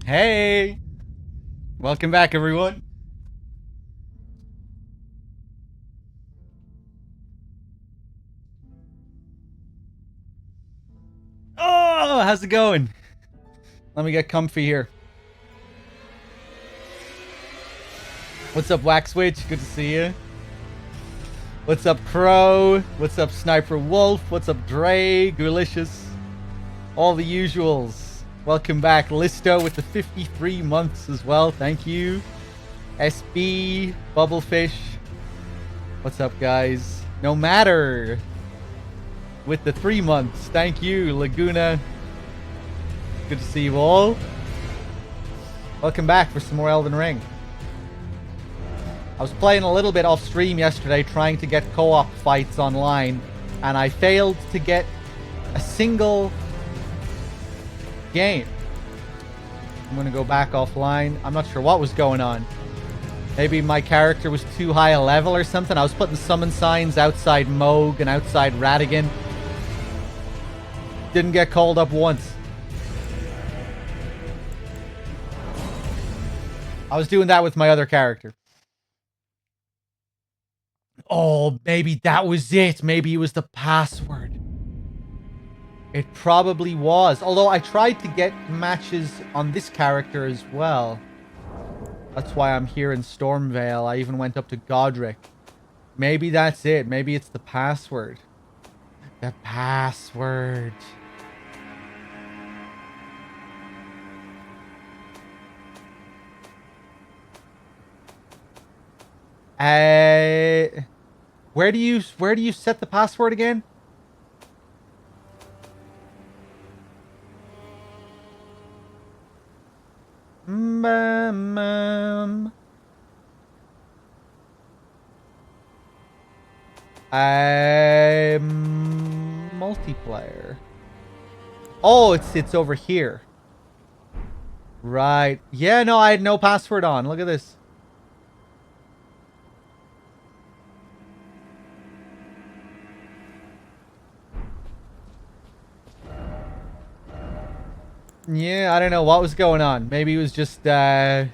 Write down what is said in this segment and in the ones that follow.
Hey! Welcome back, everyone. Oh, how's it going? Let me get comfy here. What's up, Waxwitch? Good to see you. What's up, Crow? What's up, Sniper Wolf? What's up, Dre? Goolicious? All the usuals. Welcome back, Listo, with the 53 months as well. Thank you. SB, Bubblefish. What's up, guys? No matter. With the 3 months. Thank you, Laguna. Good to see you all. Welcome back for some more Elden Ring. I was playing a little bit off stream yesterday trying to get co-op fights online, and I failed to get a single game. I'm gonna go back offline. I'm not sure what was going on. Maybe my character was too high a level or something. I was putting summon signs outside Moog and outside Radigan. Didn't get called up once. I was doing that with my other character. Oh, maybe that was it. Maybe it was the password. It probably was. Although I tried to get matches on this character as well. That's why I'm here in Stormvale. I even went up to Godric. Maybe that's it. Maybe it's the password. The password. Where do you set the password again? Multiplayer. Oh, it's over here. Right. Yeah, no, I had no password on. Look at this. Yeah, I don't know what was going on. Maybe it was just, maybe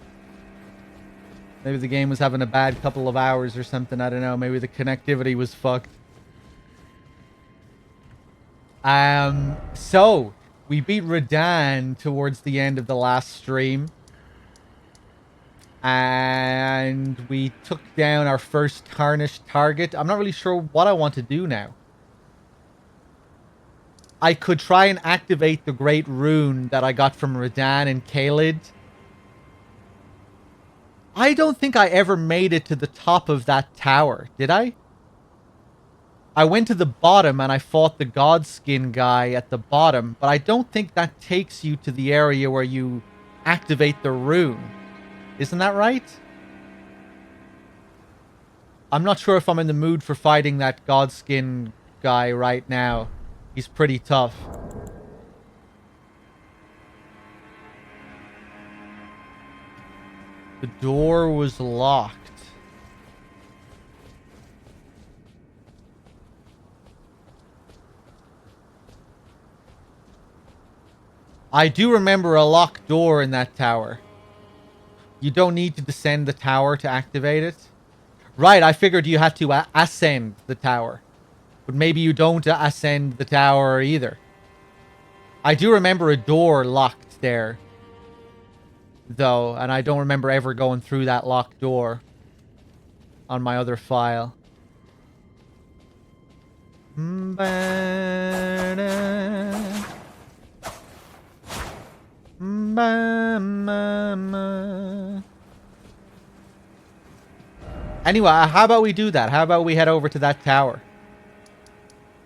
the game was having a bad couple of hours or something. I don't know. Maybe the connectivity was fucked. So, we beat Radahn towards the end of the last stream. And we took down our first tarnished target. I'm not really sure what I want to do now. I could try and activate the great rune that I got from Radahn and Caelid. I don't think I ever made it to the top of that tower, did I? I went to the bottom and I fought the Godskin guy at the bottom, but I don't think that takes you to the area where you activate the rune. Isn't that right? I'm not sure if I'm in the mood for fighting that Godskin guy right now. He's pretty tough. The door was locked. I do remember a locked door in that tower. You don't need to descend the tower to activate it. Right, I figured you had to ascend the tower. But maybe you don't ascend the tower either. I do remember a door locked there, though, and I don't remember ever going through that locked door on my other file. Anyway, how about we do that? How about we head over to that tower?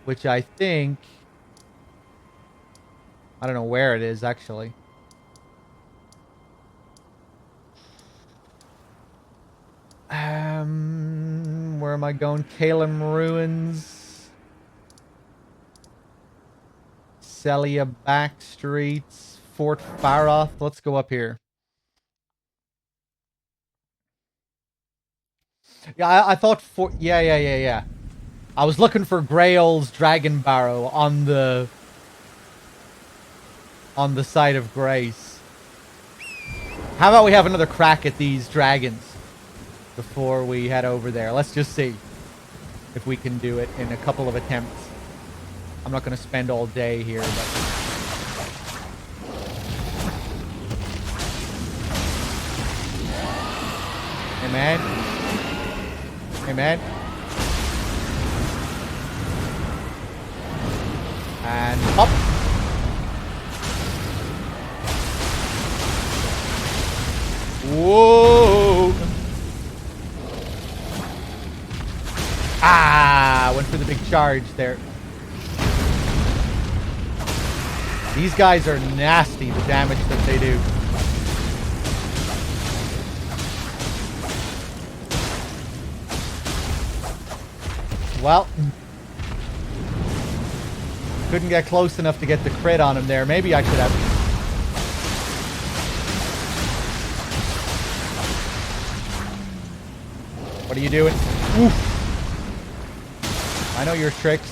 Which I think... I don't know where it is, actually. Where am I going? Calum Ruins. Celia Backstreets. Fort Faroth. Let's go up here. Yeah, I thought for... Yeah. I was looking for Grail's Dragon Barrow on the side of Grace. How about we have another crack at these dragons before we head over there? Let's just see if we can do it in a couple of attempts. I'm not going to spend all day here, but... Hey, man. Hey, man. And up. Whoa. Ah, went for the big charge there. These guys are nasty, the damage that they do. Well, couldn't get close enough to get the crit on him there. Maybe I should have. What are you doing? Oof. I know your tricks.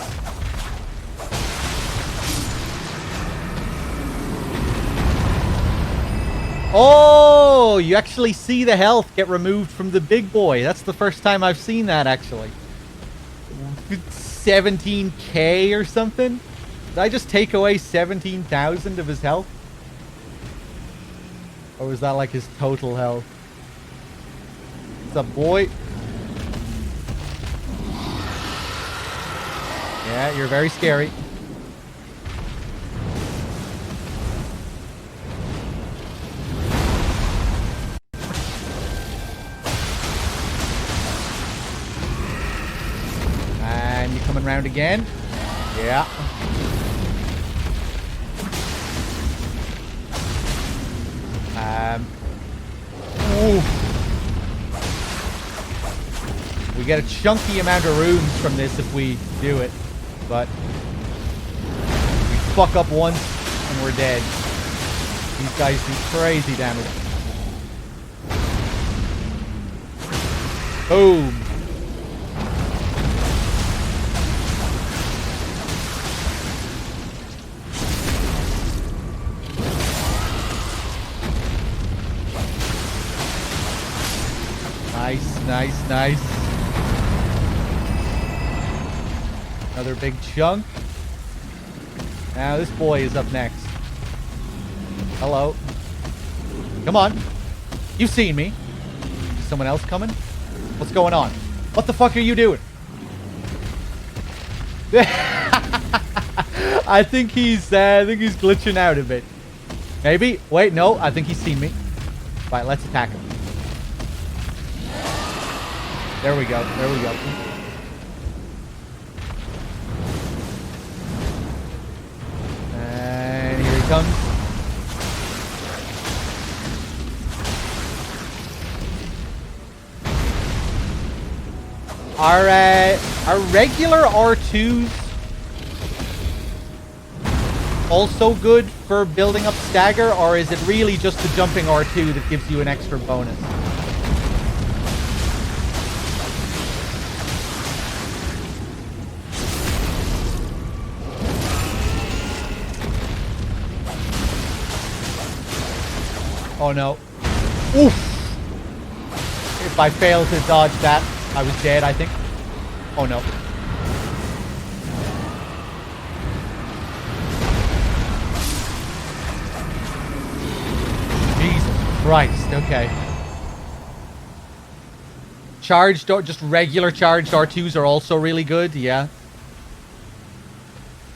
Oh, you actually see the health get removed from the big boy. That's the first time I've seen that, actually. 17k or something? Did I just take away 17,000 of his health? Or was that like his total health? What's up, boy? Yeah, you're very scary. And you coming around again? Yeah. Ooh. We get a chunky amount of rooms from this if we do it, but we fuck up once and we're dead. These guys do crazy damage. Boom. Nice, nice, nice. Another big chunk. Now this boy is up next. Hello. Come on. You've seen me. Is someone else coming? What's going on? What the fuck are you doing? I think he's glitching out a bit. Maybe. Wait, no. I think he's seen me. Right, let's attack him. There we go. There we go. And here he comes. Are regular R2s also good for building up stagger, or is it really just the jumping R2 that gives you an extra bonus? Oh no. Oof! If I fail to dodge that, I was dead, I think. Oh no. Jesus Christ, okay. Charged, just regular charged R2s are also really good, yeah.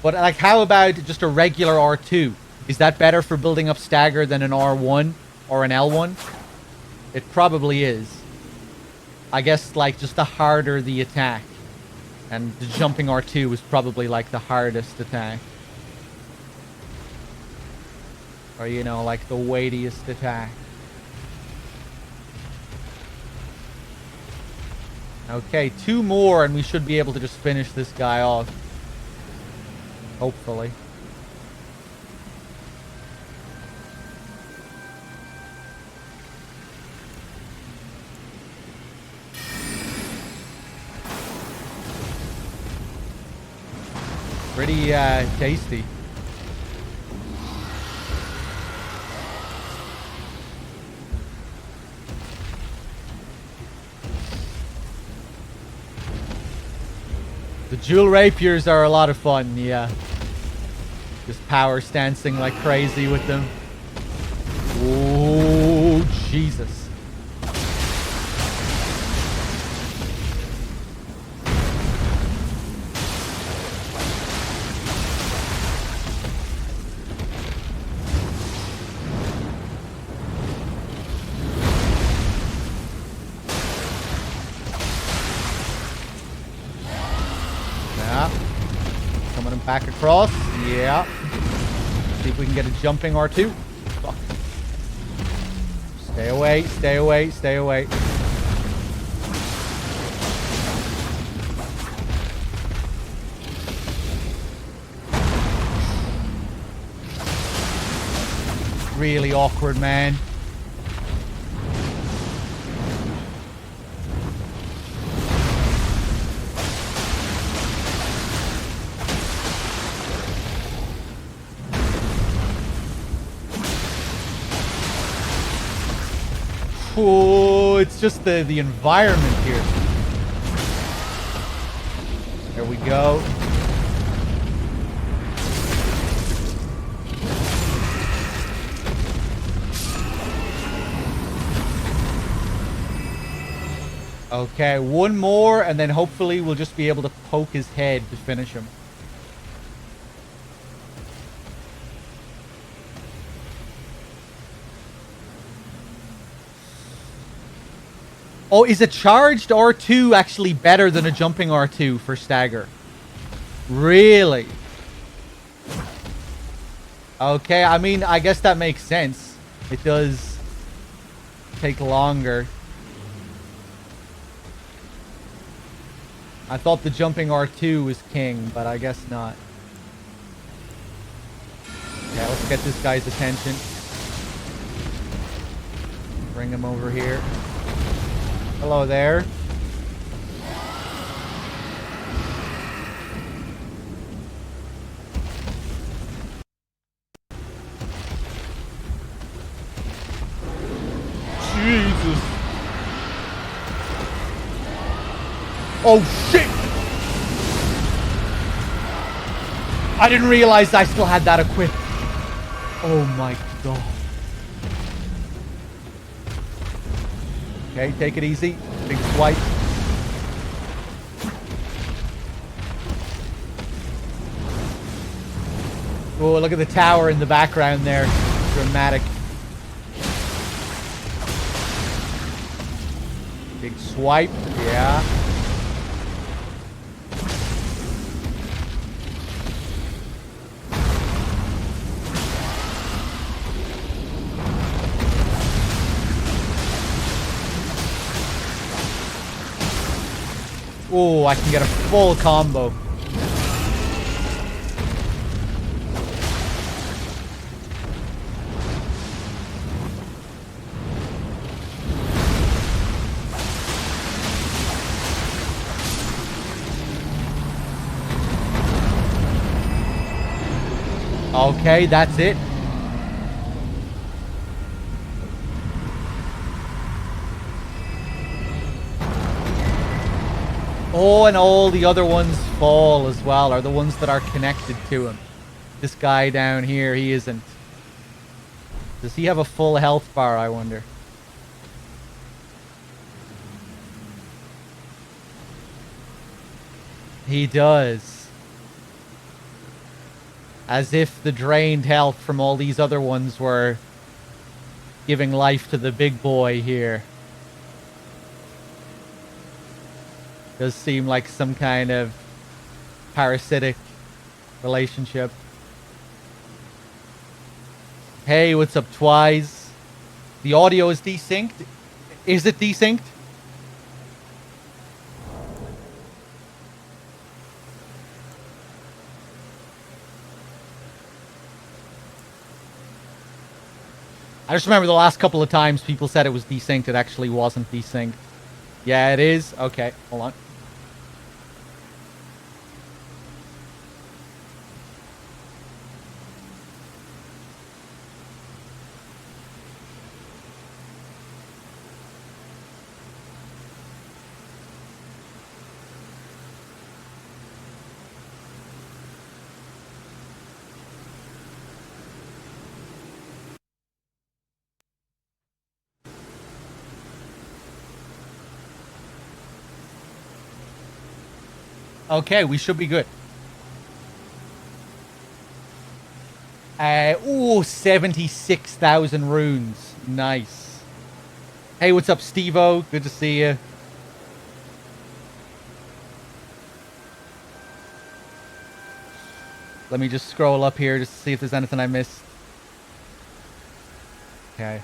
But like, how about just a regular R2? Is that better for building up stagger than an R1 or an L1? It probably is. I guess, like, just the harder the attack. And the jumping R2 is probably, like, the hardest attack. Or, you know, like, the weightiest attack. Okay, 2 more and we should be able to just finish this guy off. Hopefully. Pretty tasty. The dual rapiers are a lot of fun, yeah. Just power stancing like crazy with them. Oh, Jesus. Back across. Yeah. See if we can get a jumping R2. Fuck. Stay away, stay away, stay away. Really awkward, man. Oh, it's just the environment here. There we go. Okay, one more, and then hopefully we'll just be able to poke his head to finish him. Oh, is a charged R2 actually better than a jumping R2 for stagger? Really? Okay, I mean, I guess that makes sense. It does take longer. I thought the jumping R2 was king, but I guess not. Okay, let's get this guy's attention. Bring him over here. Hello there. Jesus. Oh shit! I didn't realize I still had that equipped. Oh my god. Okay, take it easy. Big swipe. Oh, look at the tower in the background there. Dramatic. Big swipe. Yeah. Oh, I can get a full combo. Okay, that's it. Oh, and all the other ones fall as well, are the ones that are connected to him. This guy down here, he isn't. Does he have a full health bar, I wonder? He does. As if the drained health from all these other ones were giving life to the big boy here. Does seem like some kind of parasitic relationship. Hey, what's up, Twice? The audio is desynced? Is it desynced? I just remember the last couple of times people said it was desynced. It actually wasn't desynced. Yeah, it is. Okay, hold on. Okay, we should be good. Ooh, 76,000 runes. Nice. Hey, what's up, Steve-O? Good to see you. Let me just scroll up here just to see if there's anything I missed. Okay.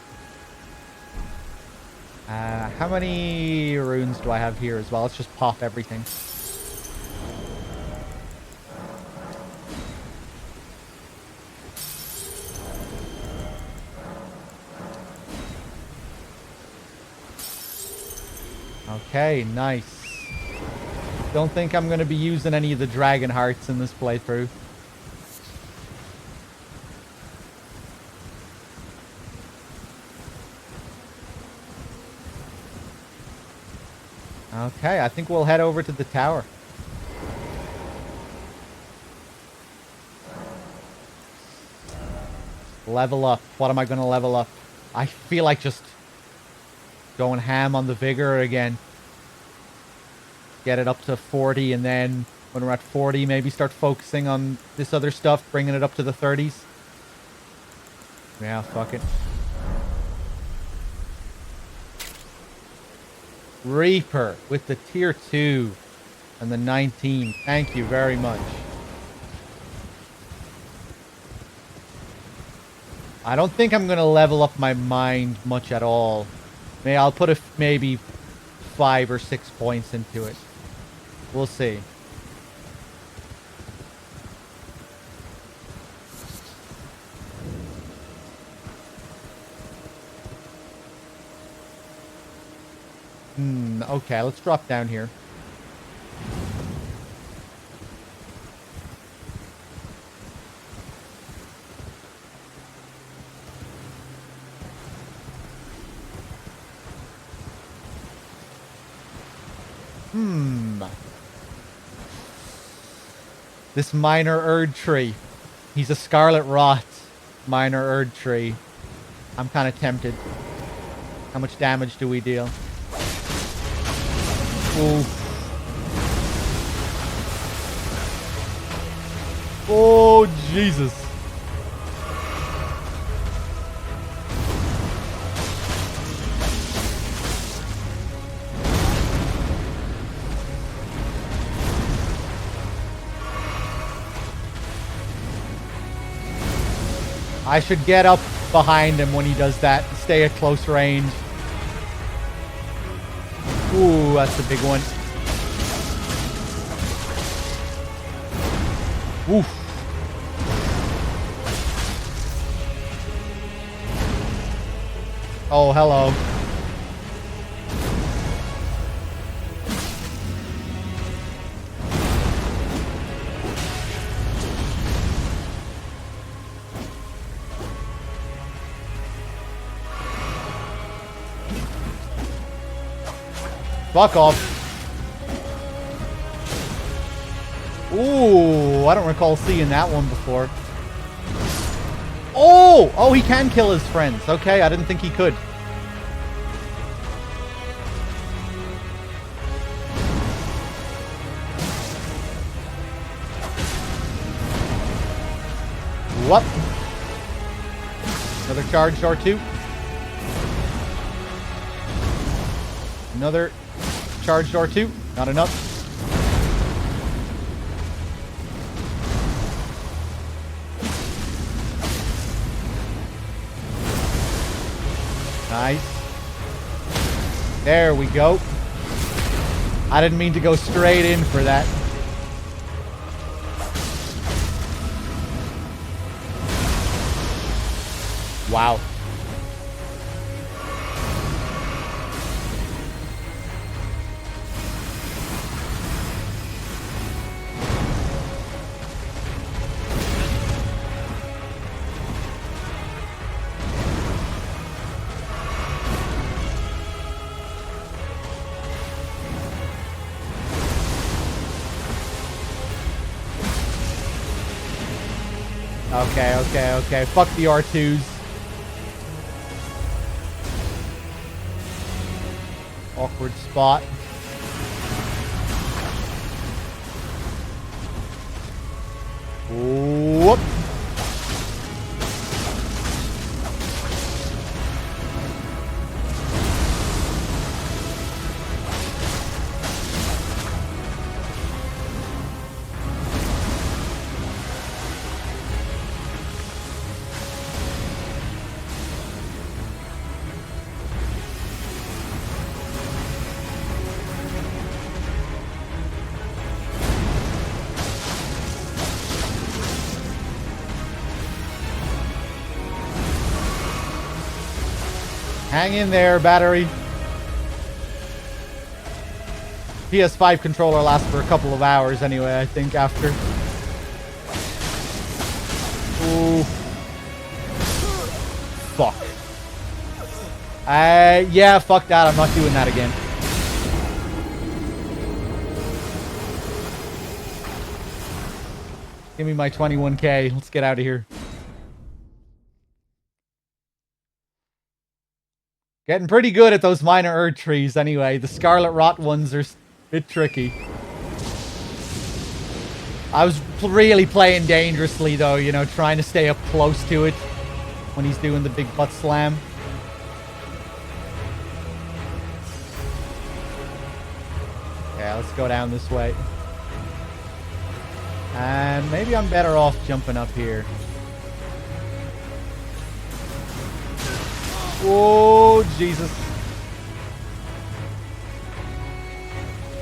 How many runes do I have here as well? Let's just pop everything. Okay, nice. Don't think I'm going to be using any of the dragon hearts in this playthrough. Okay, I think we'll head over to the tower. Level up. What am I going to level up? I feel like just going ham on the vigor again. Get it up to 40, and then when we're at 40, maybe start focusing on this other stuff, bringing it up to the 30s. Yeah, fuck it. Reaper with the tier 2 and the 19. Thank you very much. I don't think I'm going to level up my mind much at all. I'll put maybe 5 or 6 points into it. We'll see. Okay, let's drop down here. This minor Erd tree. He's a scarlet rot. Minor Erd tree. I'm kind of tempted. How much damage do we deal? Ooh. Oh, Jesus. I should get up behind him when he does that and stay at close range. Ooh, that's a big one. Oof. Oh, hello. Fuck off. Ooh, I don't recall seeing that one before. Oh! Oh, he can kill his friends. Okay, I didn't think he could. What? Another charged R2. Another charged R2. Not enough. Nice. There we go. I didn't mean to go straight in for that. Wow. Okay. Fuck the R2s. Awkward spot. Whoop. Hang in there, battery. PS5 controller lasts for a couple of hours anyway, I think, after. Ooh. Fuck. Yeah, fuck that. I'm not doing that again. Give me my 21k. Let's get out of here. Getting pretty good at those minor Erd trees anyway. The Scarlet Rot ones are a bit tricky. I was really playing dangerously though, you know, trying to stay up close to it when he's doing the big butt slam. Yeah, let's go down this way. And maybe I'm better off jumping up here. Oh, Jesus.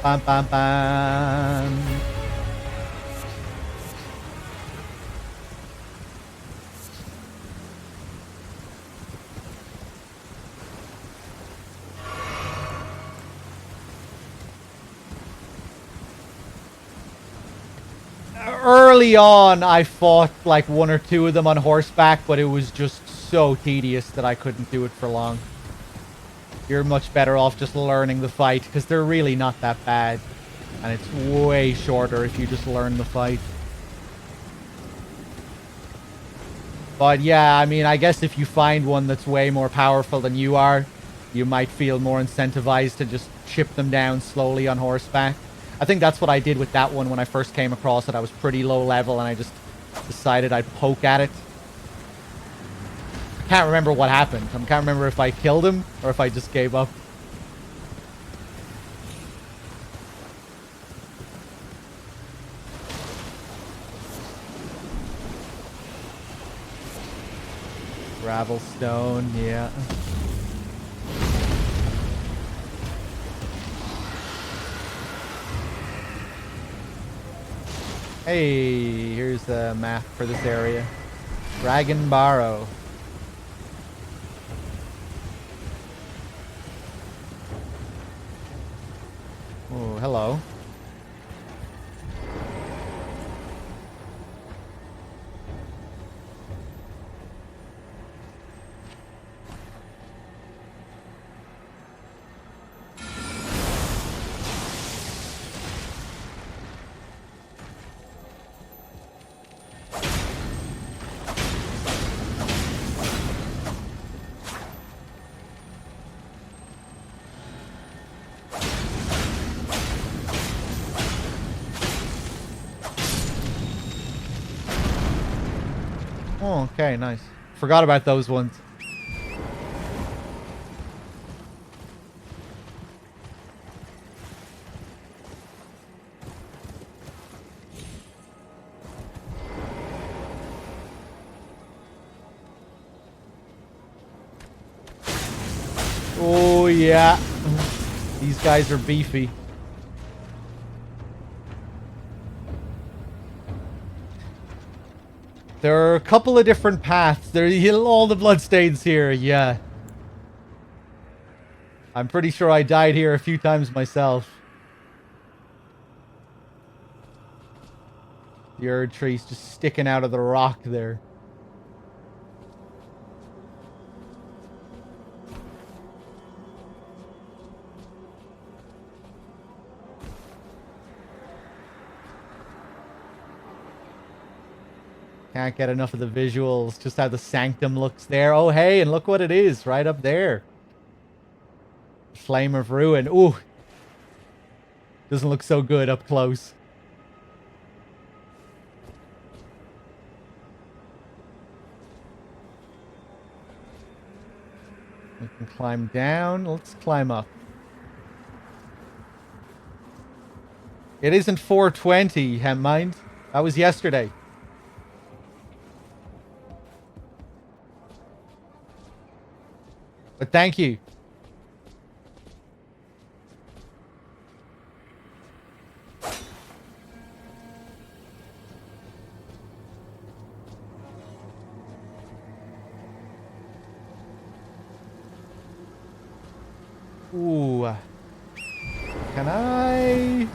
Bam, bam, bam. Early on, I fought like one or two of them on horseback, but it was just so tedious that I couldn't do it for long. You're much better off just learning the fight, because they're really not that bad. And it's way shorter if you just learn the fight. But yeah, I mean, I guess if you find one that's way more powerful than you are, you might feel more incentivized to just chip them down slowly on horseback. I think that's what I did with that one when I first came across it. I was pretty low level and I just decided I'd poke at it. I can't remember what happened. I can't remember if I killed him or if I just gave up. Gravelstone, yeah. Hey, here's a map for this area. Dragon Barrow. Oh, hello. Oh, okay, nice. Forgot about those ones. Oh, yeah. These guys are beefy. There are a couple of different paths. There are all the bloodstains here, yeah. I'm pretty sure I died here a few times myself. The Erd tree's just sticking out of the rock there. Can't get enough of the visuals. Just how the sanctum looks there. Oh, hey, and look what it is right up there. Flame of Ruin. Ooh. Doesn't look so good up close. We can climb down. Let's climb up. It isn't 4:20, mind. That was yesterday. But thank you. Ooh. Can I?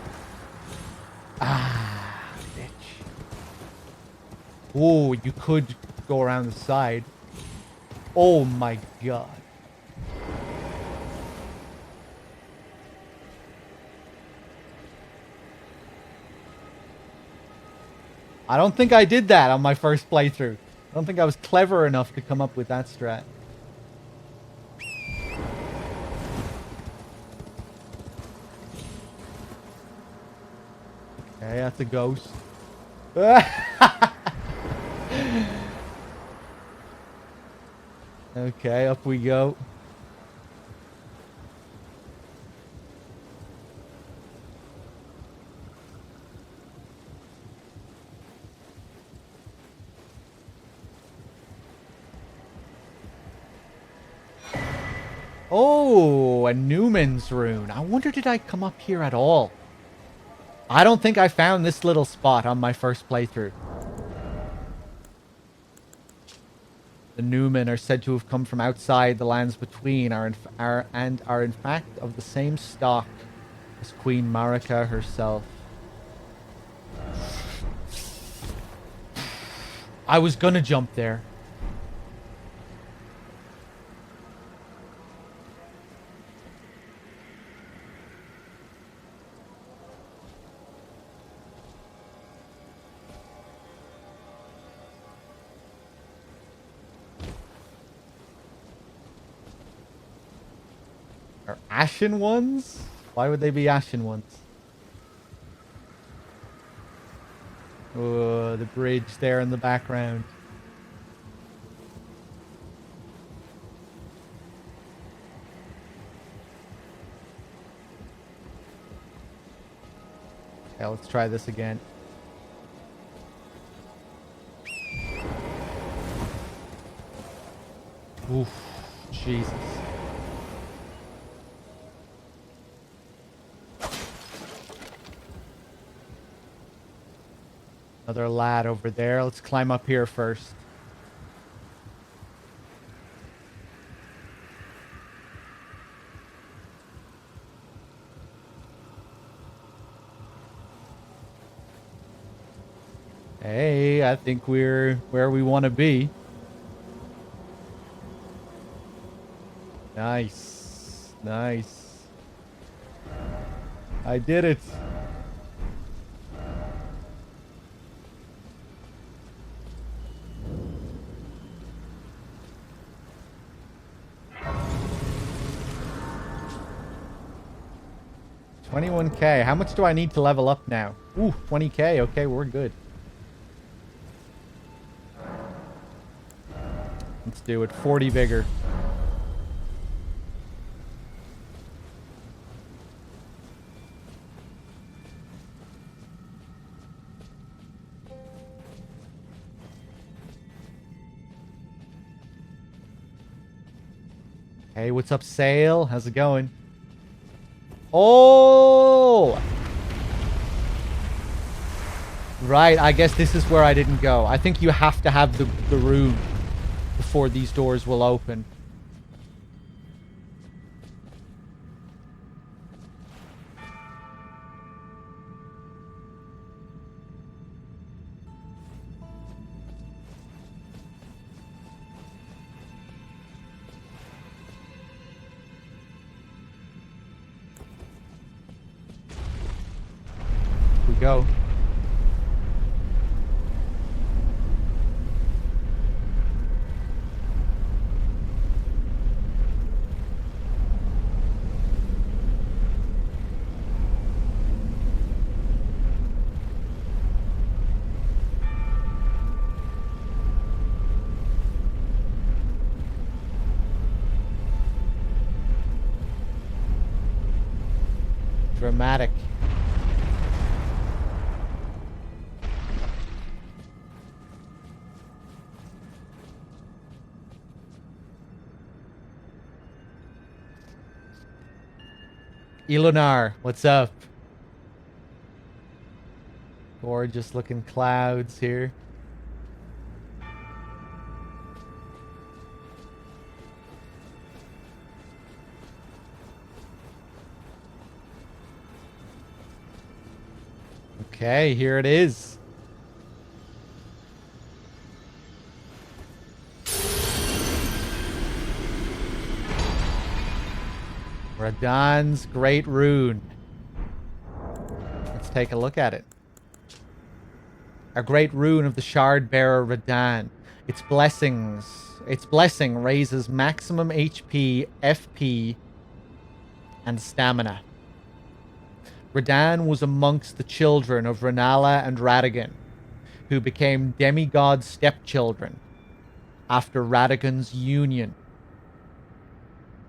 Ah, bitch. Oh, you could go around the side. Oh my god. I don't think I did that on my first playthrough. I don't think I was clever enough to come up with that strat. Okay, that's a ghost. Okay, up we go. Oh, a Newman's rune. I wonder, did I come up here at all? I don't think I found this little spot on my first playthrough. The Newmen are said to have come from outside the lands between, are in fact of the same stock as Queen Marika herself. I was gonna jump there. Are ashen ones? Why would they be ashen ones? Oh, the bridge there in the background. Okay, let's try this again. Oof, Jesus. Another lad over there. Let's climb up here first. Hey, I think we're where we want to be. Nice. Nice. I did it. $21K. How much do I need to level up now? Ooh, 20K. Okay, we're good. Let's do it. 40 vigor. Hey, what's up, Sail? How's it going? Oh! Right, I guess this is where I didn't go. I think you have to have the rune before these doors will open. We go. Dramatic. Ilunar, what's up? Gorgeous looking clouds here. Okay, here it is. Radahn's Great Rune. Let's take a look at it. A great rune of the shard bearer Radahn. Its blessing raises maximum HP, FP, and stamina. Radahn was amongst the children of Rennala and Radagon, who became demigod stepchildren after Radagon's union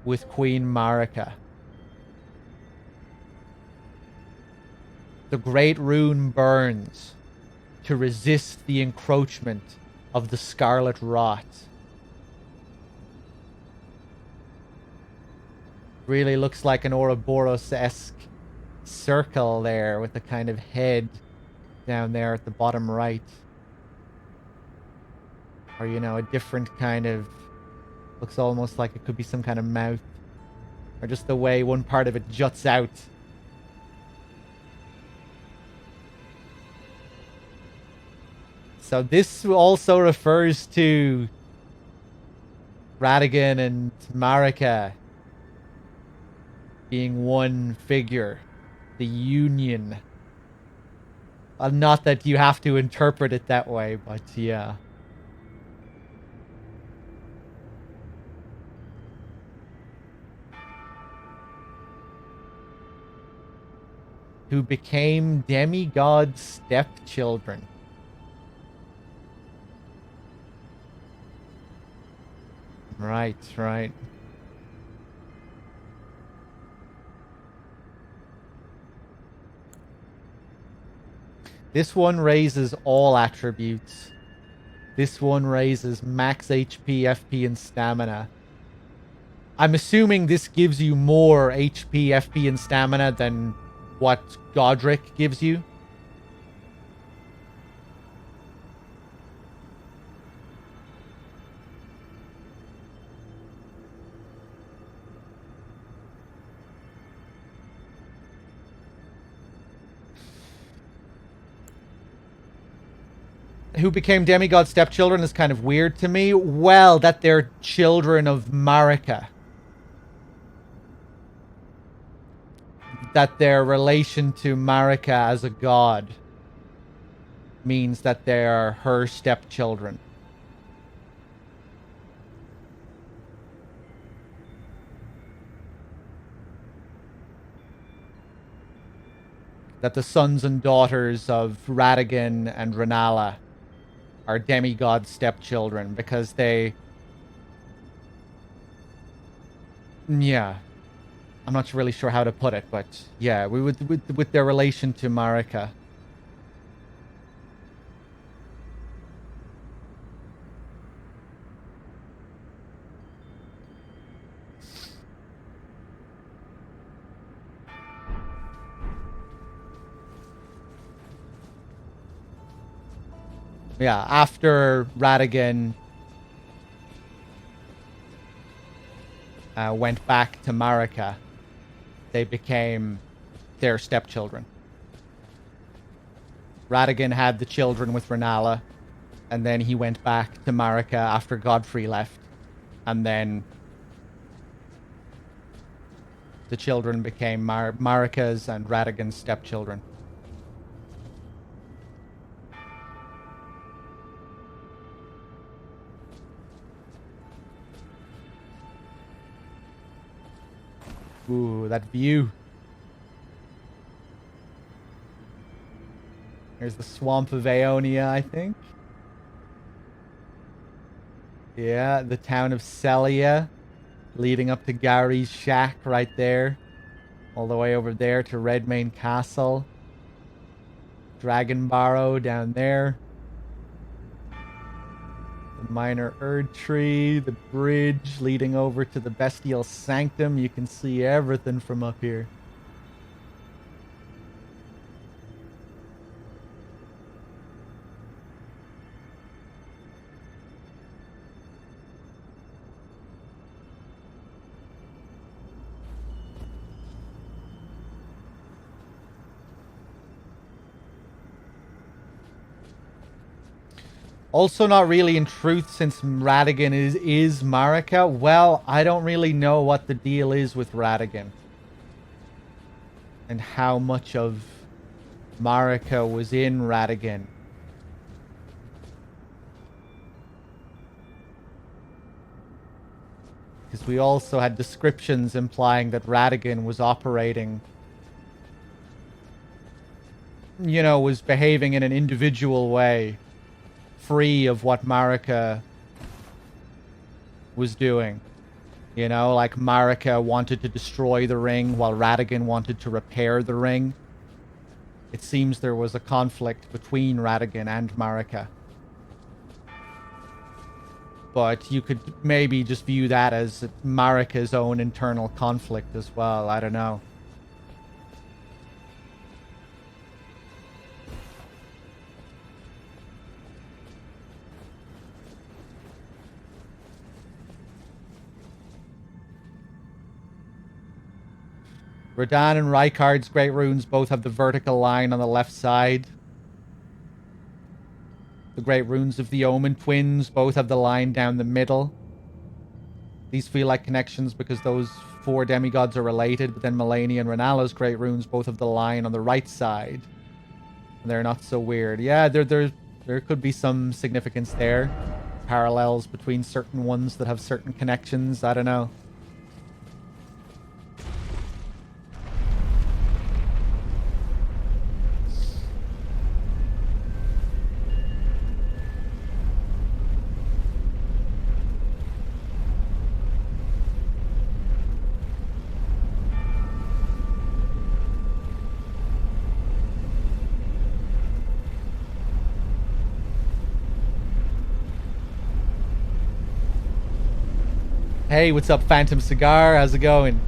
with Queen Marika. The great rune burns to resist the encroachment of the Scarlet Rot. Really looks like an Ouroboros-esque circle there with the kind of head down there at the bottom right. Or, you know, a different kind of... looks almost like it could be some kind of mouth. Or just the way one part of it juts out. So this also refers to Radagon and Marika being one figure. The union. Not that you have to interpret it that way, but yeah. Who became demigod stepchildren. Right, right. This one raises all attributes. This one raises max HP, FP, and stamina. I'm assuming this gives you more HP, FP, and stamina than what Godric gives you. Who became demigod stepchildren is kind of weird to me. Well, that they're children of Marika. That their relation to Marika as a god means that they are her stepchildren. That the sons and daughters of Radagon and Rennala are demigod stepchildren because they... yeah. I'm not really sure how to put it, but yeah, with their relation to Marika. Yeah, after Radagon went back to Marika, they became their stepchildren. Radagon had the children with Rennala, and then he went back to Marika after Godfrey left, and then the children became Marika's and Radagon's stepchildren. Ooh, that view. Here's the swamp of Aeonia, I think. Yeah, the town of Celia, leading up to Gary's shack right there. All the way over there to Redmane Castle. Dragon Barrow down there. The Minor Erd Tree, the bridge leading over to the Bestial Sanctum. You can see everything from up here. Also not really in truth, since Radagon is Marika. Well, I don't really know what the deal is with Radagon. And how much of Marika was in Radagon. Because we also had descriptions implying that Radagon was operating, you know, was behaving in an individual way, free of what Marika was doing. You know, like Marika wanted to destroy the ring while Radagon wanted to repair the ring. It seems there was a conflict between Radagon and Marika. But you could maybe just view that as Marika's own internal conflict as well. I don't know. Radahn and Rykard's Great Runes both have the vertical line on the left side. The Great Runes of the Omen Twins both have the line down the middle. These feel like connections because those 4 demigods are related, but then Malenia and Renala's Great Runes both have the line on the right side. And they're not so weird. Yeah, there could be some significance there. Parallels between certain ones that have certain connections. I don't know. Hey, what's up, Phantom Cigar? How's it going?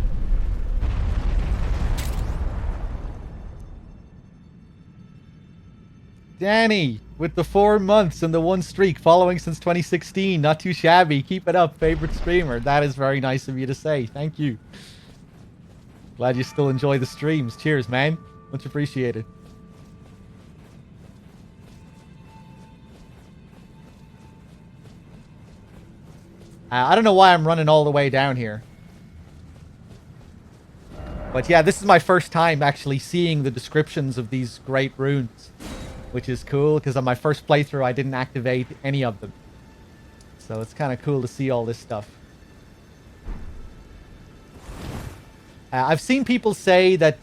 Danny, with the 4 months and the 1 streak, following since 2016. Not too shabby. Keep it up, favorite streamer. That is very nice of you to say. Thank you. Glad you still enjoy the streams. Cheers, man. Much appreciated. I don't know why I'm running all the way down here. But yeah, this is my first time actually seeing the descriptions of these great runes. Which is cool, because on my first playthrough I didn't activate any of them. So it's kind of cool to see all this stuff. I've seen people say that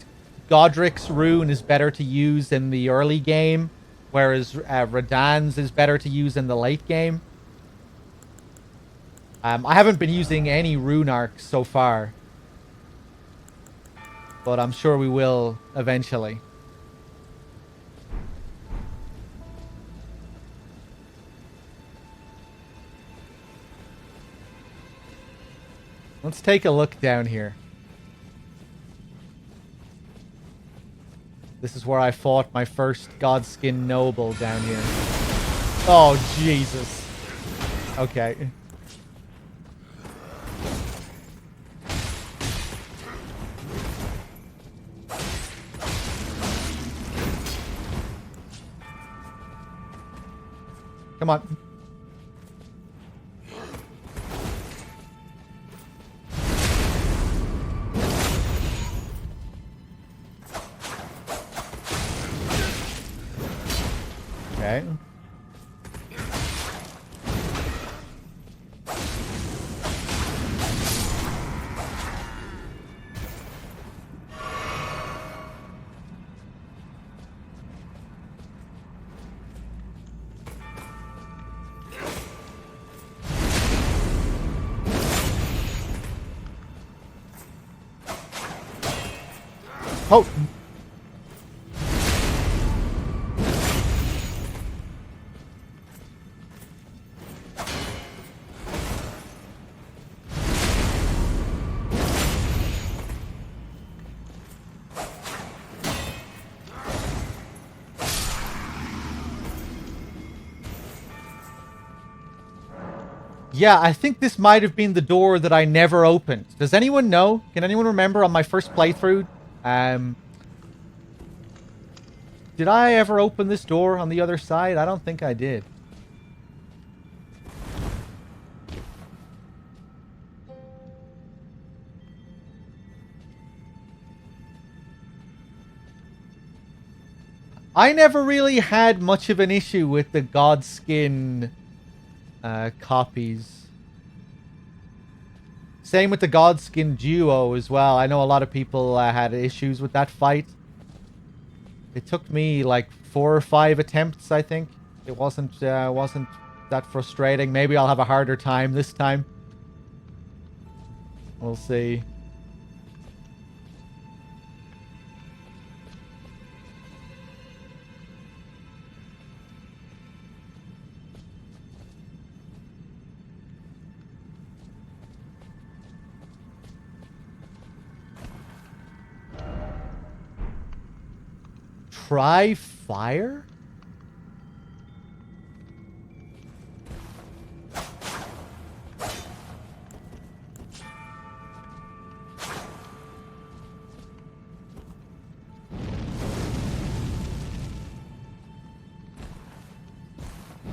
Godric's rune is better to use in the early game, whereas Radahn's is better to use in the late game. I haven't been using any rune arcs so far. But I'm sure we will eventually. Let's take a look down here. This is where I fought my first Godskin Noble down here. Oh, Jesus. Okay. Come on. Okay. Oh! Yeah, I think this might have been the door that I never opened. Does anyone know? Can anyone remember on my first playthrough? Did I ever open this door on the other side? I don't think I did. I never really had much of an issue with the Godskin copies. Same with the Godskin duo as well. I know a lot of people had issues with that fight. It took me like 4 or 5 attempts, I think. It wasn't that frustrating. Maybe I'll have a harder time this time. We'll see. Try fire?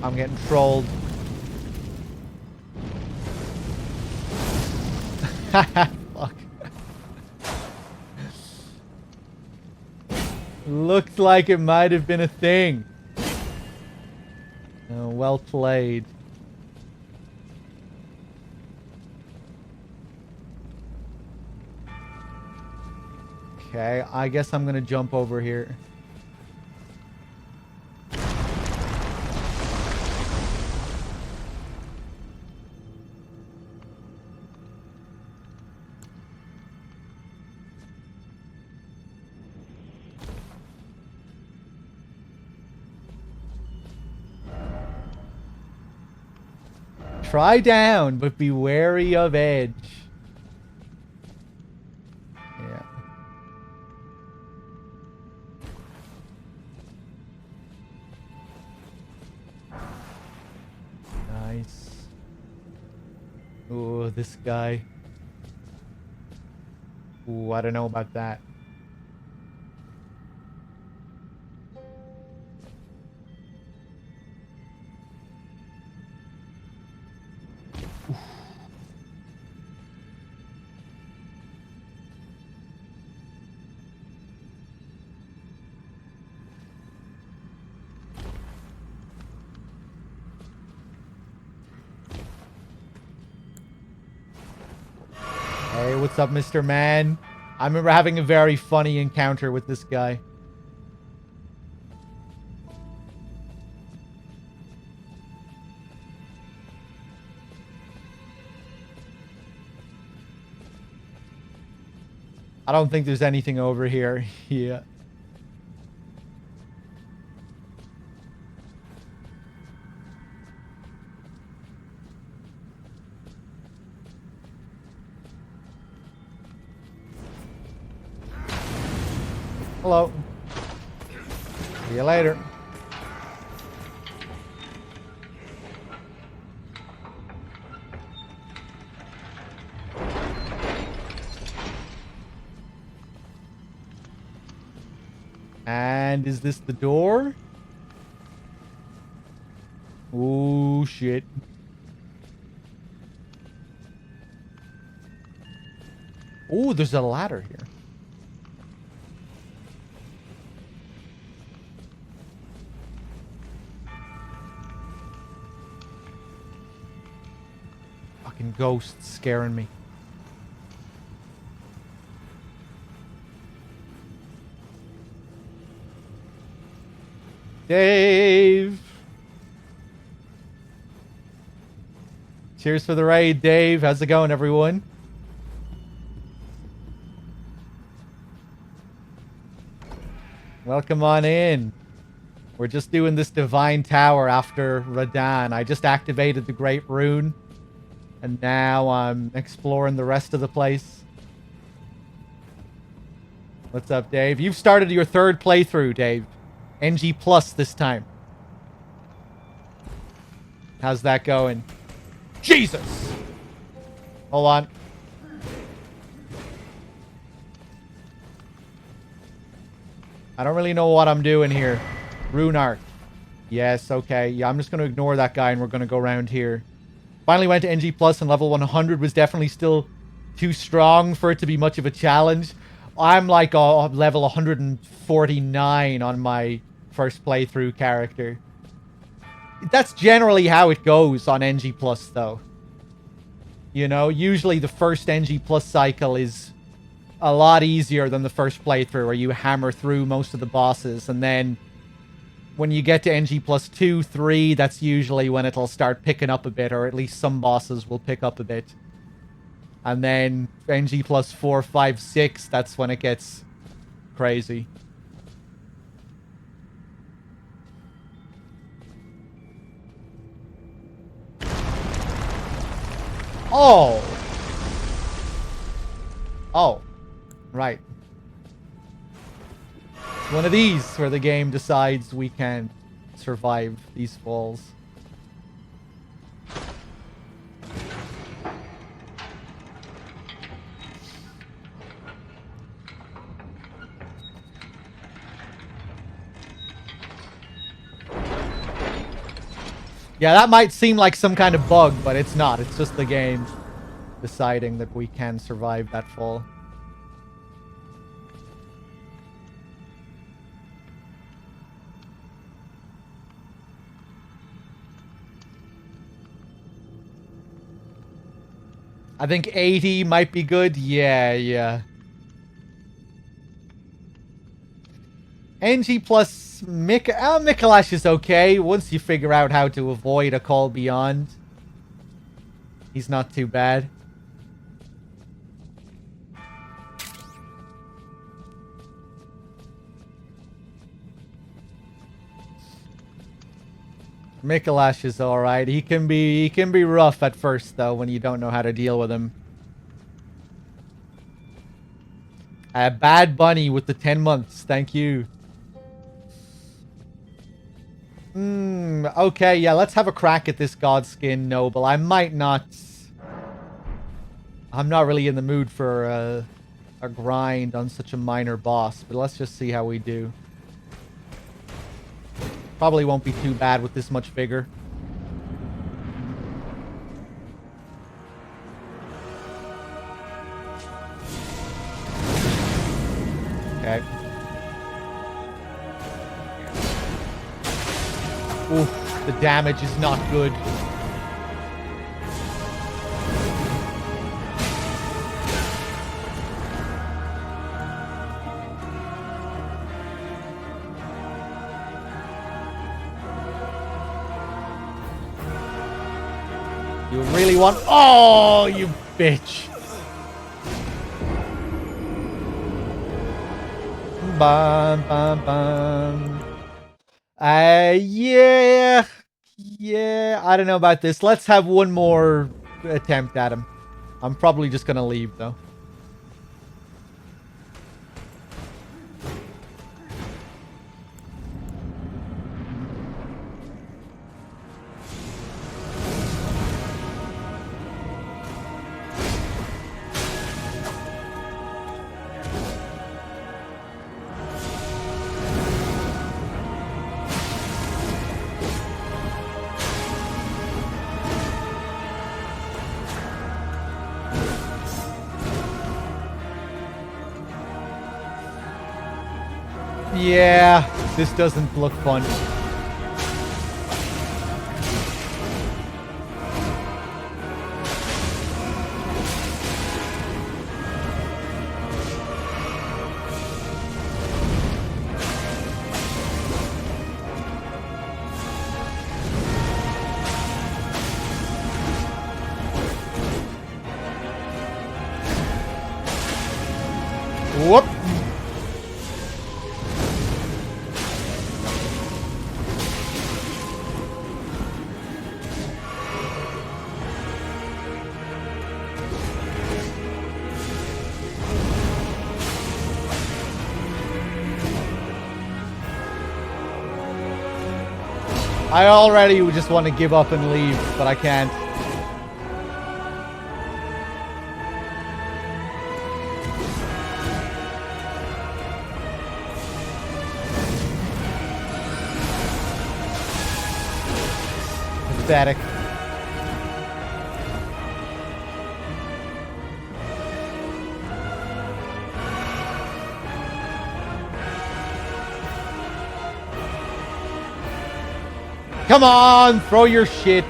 I'm getting trolled. Fuck. Looked like it might have been a thing. Oh, well played. Okay, I guess I'm gonna jump over here. Try down, but be wary of edge. Yeah. Nice. Ooh, this guy. Ooh, I don't know about that. Hey, what's up, Mr. Man? I remember having a very funny encounter with this guy. I don't think there's anything over here. Yeah. Hello. See you later. And is this the door? Oh, shit. Oh, there's a ladder here. Fucking ghosts scaring me. Dave! Cheers for the raid, Dave. How's it going, everyone? Welcome on in. We're just doing this Divine Tower after Radan. I just activated the Great Rune. And now I'm exploring the rest of the place. What's up, Dave? You've started your third playthrough, Dave. NG Plus this time. How's that going? Jesus! Hold on. I don't really know what I'm doing here. Rune Arc. Yes, okay. Yeah, I'm just going to ignore that guy and we're going to go around here. Finally went to NG Plus and level 100 was definitely still too strong for it to be much of a challenge. I'm like level 149 on my first playthrough character. That's generally how it goes on NG Plus, though. You know, usually the first NG Plus cycle is a lot easier than the first playthrough where you hammer through most of the bosses, and then when you get to NG Plus 2, 3, that's usually when it'll start picking up a bit, or at least some bosses will pick up a bit. And then NG Plus 4, 5, 6, that's when it gets crazy. Oh! Oh. Right. It's one of these where the game decides we can survive these falls. Yeah, that might seem like some kind of bug, but it's not. It's just the game deciding that we can survive that fall. I think 80 might be good. Yeah. NG plus Mikolash is okay once you figure out how to avoid a call beyond. He's not too bad. Mikolash is alright. He can be rough at first though when you don't know how to deal with him. Bad Bunny with the 10 months. Thank you. Okay, yeah, let's have a crack at this Godskin Noble. I'm not really in the mood for a grind on such a minor boss, but let's just see how we do. Probably won't be too bad with this much vigor. Okay. Oof, the damage is not good. You really want... Oh, you bitch. Bum, bum, bum. Yeah. I don't know about this. Let's have one more attempt at him. I'm probably just gonna leave, though. Yeah, this doesn't look fun. Whoop. I already just want to give up and leave, but I can't. Pathetic. Come on, throw your shit.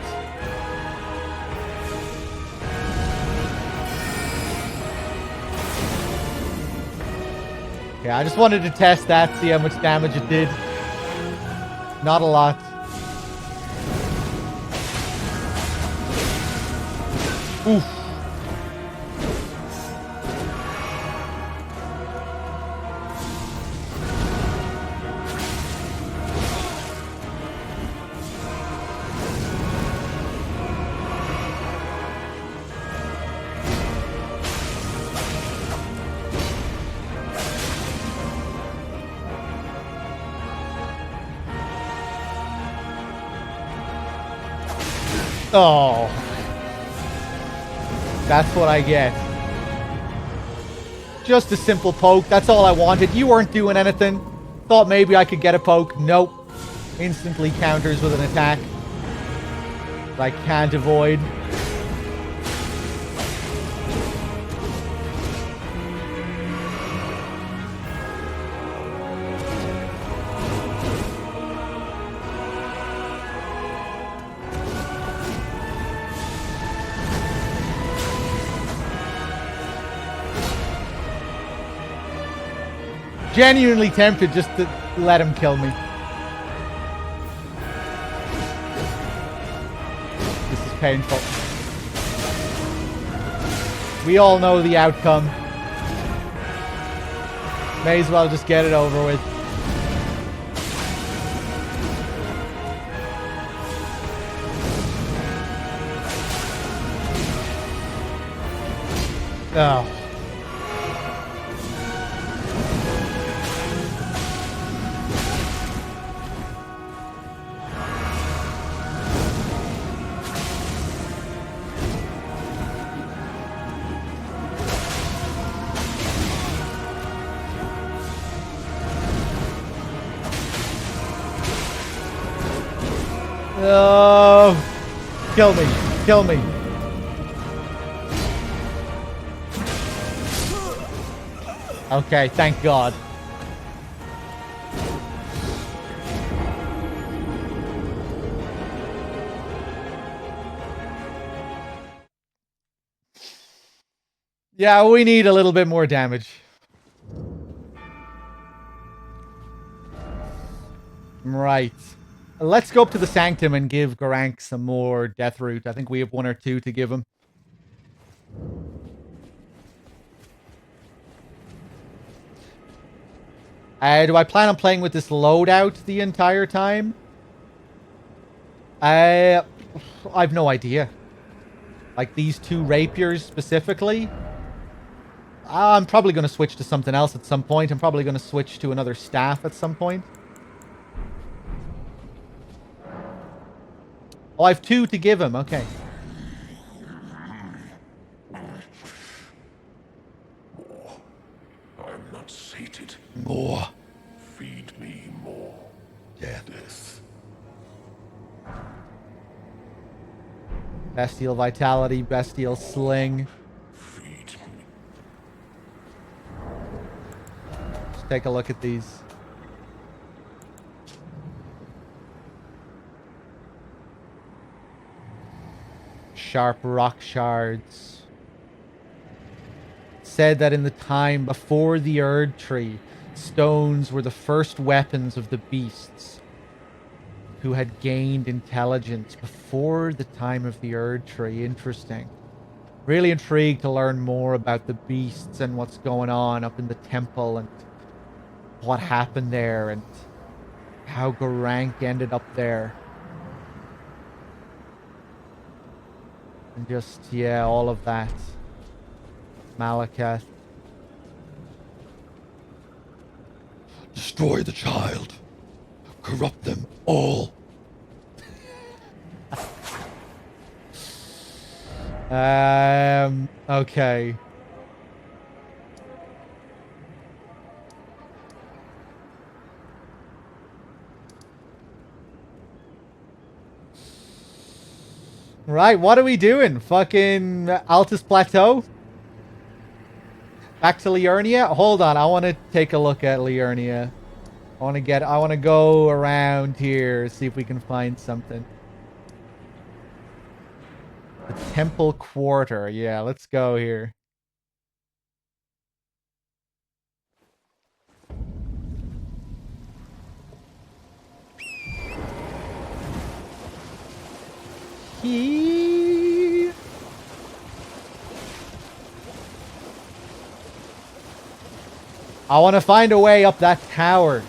Yeah, I just wanted to test that, see how much damage it did. Not a lot. Oof. Oh. That's what I get. Just a simple poke. That's all I wanted. You weren't doing anything. Thought maybe I could get a poke. Nope. Instantly counters with an attack that I can't avoid. Genuinely tempted just to let him kill me. This is painful. We all know the outcome. May as well just get it over with. Oh. Oh, kill me, kill me. Okay, thank God. Yeah, we need a little bit more damage. Right. Let's go up to the Sanctum and give Garank some more Death Root. I think we have 1 or 2 to give him. Do I plan on playing with this loadout the entire time? I've no idea. Like these 2 rapiers specifically? I'm probably going to switch to something else at some point. I'm probably going to switch to another staff at some point. Oh, I have 2 to give him. Okay. More. I'm not sated. More. Feed me more. Death. Bestial Vitality, Bestial Sling. Feed me. Let's take a look at these. Sharp rock shards. Said that in the time before the Erd Tree, stones were the first weapons of the beasts who had gained intelligence before the time of the Erd Tree. Interesting. Really intrigued to learn more about the beasts and what's going on up in the temple and what happened there and how Garank ended up there. And just, yeah, all of that. Malakath. Destroy the child. Corrupt them all. Okay. Right, what are we doing? Fucking Altus Plateau? Back to Liurnia? Hold on, I want to take a look at Liurnia. I want to go around here, see if we can find something. The Temple Quarter. Yeah, let's go here. I want to find a way up that tower.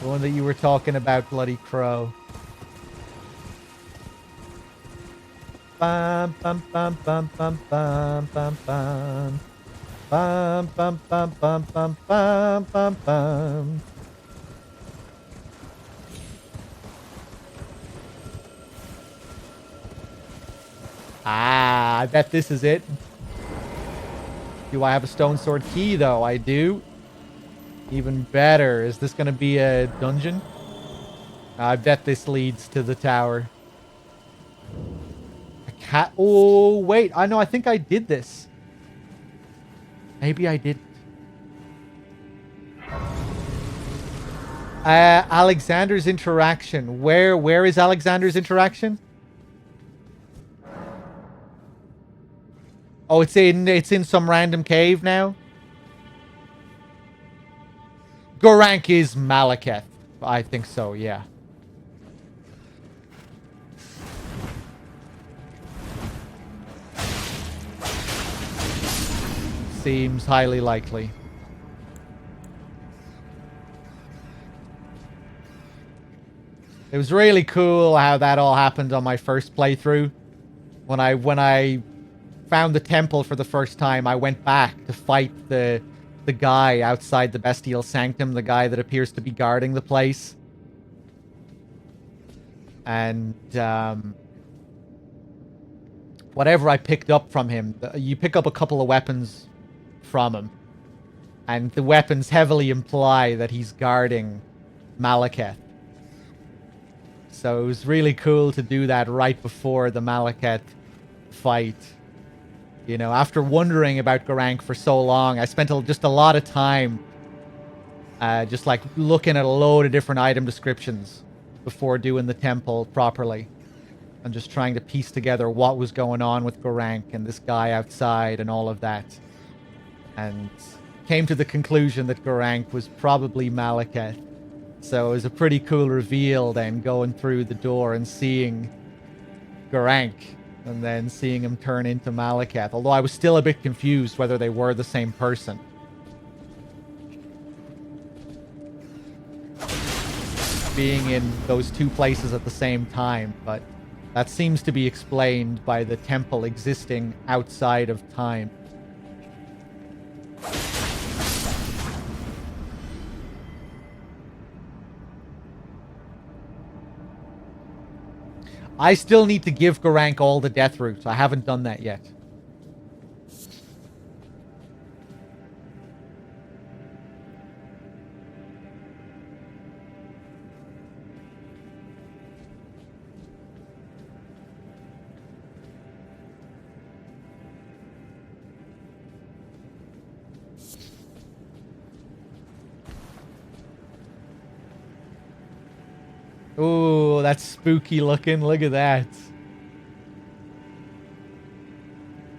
The one that you were talking about, Bloody Crow. Bum bum bum bum bum bum bum bum. Bum bum bum bum bum bum bum bum. Ah, I bet this is it. Do I have a stone sword key though? I do. Even better. Is this going to be a dungeon? I bet this leads to the tower. A cat. Oh, wait. I know. I think I did this. Maybe I didn't. Alexander's interaction. Where is Alexander's interaction? Oh, it's in some random cave now. Gorank is Malekith. I think so, yeah. Seems highly likely. It was really cool how that all happened on my first playthrough. When I found the temple for the first time, I went back to fight the guy outside the Bestial Sanctum, the guy that appears to be guarding the place. And whatever I picked up from him, you pick up a couple of weapons from him, and the weapons heavily imply that he's guarding Malekith. So it was really cool to do that right before the Malekith fight. You know, after wondering about Gorank for so long, I spent just a lot of time just like looking at a load of different item descriptions before doing the temple properly. And just trying to piece together what was going on with Gorank and this guy outside and all of that. And came to the conclusion that Gorank was probably Malekith. So it was a pretty cool reveal then, going through the door and seeing Gorank and then seeing him turn into Malekith. Although I was still a bit confused whether they were the same person. Being in those two places at the same time, but that seems to be explained by the temple existing outside of time. I still need to give Gorank all the death roots. I haven't done that yet. Ooh, that's spooky looking. Look at that.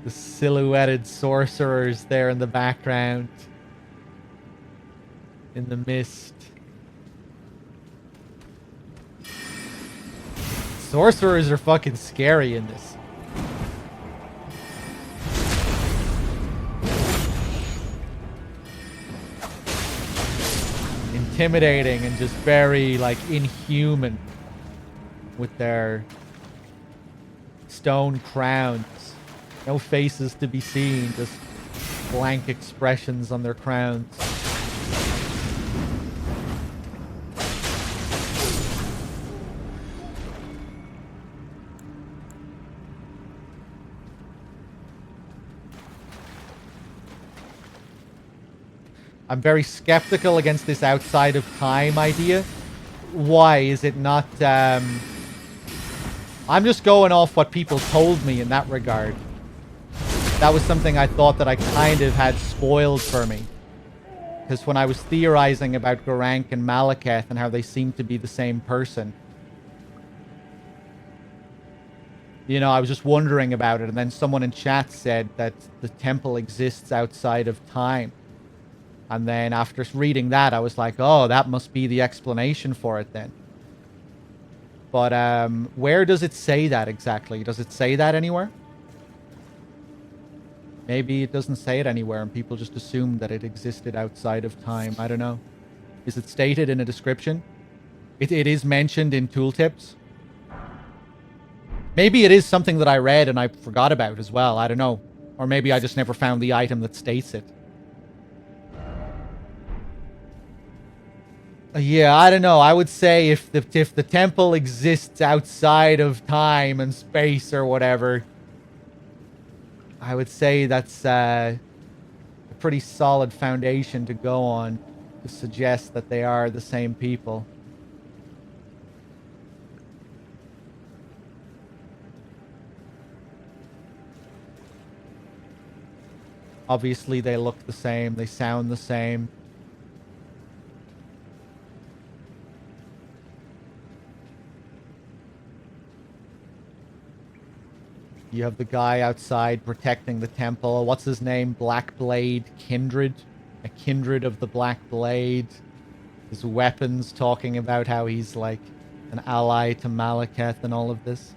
The silhouetted sorcerers there in the background. In the mist. Sorcerers are fucking scary in this. Intimidating and just very, like, inhuman with their stone crowns. No faces to be seen, just blank expressions on their crowns. I'm very skeptical against this outside of time idea. Why is it not... I'm just going off what people told me in that regard. That was something I thought that I kind of had spoiled for me. Because when I was theorizing about Garank and Malekith and how they seem to be the same person, you know, I was just wondering about it. And then someone in chat said that the temple exists outside of time. And then after reading that, I was like, oh, that must be the explanation for it then. But where does it say that exactly? Does it say that anywhere? Maybe it doesn't say it anywhere and people just assume that it existed outside of time. I don't know. Is it stated in a description? It is mentioned in tooltips. Maybe it is something that I read and I forgot about as well. I don't know. Or maybe I just never found the item that states it. Yeah, I don't know. I would say if the temple exists outside of time and space or whatever, I would say that's a pretty solid foundation to go on to suggest that they are the same people. Obviously, they look the same. They sound the same. You have the guy outside protecting the temple. What's his name? Blackblade Kindred. A kindred of the Black Blade. His weapons talking about how he's like an ally to Malekith and all of this.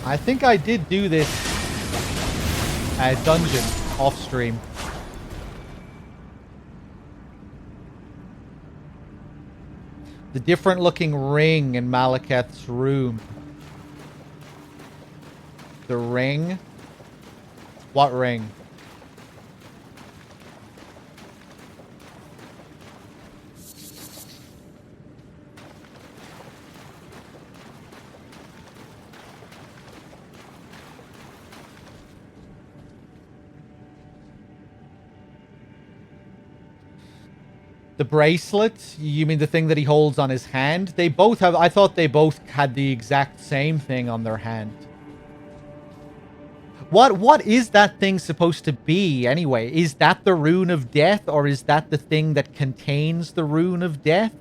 I think I did do this dungeon off stream. The different looking ring in Malekith's room. The ring? What ring? The bracelet? You mean the thing that he holds on his hand? They both have... I thought they both had the exact same thing on their hand. What is that thing supposed to be, anyway? Is that the rune of death, or is that the thing that contains the rune of death?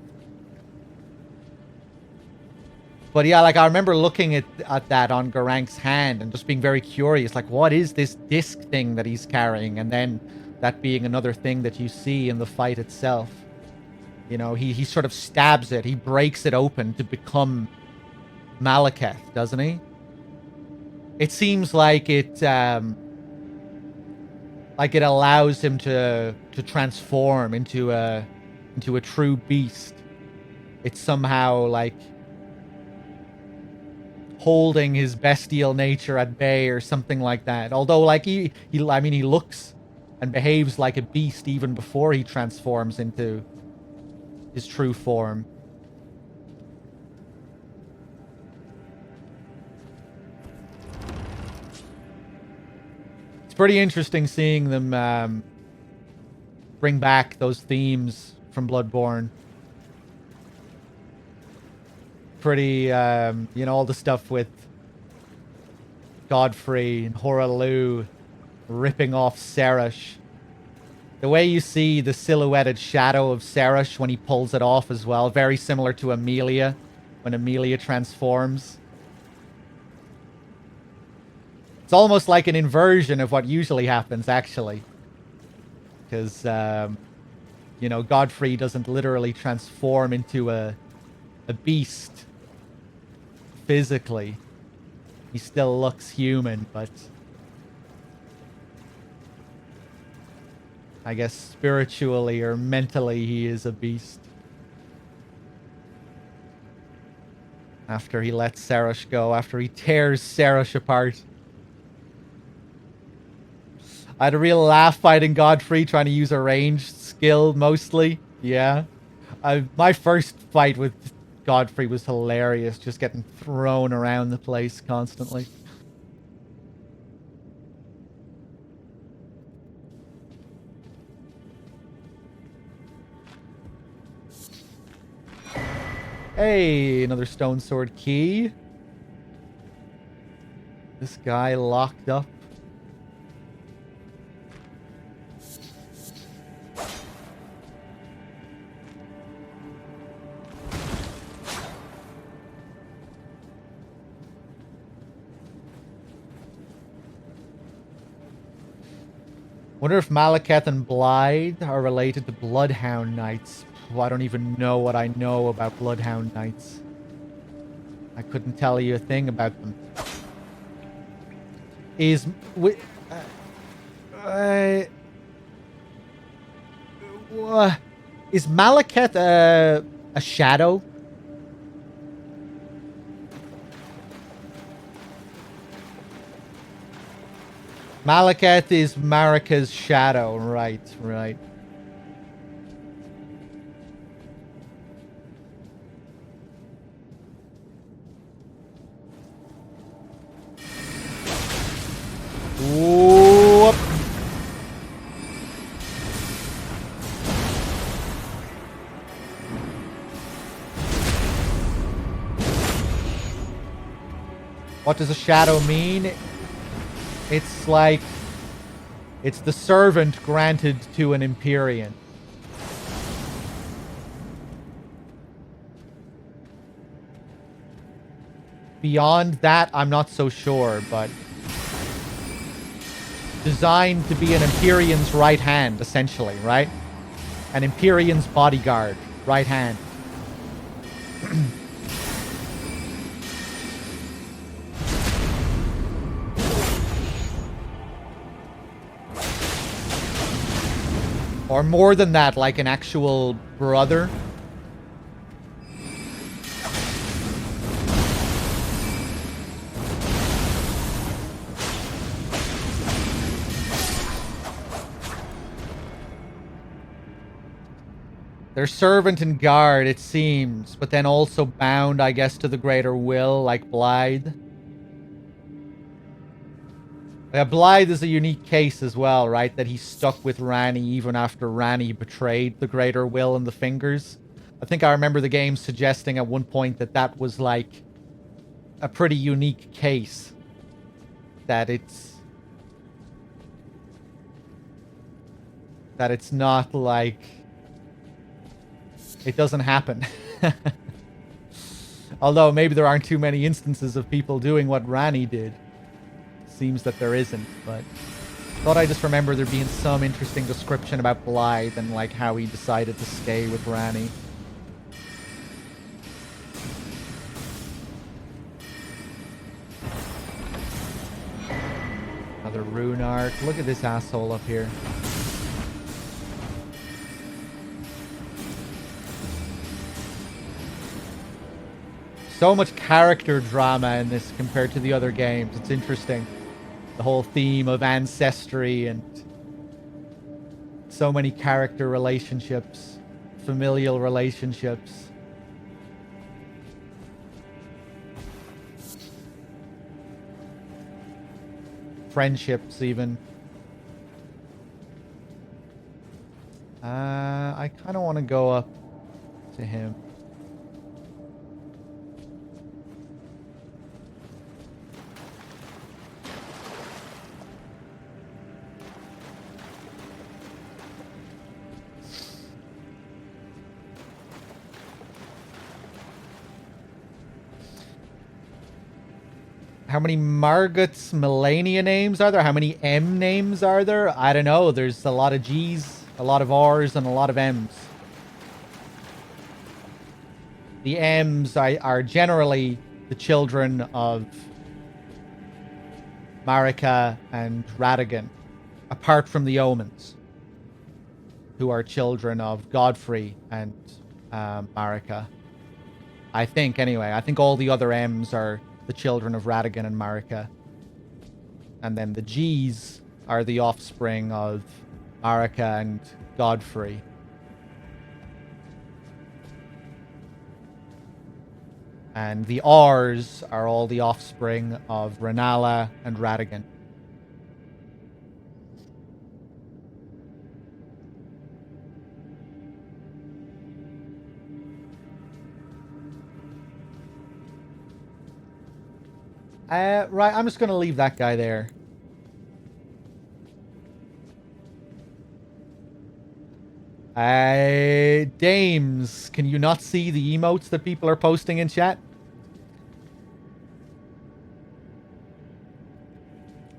But yeah, like, I remember looking at that on Garank's hand and just being very curious. Like, what is this disc thing that he's carrying? And then that being another thing that you see in the fight itself. You know, he sort of stabs it. He breaks it open to become Malekith, doesn't he? It seems like it allows him to transform into a true beast. It's somehow like holding his bestial nature at bay or something like that. Although, like, he looks and behaves like a beast even before he transforms into his true form. It's pretty interesting seeing them bring back those themes from Bloodborne. Pretty, you know, all the stuff with Godfrey and Horalu ripping off Seresh. The way you see the silhouetted shadow of Seresh when he pulls it off as well. Very similar to Amelia, when Amelia transforms. It's almost like an inversion of what usually happens, actually. Because, you know, Godfrey doesn't literally transform into a beast physically. He still looks human, but I guess spiritually or mentally he is a beast. After he lets Serosh go, after he tears Serosh apart. I had a real laugh fighting Godfrey, trying to use a ranged skill mostly. Yeah. My first fight with Godfrey was hilarious, just getting thrown around the place constantly. Hey, another stone sword key. This guy locked up. Wonder if Malekith and Blythe are related to Bloodhound Knights. I don't even know what I know about Bloodhound Knights. I couldn't tell you a thing about them. Is Malekith a shadow? Malekith is Marika's shadow. Right, right. Whoop. What does a shadow mean? It's like... It's the servant granted to an Empyrean. Beyond that, I'm not so sure, but... Designed to be an Empyrean's right hand, essentially, right? An Empyrean's bodyguard, right hand. Or more than that, like an actual brother. They're servant and guard, it seems, but then also bound, I guess, to the greater will, like Blythe. Yeah, Blythe is a unique case as well, right? That he stuck with Ranni even after Ranni betrayed the greater will and the fingers. I think I remember the game suggesting at one point that that was like a pretty unique case. That it's not like it doesn't happen. Although maybe there aren't too many instances of people doing what Ranni did. Seems that there isn't, but thought I just remember there being some interesting description about Blythe and like how he decided to stay with Ranni. Another rune arc. Look at this asshole up here. So much character drama in this compared to the other games. It's interesting. The whole theme of ancestry and so many character relationships, familial relationships. Friendships, even. I kind of want to go up to him. How many Margot's Melania names are there? How many M names are there? I don't know. There's a lot of G's, a lot of R's, and a lot of M's. The M's are generally the children of Marika and Radagon, apart from the Omens, who are children of Godfrey and Marika. I think, anyway. I think all the other M's are the children of Radigan and Marika. And then the G's are the offspring of Marika and Godfrey. And the R's are all the offspring of Renala and Radigan. Right, I'm just going to leave that guy there. Dames, can you not see the emotes that people are posting in chat?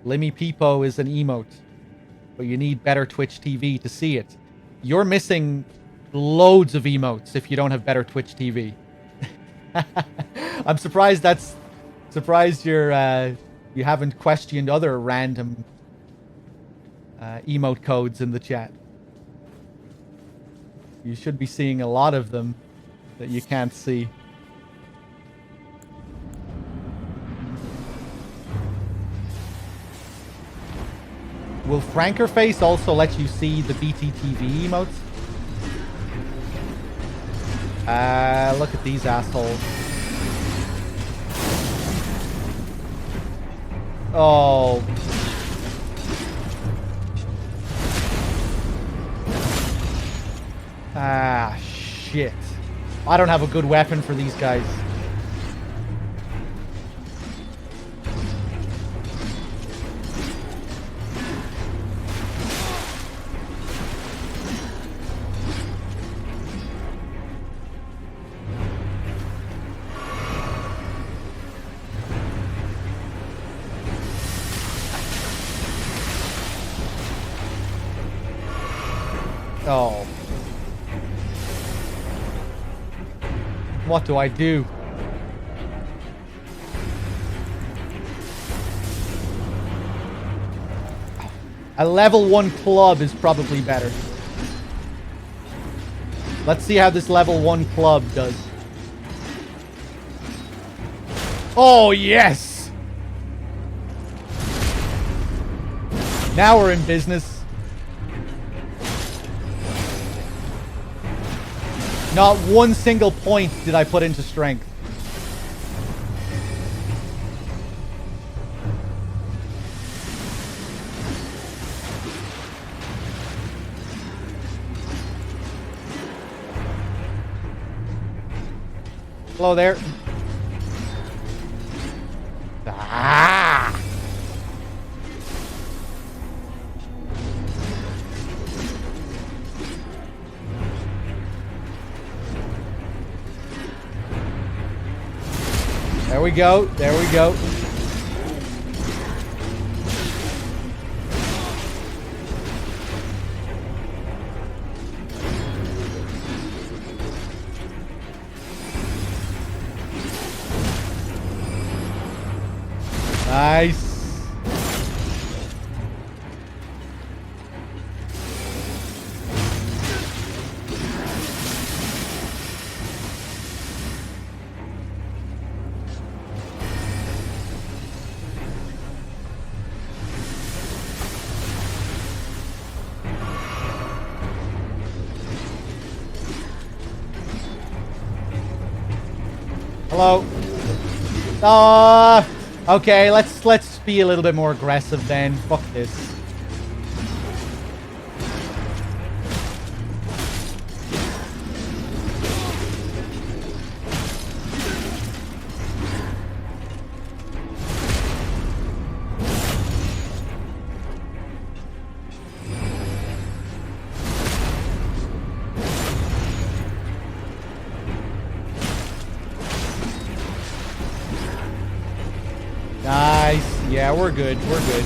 Limmy Peepo is an emote, but you need better Twitch TV to see it. You're missing loads of emotes if you don't have better Twitch TV. I'm surprised you haven't questioned other random emote codes in the chat. You should be seeing a lot of them that you can't see. Will Frankerface also let you see the BTTV emotes? Look at these assholes. Oh. Ah, shit. I don't have a good weapon for these guys. Oh. What do I do? A level 1 club is probably better. Let's see how this level 1 club does. Oh, yes! Now we're in business. Not one single point did I put into strength. Hello there. Ah! There we go. There we go. Nice. Hello. Okay, let's be a little bit more aggressive then. Fuck this. Nice. Yeah, we're good. We're good.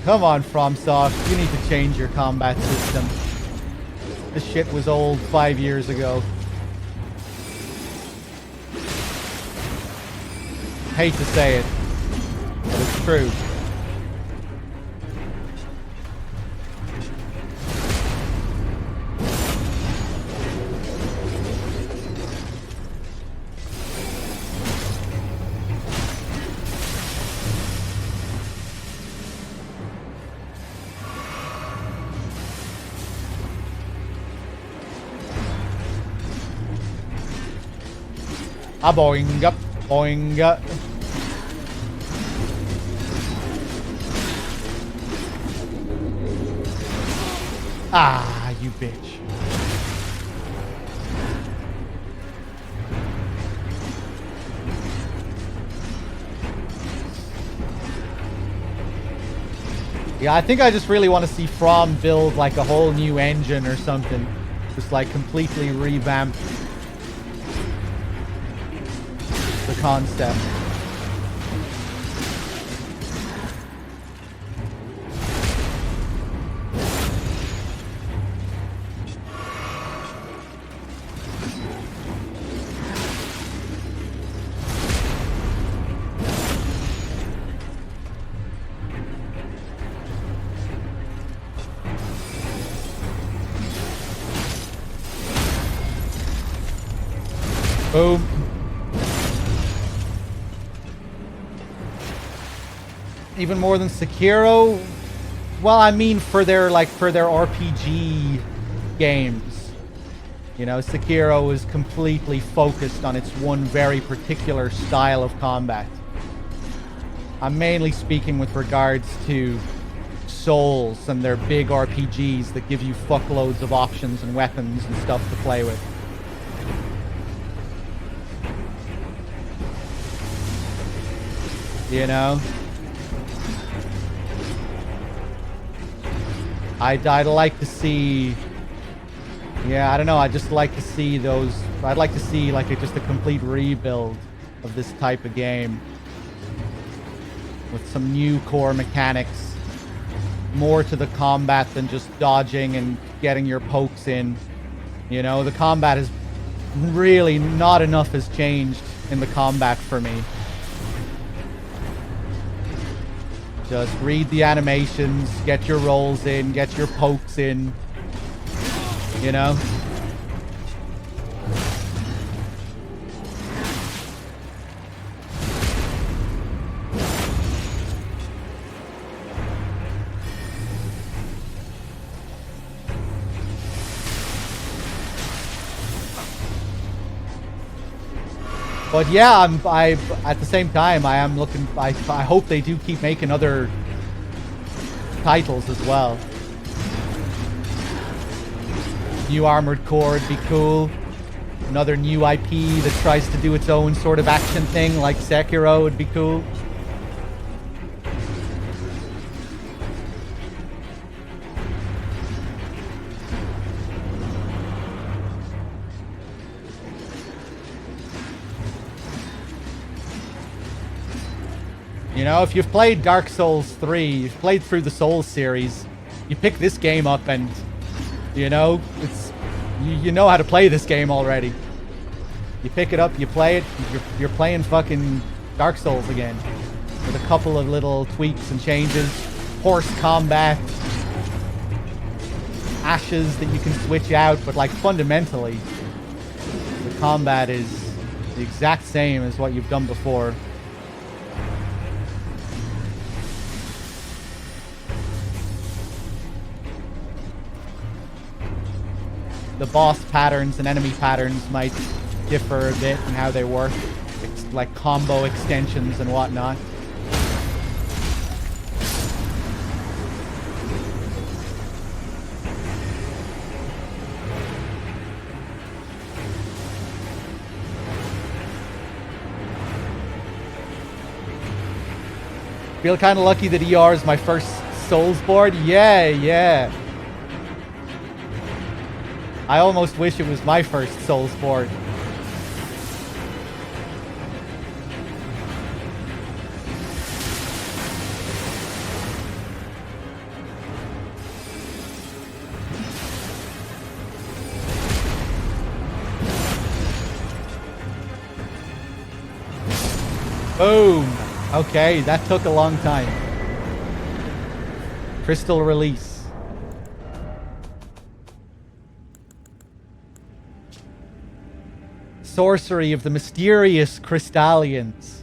Come on, FromSoft. You need to change your combat system. This shit was old 5 years ago. Hate to say it, but it's true. A boing up, boing up. Ah, you bitch. Yeah, I think I just really want to see From build like a whole new engine or something. Just like completely revamp the concept. Boom. Even more than Sekiro? Well, I mean for their RPG games. You know, Sekiro is completely focused on its one very particular style of combat. I'm mainly speaking with regards to Souls and their big RPGs that give you fuckloads of options and weapons and stuff to play with. You know? I'd like to see... Yeah, I don't know. I'd just like to see those... I'd like to see like just a complete rebuild of this type of game. With some new core mechanics. More to the combat than just dodging and getting your pokes in. You know, the combat is... Really, not enough has changed in the combat for me. Just read the animations, get your rolls in, get your pokes in. You know? But yeah, I at the same time I am looking. I hope they do keep making other titles as well. New Armored Core would be cool. Another new IP that tries to do its own sort of action thing, like Sekiro, would be cool. You know, if you've played Dark Souls 3, you've played through the Souls series, you pick this game up and, you know, it's you know how to play this game already. You pick it up, you play it, you're playing fucking Dark Souls again. With a couple of little tweaks and changes. Horse combat. Ashes that you can switch out, but like fundamentally, the combat is the exact same as what you've done before. The boss patterns and enemy patterns might differ a bit in how they work. It's like combo extensions and whatnot. Feel kind of lucky that ER is my first Souls board. Yeah. I almost wish it was my first Souls board. Boom. Okay, that took a long time. Crystal release. Sorcery of the mysterious crystallians,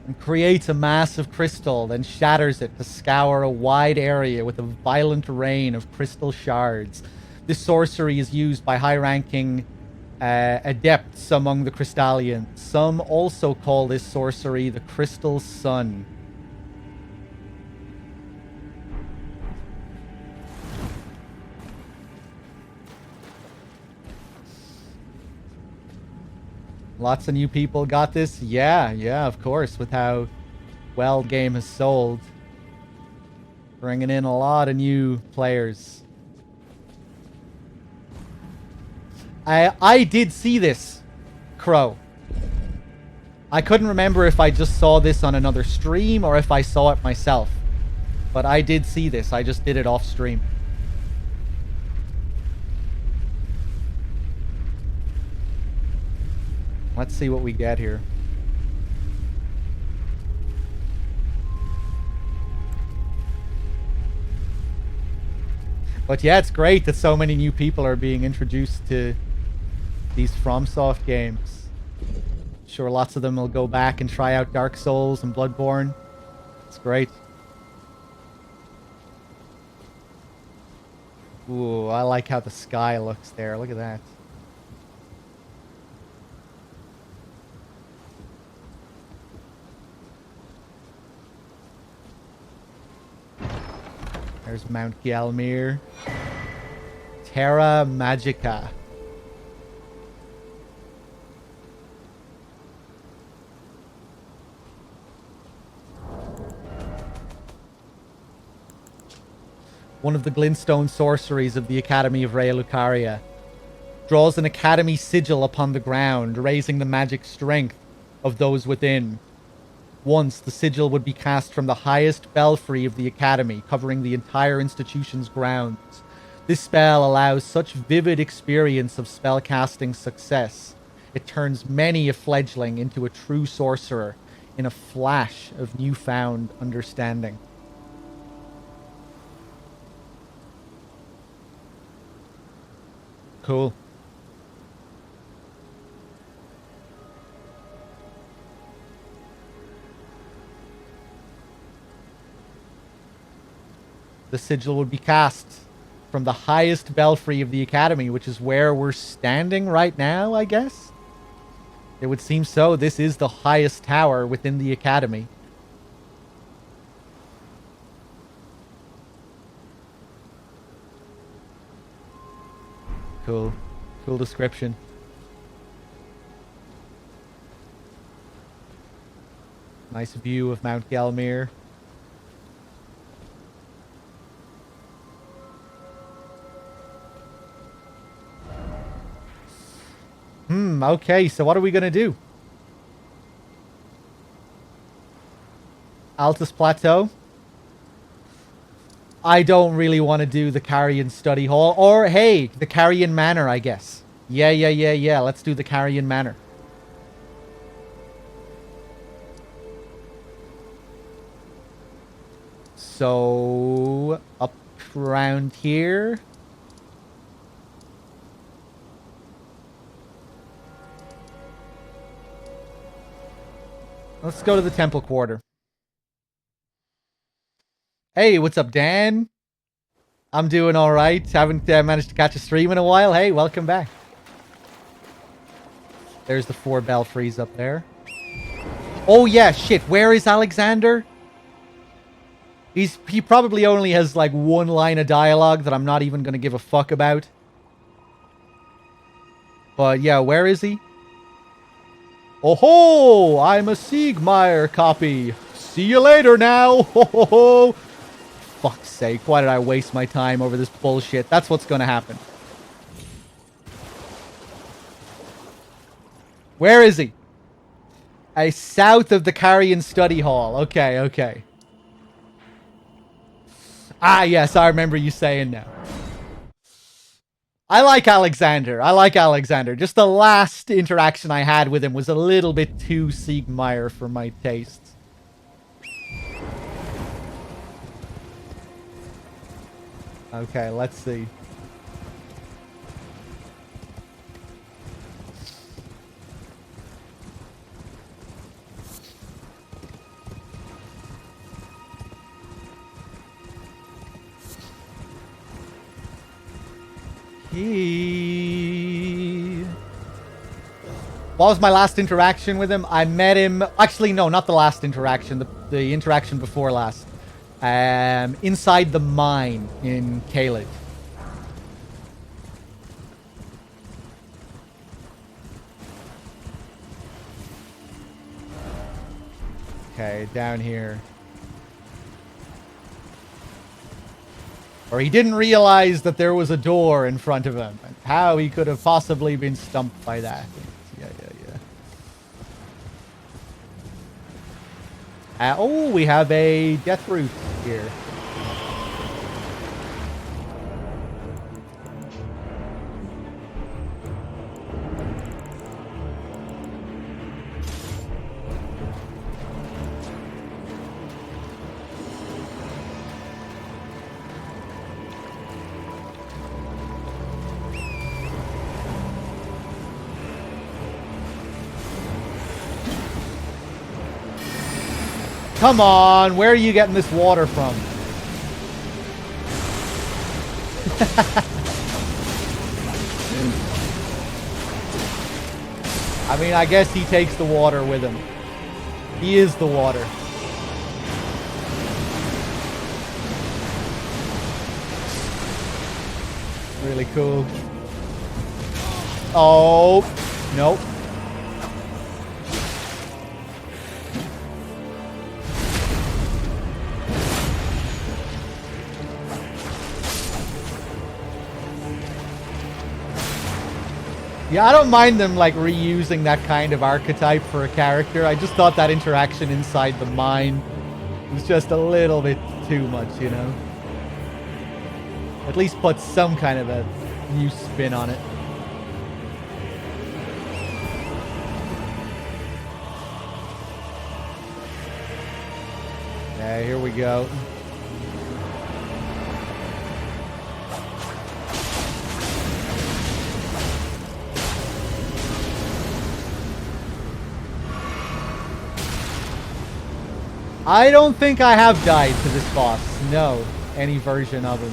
and creates a massive crystal, then shatters it to scour a wide area with a violent rain of crystal shards. This sorcery is used by high-ranking adepts among the Crystallians. Some also call this sorcery the Crystal Sun. Lots of new people got this? Yeah, of course, with how well the game has sold. Bringing in a lot of new players. I did see this, Crow. I couldn't remember if I just saw this on another stream or if I saw it myself. But I did see this. I just did it off stream. Let's see what we get here. But yeah, it's great that so many new people are being introduced to these FromSoft games. Sure, lots of them will go back and try out Dark Souls and Bloodborne. It's great. Ooh, I like how the sky looks there. Look at that. There's Mount Gelmir. Terra Magica. One of the glintstone sorceries of the Academy of Raya Lucaria. Draws an Academy sigil upon the ground, raising the magic strength of those within. Once, the sigil would be cast from the highest belfry of the Academy, covering the entire institution's grounds. This spell allows such vivid experience of spellcasting success. It turns many a fledgling into a true sorcerer in a flash of newfound understanding. Cool. The sigil would be cast from the highest belfry of the Academy, which is where we're standing right now, I guess? It would seem so. This is the highest tower within the Academy. Cool. Cool description. Nice view of Mount Gelmir. Okay, so what are we gonna do? Altus Plateau? I don't really want to do the Carrion Study Hall. Or, hey, the Carrion Manor, I guess. Yeah. Let's do the Carrion Manor. So, up around here. Let's go to the Temple Quarter. Hey, what's up, Dan? I'm doing all right. Haven't managed to catch a stream in a while. Hey, welcome back. There's the 4 belfries up there. Oh, yeah, shit. Where is Alexander? He probably only has, like, 1 line of dialogue that I'm not even going to give a fuck about. But, yeah, where is he? Oh ho! I'm a Siegmeyer copy. See you later now. Ho ho ho! Fuck's sake! Why did I waste my time over this bullshit? That's what's gonna happen. Where is he? South of the Carrion Study Hall. Okay. Ah, yes, I remember you saying now. I like Alexander. Just the last interaction I had with him was a little bit too Siegmeyer for my taste. Okay, let's see. What was my last interaction with him? I met him... Actually, no, not the last interaction. The interaction before last. Inside the mine in Caelid. Okay, down here. Or he didn't realize that there was a door in front of him. And how he could have possibly been stumped by that. Yeah. Oh, we have a death root here. Come on, where are you getting this water from? I mean, I guess he takes the water with him. He is the water. Really cool. Oh, nope. Yeah, I don't mind them, like, reusing that kind of archetype for a character. I just thought that interaction inside the mine was just a little bit too much, you know? At least put some kind of a new spin on it. Yeah, here we go. I don't think I have died to this boss. No, any version of him.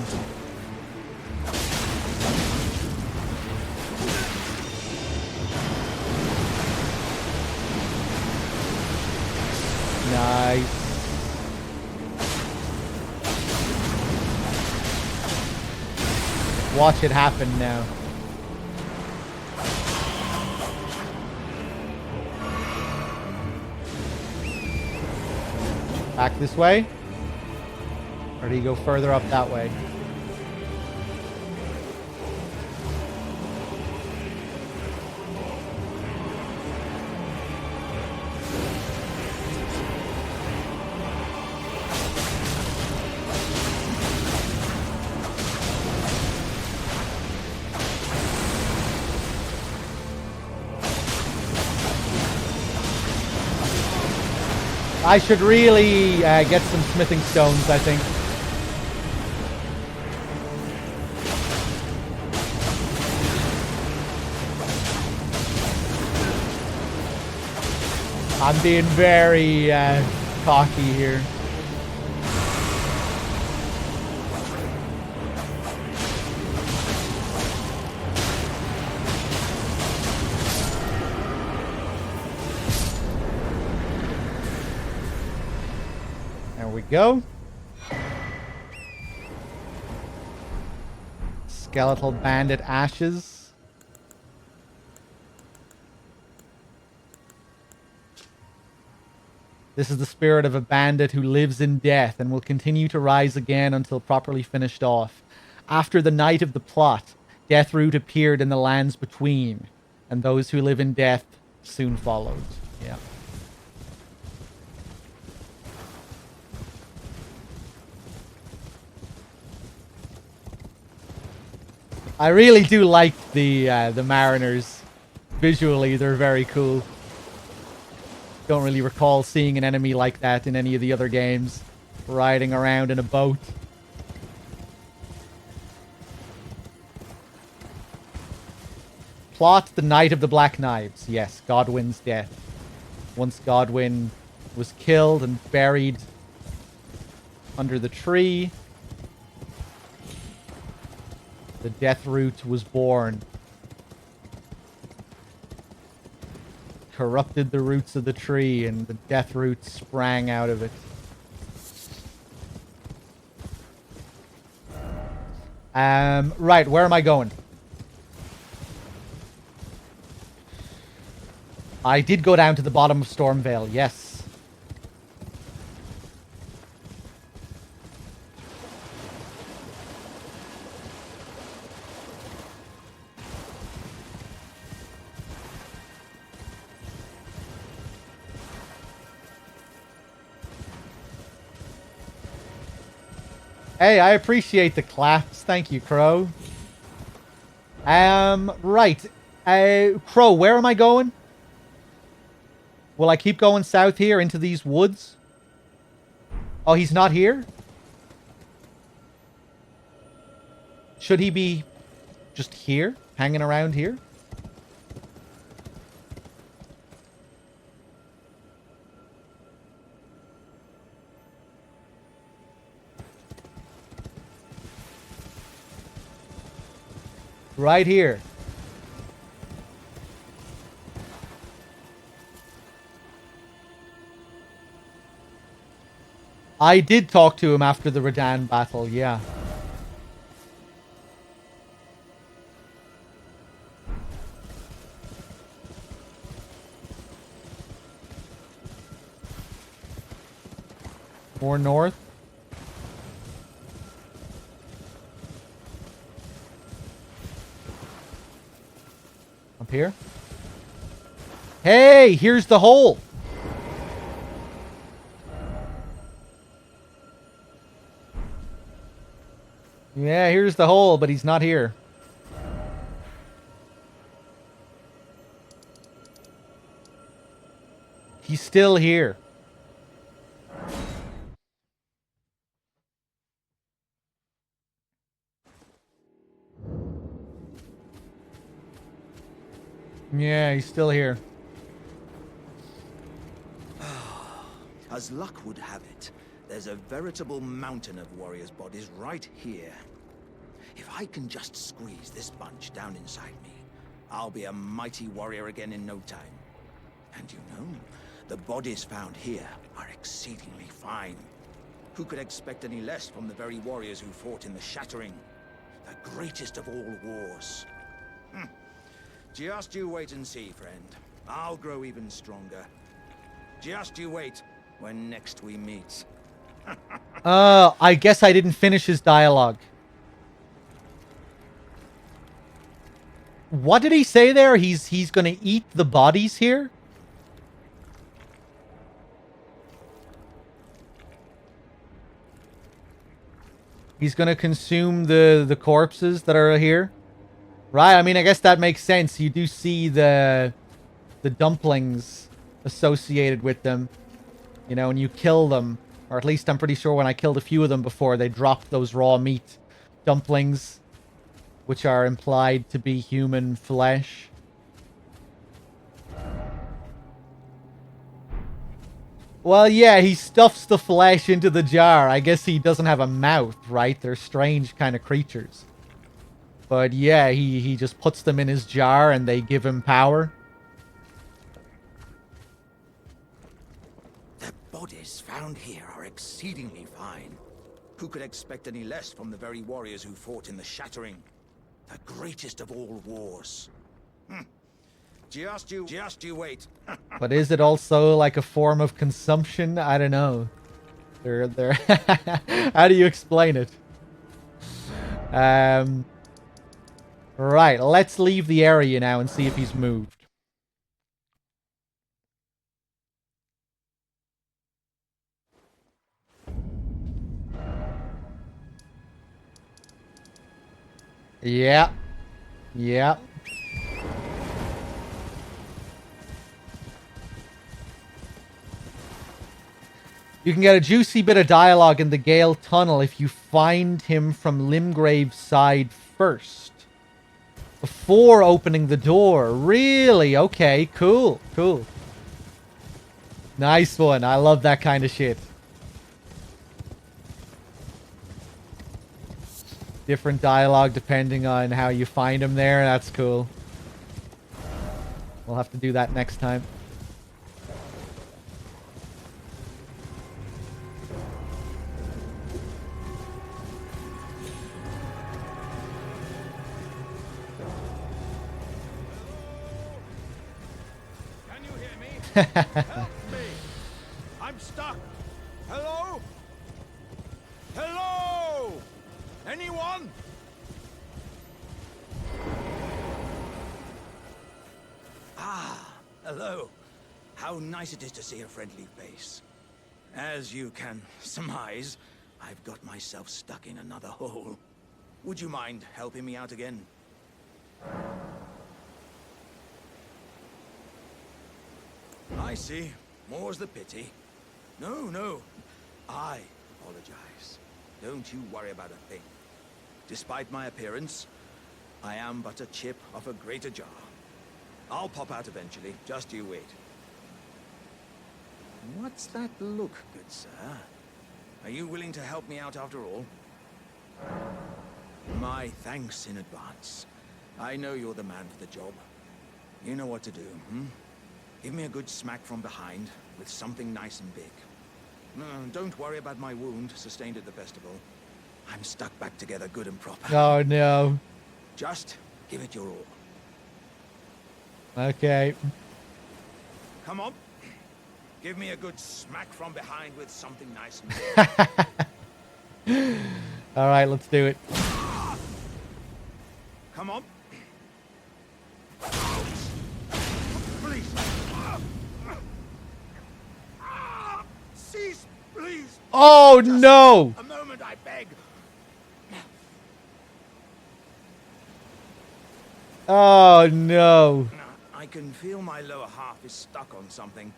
Nice. Watch it happen now. Back this way? Or do you go further up that way? I should really get some smithing stones, I think. I'm being very cocky here. There we go. Skeletal bandit ashes. This is the spirit of a bandit who lives in death and will continue to rise again until properly finished off. After the night of the plot, Deathroot appeared in the lands between, and those who live in death soon followed. Yeah. I really do like the Mariners. Visually, they're very cool. Don't really recall seeing an enemy like that in any of the other games. Riding around in a boat. Plot the Night of the Black Knives. Yes, Godwyn's death. Once Godwyn was killed and buried under the tree, the Deathroot was born. corrupted the roots of the tree, and the death root sprang out of it. Right, where am I going? I did go down to the bottom of Stormvale, yes. Hey, I appreciate the claps. Thank you, Crow. Right. Crow, where am I going? Will I keep going south here into these woods? Oh, he's not here? Should he be just here? Hanging around here? Right here. I did talk to him after the Radan battle, yeah. More north. Up here. Hey, here's the hole. Yeah, here's the hole, but he's not here. He's still here. Yeah, he's still here. As luck would have it, there's a veritable mountain of warriors' bodies right here. If I can just squeeze this bunch down inside me, I'll be a mighty warrior again in no time. And you know, the bodies found here are exceedingly fine. Who could expect any less from the very warriors who fought in the Shattering? The greatest of all wars. Just you wait and see, friend. I'll grow even stronger. Just you wait when next we meet. I guess I didn't finish his dialogue. What did he say there? He's gonna eat the bodies here? He's gonna consume the corpses that are here? Right, I mean, I guess that makes sense. You do see the dumplings associated with them. You know, and you kill them. Or at least I'm pretty sure when I killed a few of them before, they dropped those raw meat dumplings, which are implied to be human flesh. Well, yeah, he stuffs the flesh into the jar. I guess he doesn't have a mouth, right? They're strange kind of creatures. But yeah, he just puts them in his jar and they give him power. The bodies found here are exceedingly fine. Who could expect any less from the very warriors who fought in the Shattering? The greatest of all wars. Just you wait. But is it also like a form of consumption? I don't know. They're How do you explain it? Right, let's leave the area now and see if he's moved. Yeah. Yeah. You can get a juicy bit of dialogue in the Gale Tunnel if you find him from Limgrave's side first. Before opening the door. Really? Okay, cool. Cool. Nice one. I love that kind of shit. Different dialogue depending on how you find him there. That's cool. We'll have to do that next time. Help me! I'm stuck! Hello? Hello? Anyone? Ah, hello. How nice it is to see a friendly face. As you can surmise, I've got myself stuck in another hole. Would you mind helping me out again? I see. More's the pity. No. I apologize. Don't you worry about a thing. Despite my appearance, I am but a chip of a greater jar. I'll pop out eventually. Just you wait. What's that look, good sir? Are you willing to help me out after all? My thanks in advance. I know you're the man for the job. You know what to do, hmm? Give me a good smack from behind with something nice and big. No, don't worry about my wound sustained at the festival. I'm stuck back together good and proper. Oh no. Just give it your all. Okay. Come on. Give me a good smack from behind with something nice and big. All right, let's do it. Come on. Please. Cease, please. Oh Just no. a moment, I beg. Oh no. I can feel my lower half is stuck on something.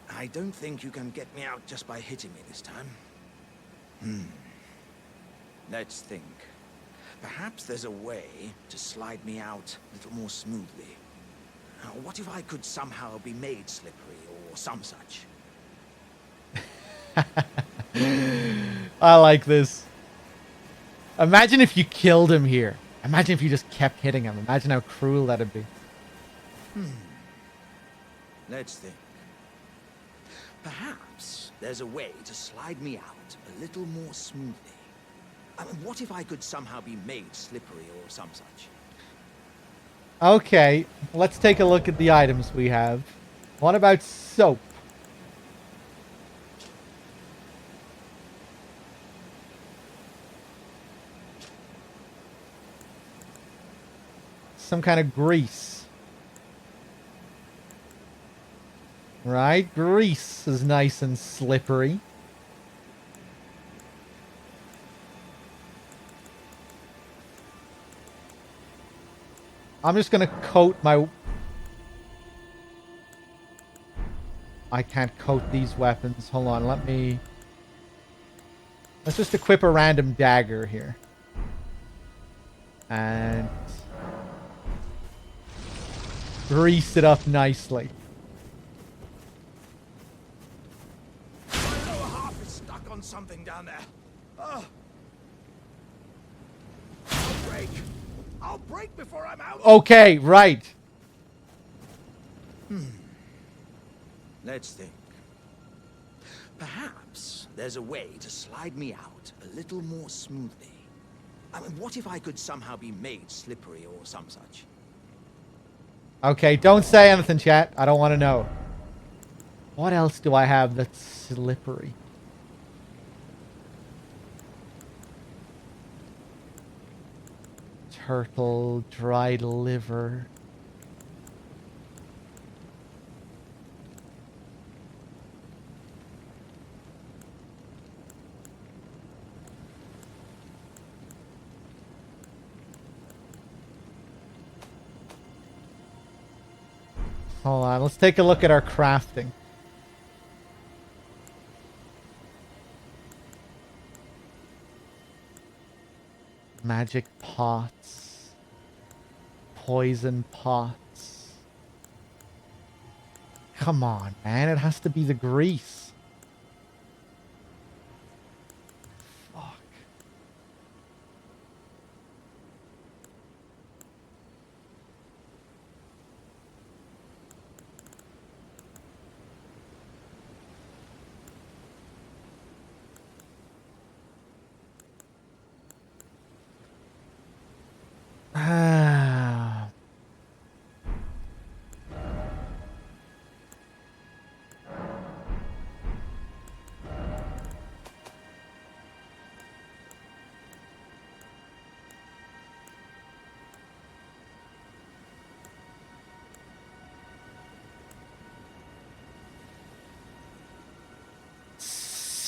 I don't think you can get me out just by hitting me this time. Let's think. Perhaps there's a way to slide me out a little more smoothly. What if I could somehow be made slippery or some such? I like this. Imagine if you killed him here. Imagine if you just kept hitting him. Imagine how cruel that'd be. Let's think. Perhaps there's a way to slide me out a little more smoothly. What if I could somehow be made slippery or some such? Okay, let's take a look at the items we have. What about soap? Some kind of grease. Right? Grease is nice and slippery. I'm just gonna coat my... I can't coat these weapons. Hold on, let me... Let's just equip a random dagger here. And... grease it up nicely. My lower half is stuck on something down there. I'll break. I'll break before I'm out. Okay, right. Let's think. Perhaps there's a way to slide me out a little more smoothly. What if I could somehow be made slippery or some such? Okay, don't say anything, chat. I don't want to know. What else do I have that's slippery? Turtle, dried liver. Hold on, let's take a look at our crafting. Magic pots. Poison pots. Come on, man. It has to be the grease. Fuck.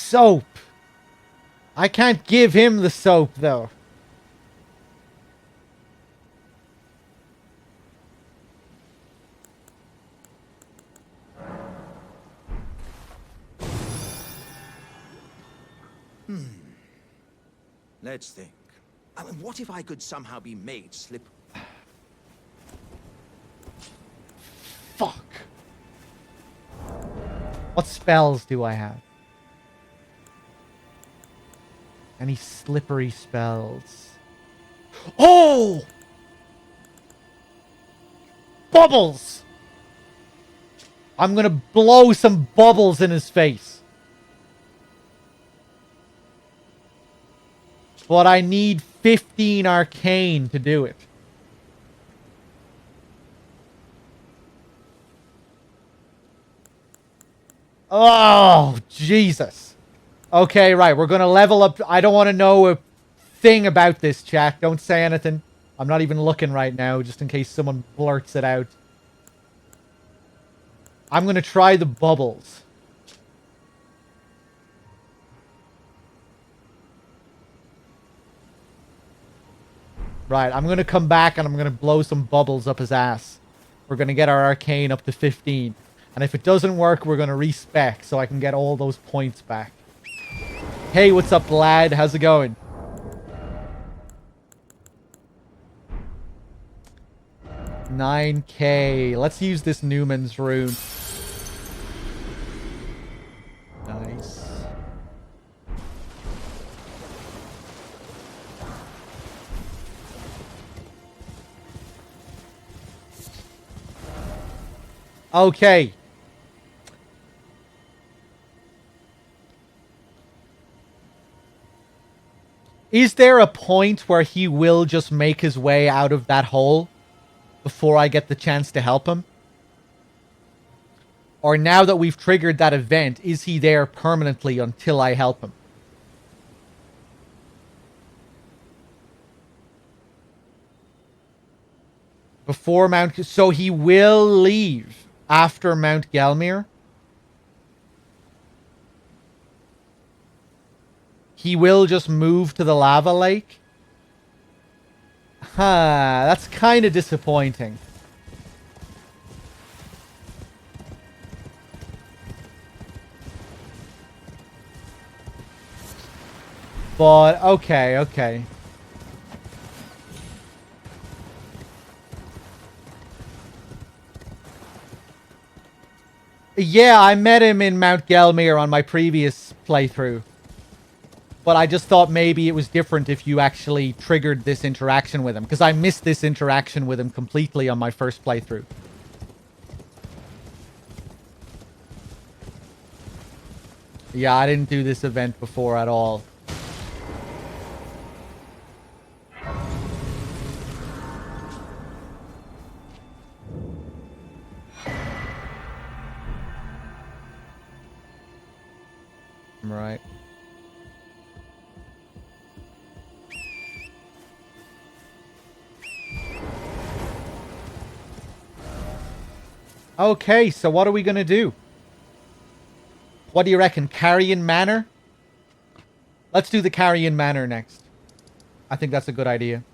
soap. I can't give him the soap, though. Let's think. I mean, what if I could somehow be made slip? Fuck. What spells do I have? Any slippery spells? Oh! Bubbles! I'm gonna blow some bubbles in his face. But I need 15 arcane to do it. Oh, Jesus. Okay, right. We're going to level up. I don't want to know a thing about this, chat. Don't say anything. I'm not even looking right now, just in case someone blurts it out. I'm going to try the bubbles. Right, I'm going to come back and I'm going to blow some bubbles up his ass. We're going to get our arcane up to 15. And if it doesn't work, we're going to respec so I can get all those points back. Hey, what's up, lad? How's it going? $9K. Let's use this Newman's rune. Nice. Okay. Is there a point where he will just make his way out of that hole before I get the chance to help him? Or now that we've triggered that event, is he there permanently until I help him? Before Mount... So he will leave after Mount Gelmir? He will just move to the lava lake? Huh, that's kind of disappointing. But, okay, okay. Yeah, I met him in Mount Gelmir on my previous playthrough. But I just thought maybe it was different if you actually triggered this interaction with him. Because I missed this interaction with him completely on my first playthrough. Yeah, I didn't do this event before at all. Right. Okay, so what are we going to do? What do you reckon? Carrion Manor? Let's do the Carrion Manor next. I think that's a good idea.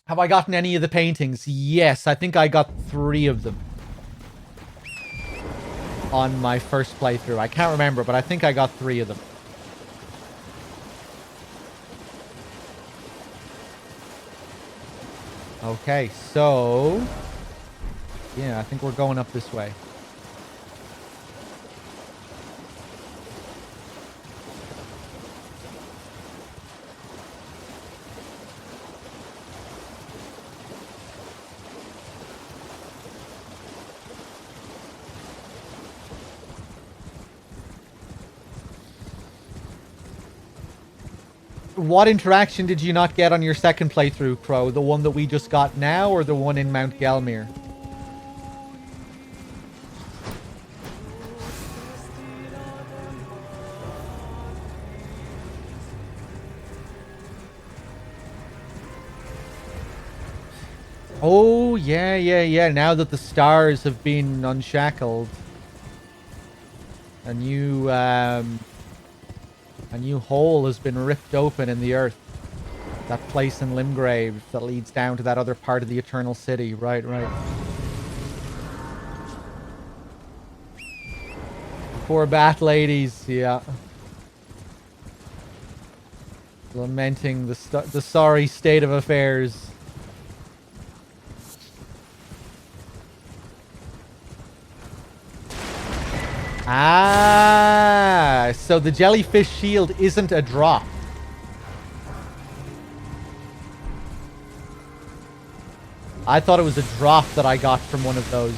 Have I gotten any of the paintings? Yes, I think I got 3 of them. On my first playthrough. I can't remember, but I think I got 3 of them. Okay, so... yeah, I think we're going up this way. What interaction did you not get on your second playthrough, Crow? The one that we just got now, or the one in Mount Gelmir? Oh, yeah, yeah, yeah. Now that the stars have been unshackled, a new hole has been ripped open in the earth. That place in Limgrave that leads down to that other part of the Eternal City. Right, right. Poor bat ladies, yeah. Lamenting the sorry state of affairs. Ah, so the jellyfish shield isn't a drop. I thought it was a drop that I got from one of those.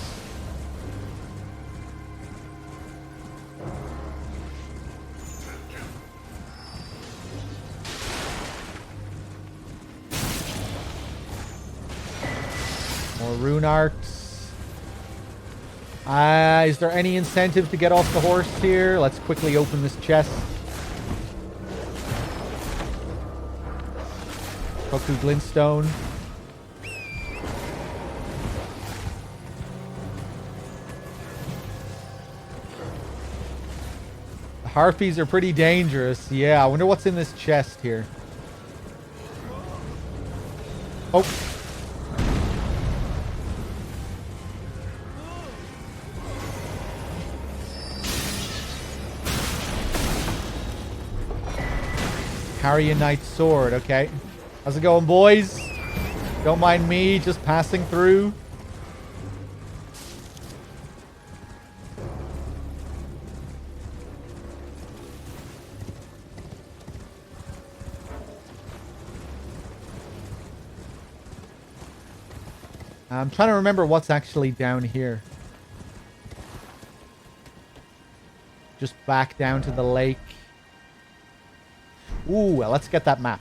More rune arcs. Is there any incentive to get off the horse here? Let's quickly open this chest. Koku glintstone. The harpies are pretty dangerous. Yeah, I wonder what's in this chest here. Oh. Carry a knight's sword, okay. How's it going, boys? Don't mind me just passing through. I'm trying to remember what's actually down here. Just back down to the lake. Ooh, well, let's get that map.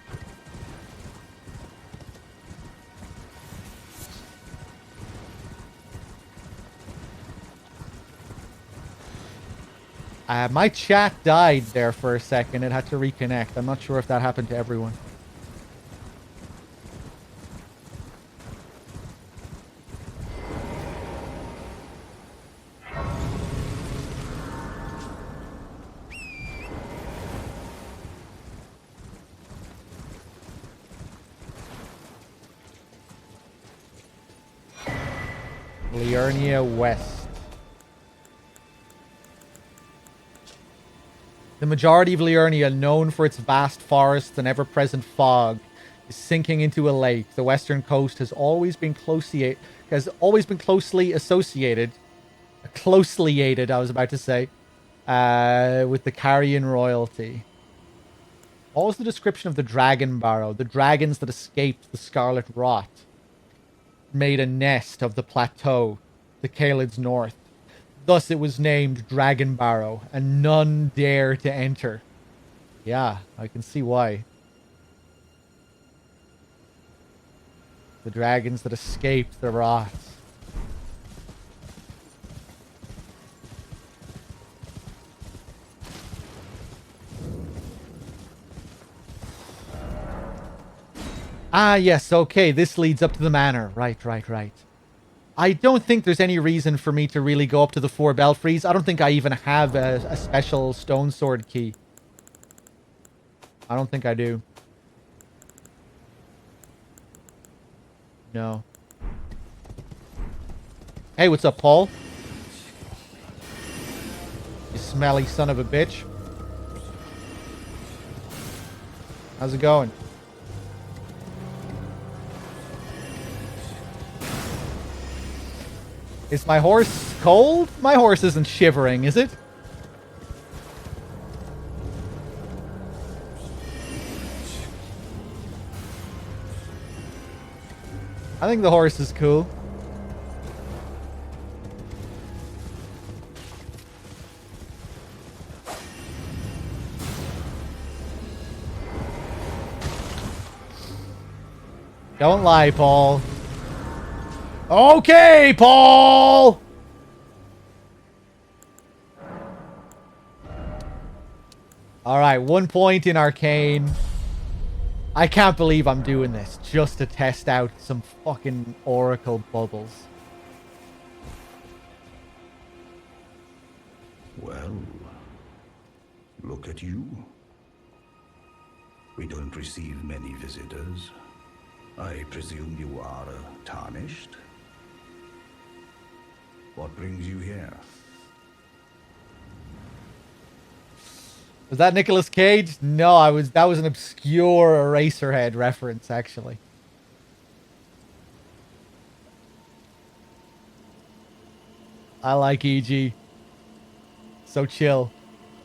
My chat died there for a second. It had to reconnect. I'm not sure if that happened to everyone. Liurnia West. The majority of Liurnia, known for its vast forests and ever-present fog, is sinking into a lake. The western coast has always been closely associated, I was about to say, with the Carian royalty. What was the description of the Dragon Barrow? The dragons that escaped the Scarlet Rot made a nest of the plateau, the Caelid's north. Thus it was named Dragon Barrow, and none dare to enter. Yeah, I can see why. The dragons that escaped the rot. Ah, yes, okay, this leads up to the manor. Right, right, right. I don't think there's any reason for me to really go up to the 4 belfries. I don't think I even have a special stone sword key. I don't think I do. No. Hey, what's up, Paul? You smelly son of a bitch. How's it going? Is my horse cold? My horse isn't shivering, is it? I think the horse is cool. Don't lie, Paul. Okay, Paul! Alright, 1 point in Arcane. I can't believe I'm doing this just to test out some fucking Oracle bubbles. Well, look at you. We don't receive many visitors. I presume you are tarnished? What brings you here? Was that Nicolas Cage? No, that was an obscure Eraserhead reference, actually. I like EG. So chill.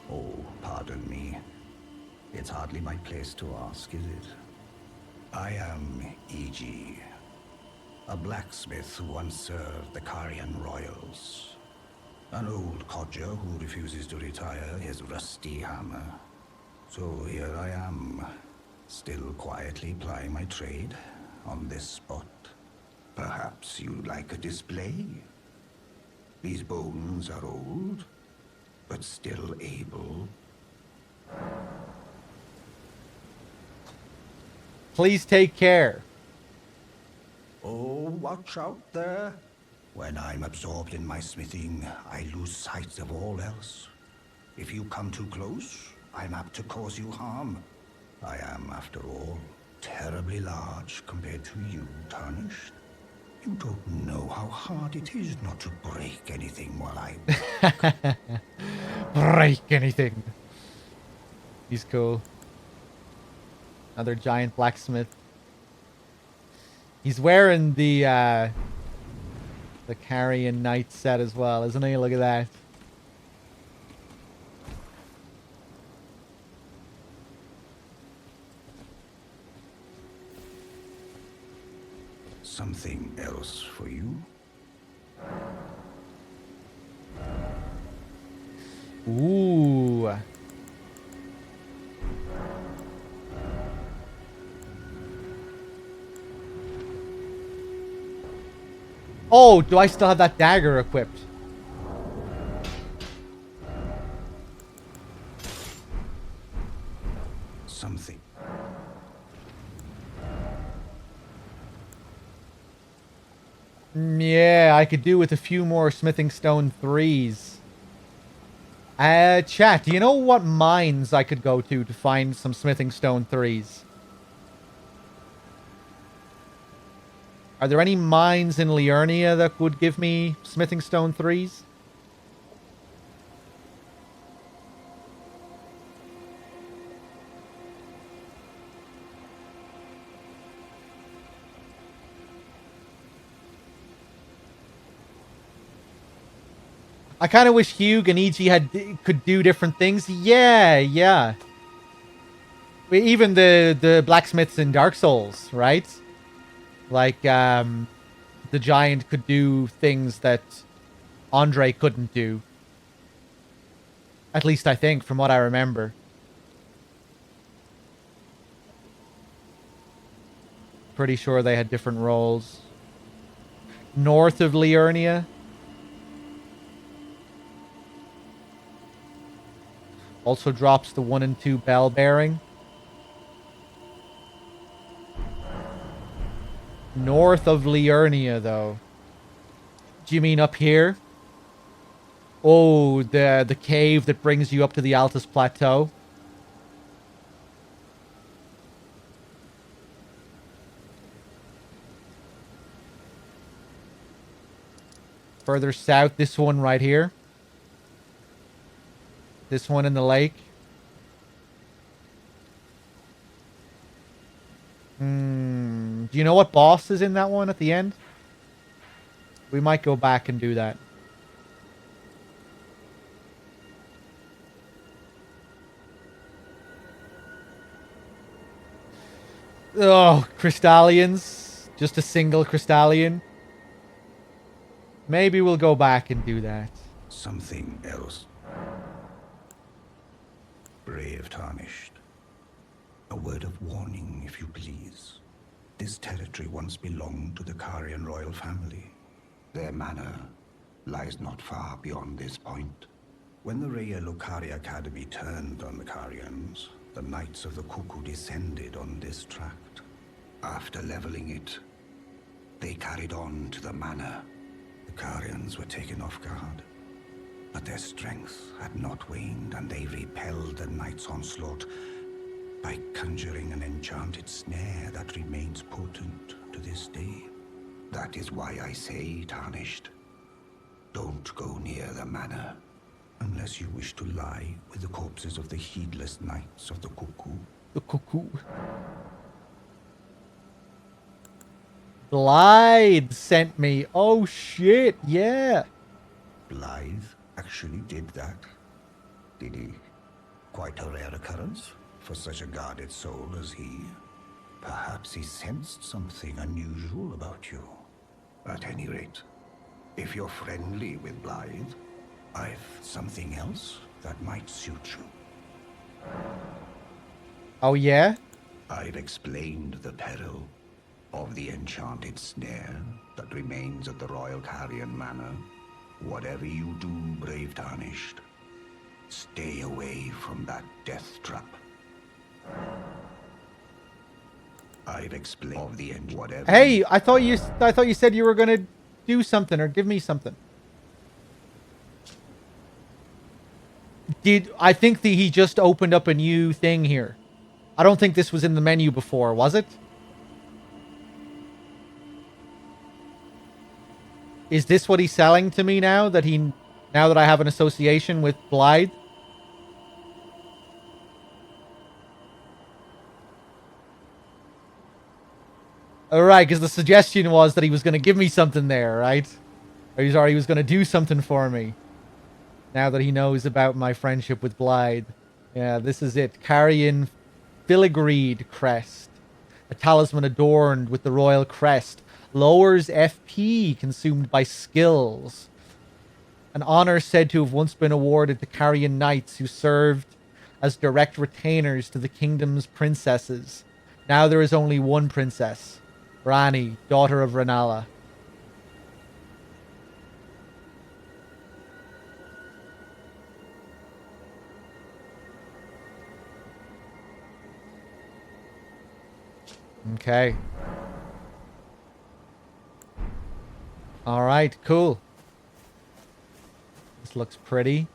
Oh, pardon me. It's hardly my place to ask, is it? I am E.G., a blacksmith who once served the Carian royals. An old codger who refuses to retire his rusty hammer. So here I am, still quietly plying my trade on this spot. Perhaps you'd like a display? These bones are old, but still able. Please take care. Oh, watch out there. When I'm absorbed in my smithing, I lose sight of all else. If you come too close, I'm apt to cause you harm. I am, after all, terribly large compared to you, Tarnished. You don't know how hard it is not to break anything while I... Break anything. He's cool. Another giant blacksmith. He's wearing the Carian Knight set as well, isn't he? Look at that. Something else for you? Ooh. Oh, do I still have that dagger equipped? Something. Yeah, I could do with a few more smithing stone 3s. Chat, do you know what mines I could go to find some smithing stone 3s? Are there any mines in Liurnia that would give me smithing stone 3s? I kind of wish Hugh and EG could do different things. Yeah, yeah. Even the blacksmiths in Dark Souls, right? Like, the giant could do things that Andre couldn't do. At least I think, from what I remember. Pretty sure they had different roles. North of Liurnia. Also drops the 1 and 2 bell bearing. North of Liurnia, though. Do you mean up here? Oh, the cave that brings you up to the Altus Plateau. Further south, this one right here. This one in the lake. Do you know what boss is in that one at the end? We might go back and do that. Oh, Crystallians. Just a single Crystallian. Maybe we'll go back and do that. Something else. Brave Tarnished. A word of warning, if you please. This territory once belonged to the Carian royal family. Their manor lies not far beyond this point. When the Raya Lokari Academy turned on the Carians, the Knights of the Cuckoo descended on this tract. After leveling it, they carried on to the manor. The Carians were taken off guard, but their strength had not waned, and they repelled the Knight's onslaught by conjuring an enchanted snare that remains potent to this day. That is why I say, Tarnished, don't go near the manor unless you wish to lie with the corpses of the heedless Knights of the Cuckoo. The Cuckoo. Blythe sent me. Oh shit, yeah. Blythe actually did that, did he? Quite a rare occurrence for such a guarded soul as he. Perhaps he sensed something unusual about you. At any rate, if you're friendly with Blythe, I've something else that might suit you. Oh yeah? I've explained the peril of the enchanted snare that remains at the Royal Carian Manor. Whatever you do, brave Tarnished, stay away from that death trap. I've explained of the end. Whatever. Hey, I thought you said you were gonna do something or give me something. I think that he just opened up a new thing here. I don't think this was in the menu before, was it? Is this what he's selling to me now that I have an association with Blythe? Alright, because the suggestion was that he was going to give me something there, right? Or he was going to do something for me. Now that he knows about my friendship with Blythe. Yeah, this is it. Carrion Filigreed Crest. A talisman adorned with the royal crest. Lowers FP consumed by skills. An honor said to have once been awarded to Carrion knights who served as direct retainers to the kingdom's princesses. Now there is only one princess. Rani, daughter of Ranala. Okay. Alright, cool. This looks pretty.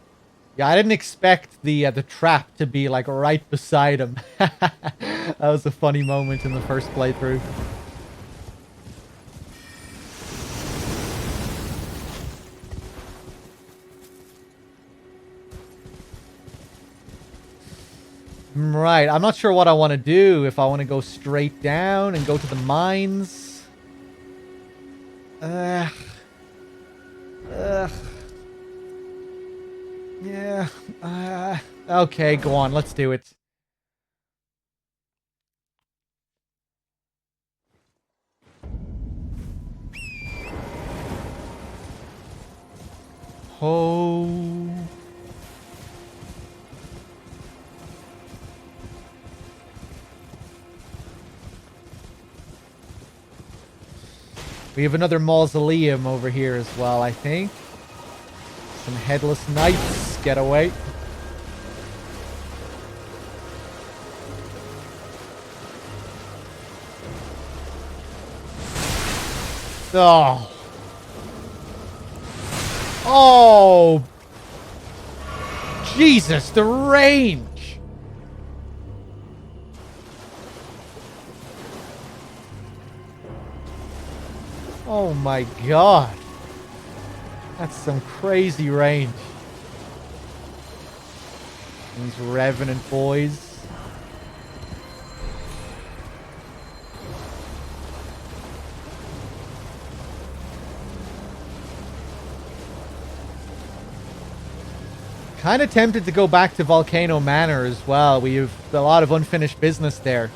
Yeah, I didn't expect the trap to be like right beside him. That was a funny moment in the first playthrough. Right, I'm not sure what I want to do. If I want to go straight down and go to the mines. Yeah. Okay, go on. Let's do it. Oh. We have another mausoleum over here as well, I think. Some headless knights. Get away. Oh. Oh. Jesus, the range. Oh my god. That's some crazy range. These revenant boys. Kind of tempted to go back to Volcano Manor as well. We have a lot of unfinished business there.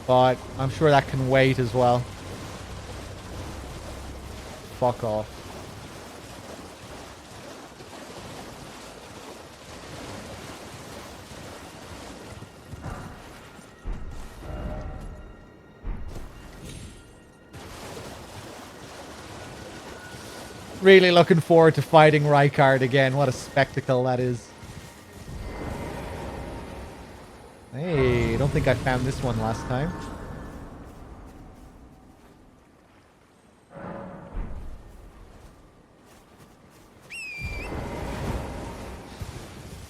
But I'm sure that can wait as well. Fuck off. Really looking forward to fighting Rykard again. What a spectacle that is. Hey, I don't think I found this one last time.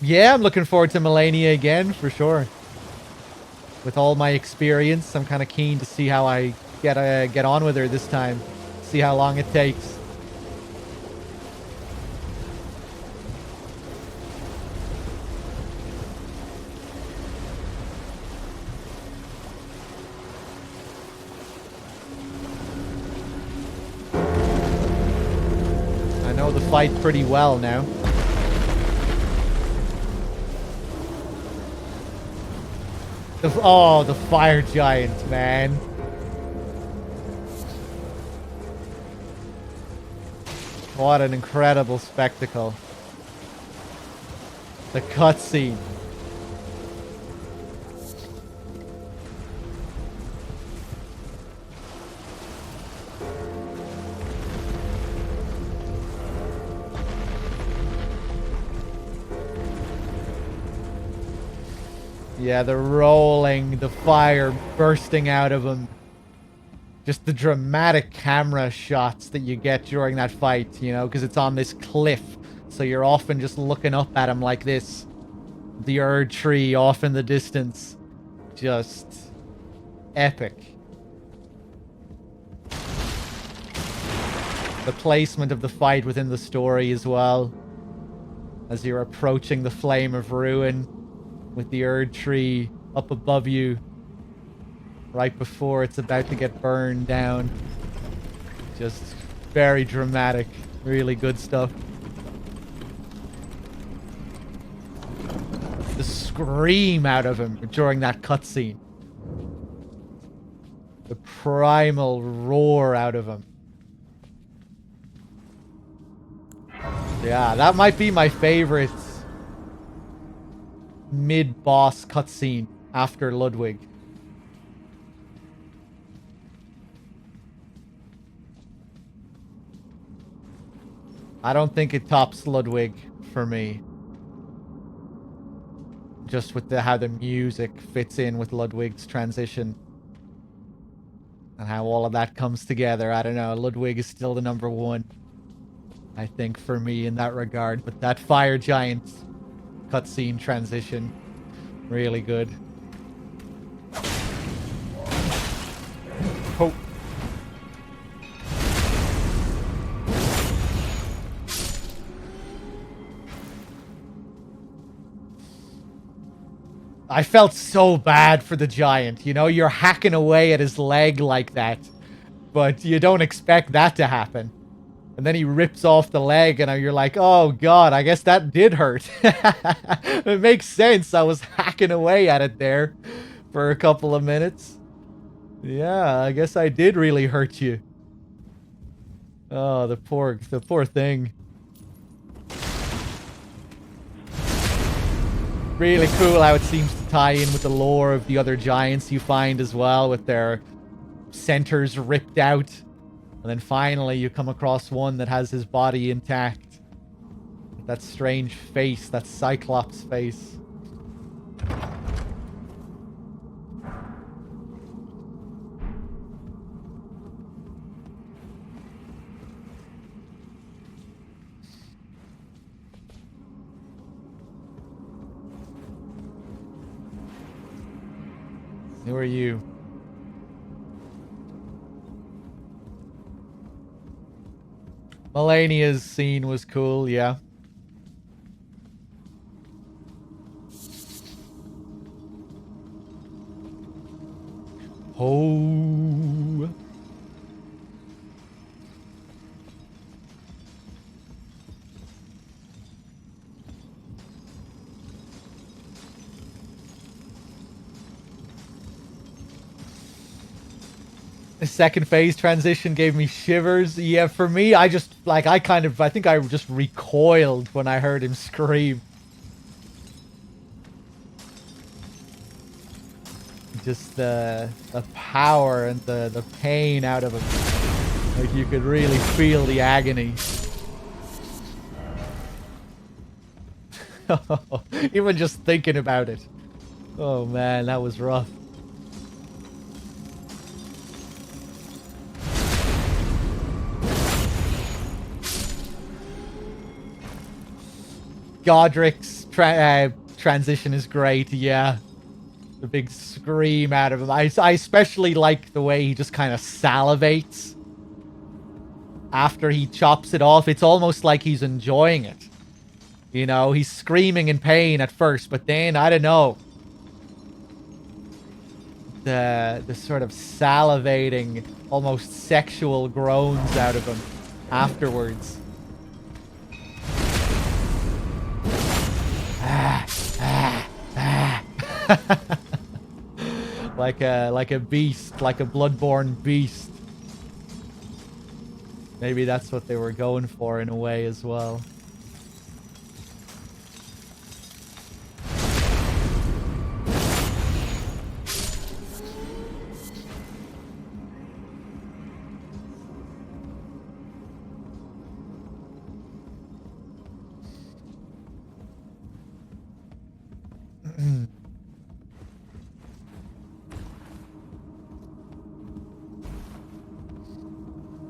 Yeah, I'm looking forward to Melania again, for sure. With all my experience, I'm kind of keen to see how I get on with her this time. See how long it takes. I know the fight pretty well now. Oh, the fire giant, man. What an incredible spectacle. The cutscene. Yeah, the rolling, the fire bursting out of him. Just the dramatic camera shots that you get during that fight, you know, because it's on this cliff. So you're often just looking up at him like this. The Erd tree off in the distance. Just epic. The placement of the fight within the story as well. As you're approaching the flame of ruin. With the Erd tree up above you. Right before it's about to get burned down. Just very dramatic. Really good stuff. The scream out of him during that cutscene. The primal roar out of him. Yeah, that might be my favorite mid-boss cutscene after Ludwig. I don't think it tops Ludwig for me. Just with how the music fits in with Ludwig's transition. And how all of that comes together. I don't know. Ludwig is still the number one. I think for me in that regard. But that fire giant cutscene transition. Really good. Oh. I felt so bad for the giant. You know, you're hacking away at his leg like that. But you don't expect that to happen. And then he rips off the leg and you're like, oh god, I guess that did hurt. It makes sense. I was hacking away at it there for a couple of minutes. Yeah, I guess I did really hurt you. Oh, the poor thing. Really cool how it seems to tie in with the lore of the other giants you find as well, with their centers ripped out. And then finally you come across one that has his body intact. With that strange face, that Cyclops face. Who are you? Melania's scene was cool, yeah. Oh. The second phase transition gave me shivers. Yeah, for me, I just, like, I think I just recoiled when I heard him scream. Just the power and the pain out of him. Like, you could really feel the agony. Even just thinking about it. Oh man, that was rough. Godric's transition is great, yeah. The big scream out of him. I especially like the way he just kind of salivates after he chops it off. It's almost like he's enjoying it. You know, he's screaming in pain at first, but then, I don't know. The sort of salivating, almost sexual groans out of him afterwards. like a beast, like a bloodborne beast. Maybe that's what they were going for in a way as well.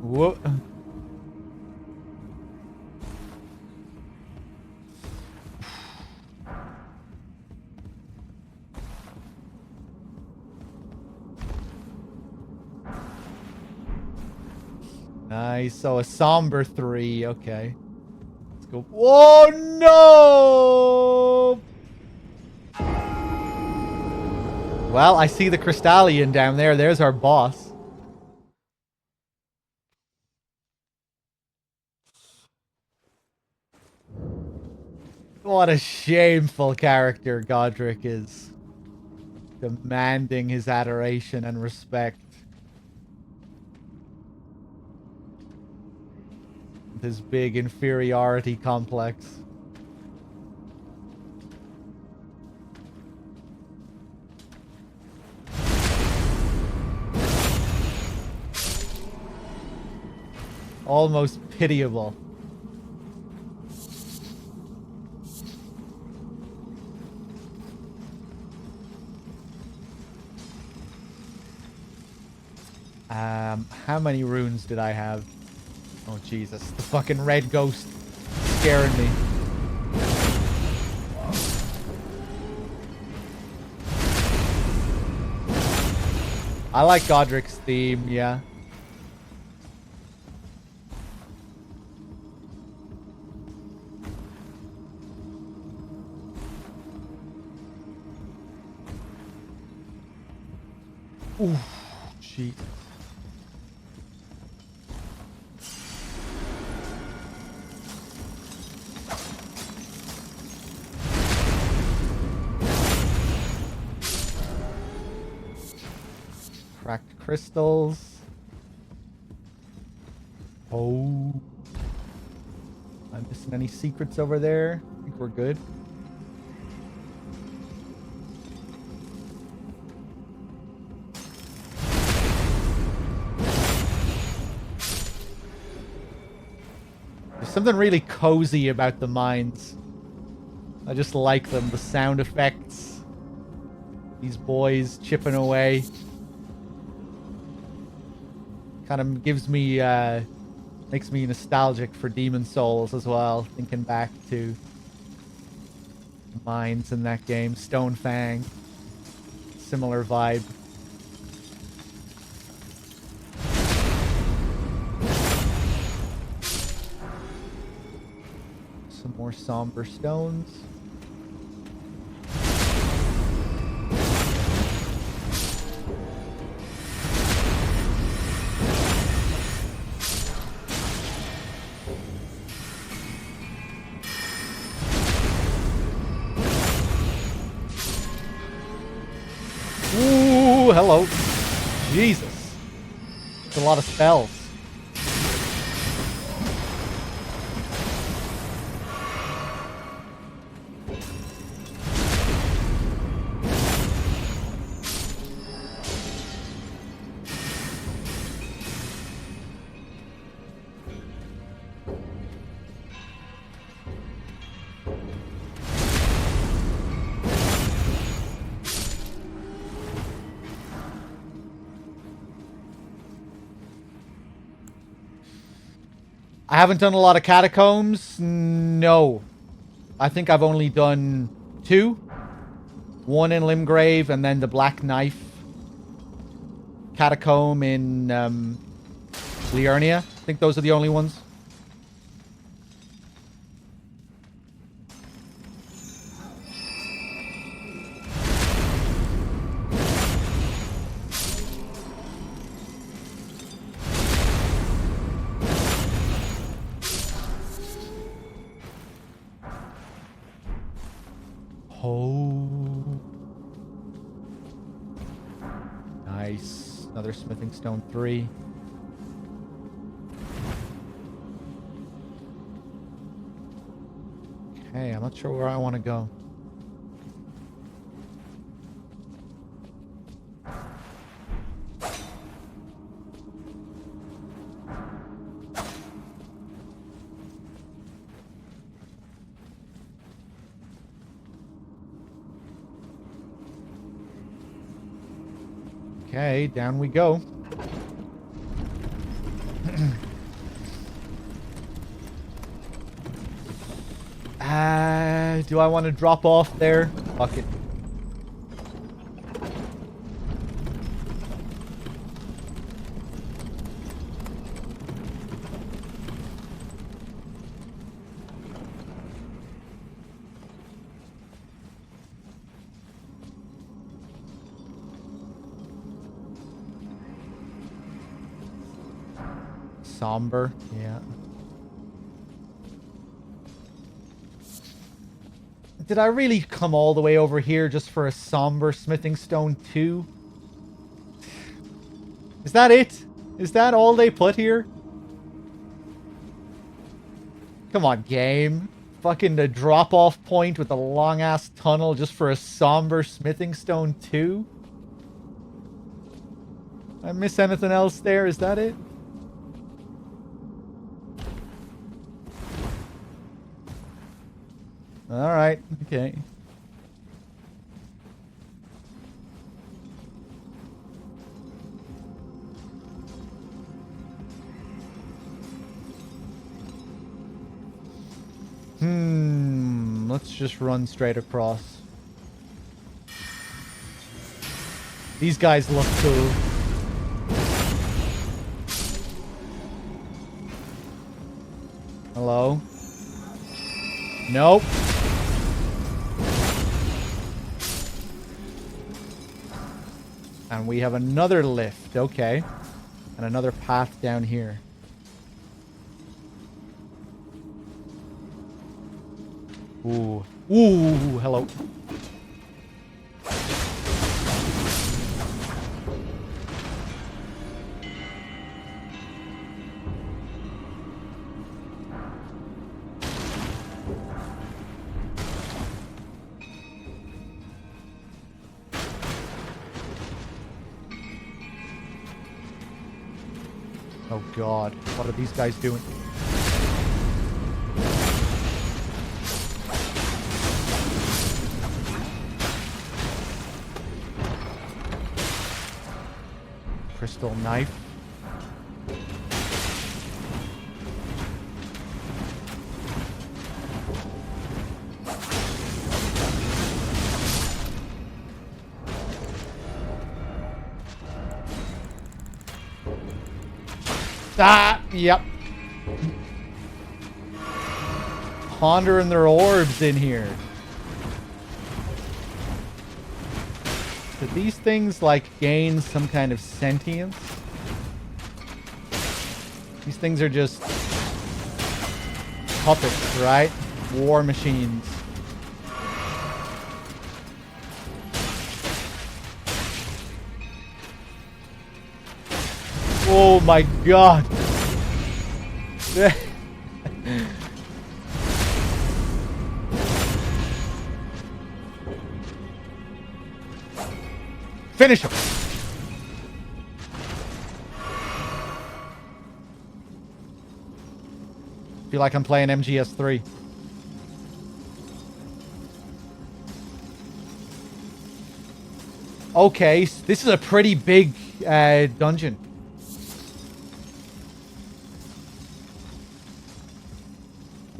Whoa. Nice. So a somber 3. Okay. Let's go. Oh no! Well, I see the Crystallian down there. There's our boss. What a shameful character Godric is. Demanding his adoration and respect. With his big inferiority complex. Almost pitiable. How many runes did I have? Oh, Jesus. The fucking red ghost scaring me. I like Godric's theme, yeah. Ooh, jeez. Cracked crystals. Oh. Am I missing any secrets over there? I think we're good. There's something really cozy about the mines. I just like them. The sound effects. These boys chipping away. Kind of gives me, makes me nostalgic for Demon Souls as well. Thinking back to the mines in that game. Stonefang. Similar vibe. Some more somber stones. Ooh, hello. Jesus. It's a lot of spells. haven't done a lot of catacombs. No. I think I've only done 2. One in Limgrave and then the Black Knife catacomb in Liurnia. I think those are the only ones. Oh. Nice. Another smithing stone 3. Okay, I'm not sure where I want to go. Okay, down we go. Do I want to drop off there? Fuck it. Somber, yeah. Did I really come all the way over here just for a somber smithing stone 2? Is that it? Is that all they put here? Come on, game. Fucking the drop-off point with a long-ass tunnel just for a somber smithing stone 2? I miss anything else there? Is that it? Alright, okay. Let's just run straight across. These guys look cool. Hello? Nope. And we have another lift, okay. And another path down here. Ooh. Ooh, hello. Oh god, what are these guys doing? Crystal knife. Ah, yep. Pondering their orbs in here. Did these things, like, gain some kind of sentience? These things are just puppets, right? War machines. Oh my god. Finish him. Feel like I'm playing MGS3. Okay, this is a pretty big dungeon.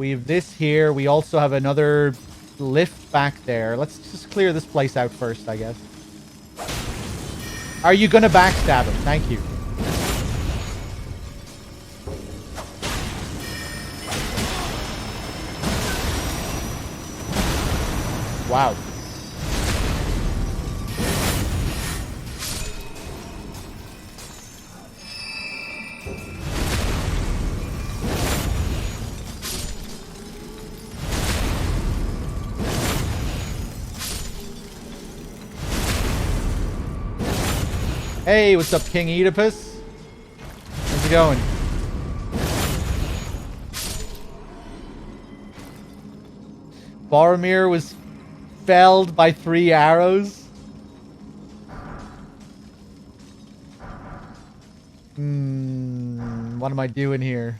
We have this here. We also have another lift back there. Let's just clear this place out first, I guess. Are you gonna backstab him? Thank you. Wow. Hey, what's up, King Oedipus? How's it going? Boromir was felled by 3 arrows. What am I doing here?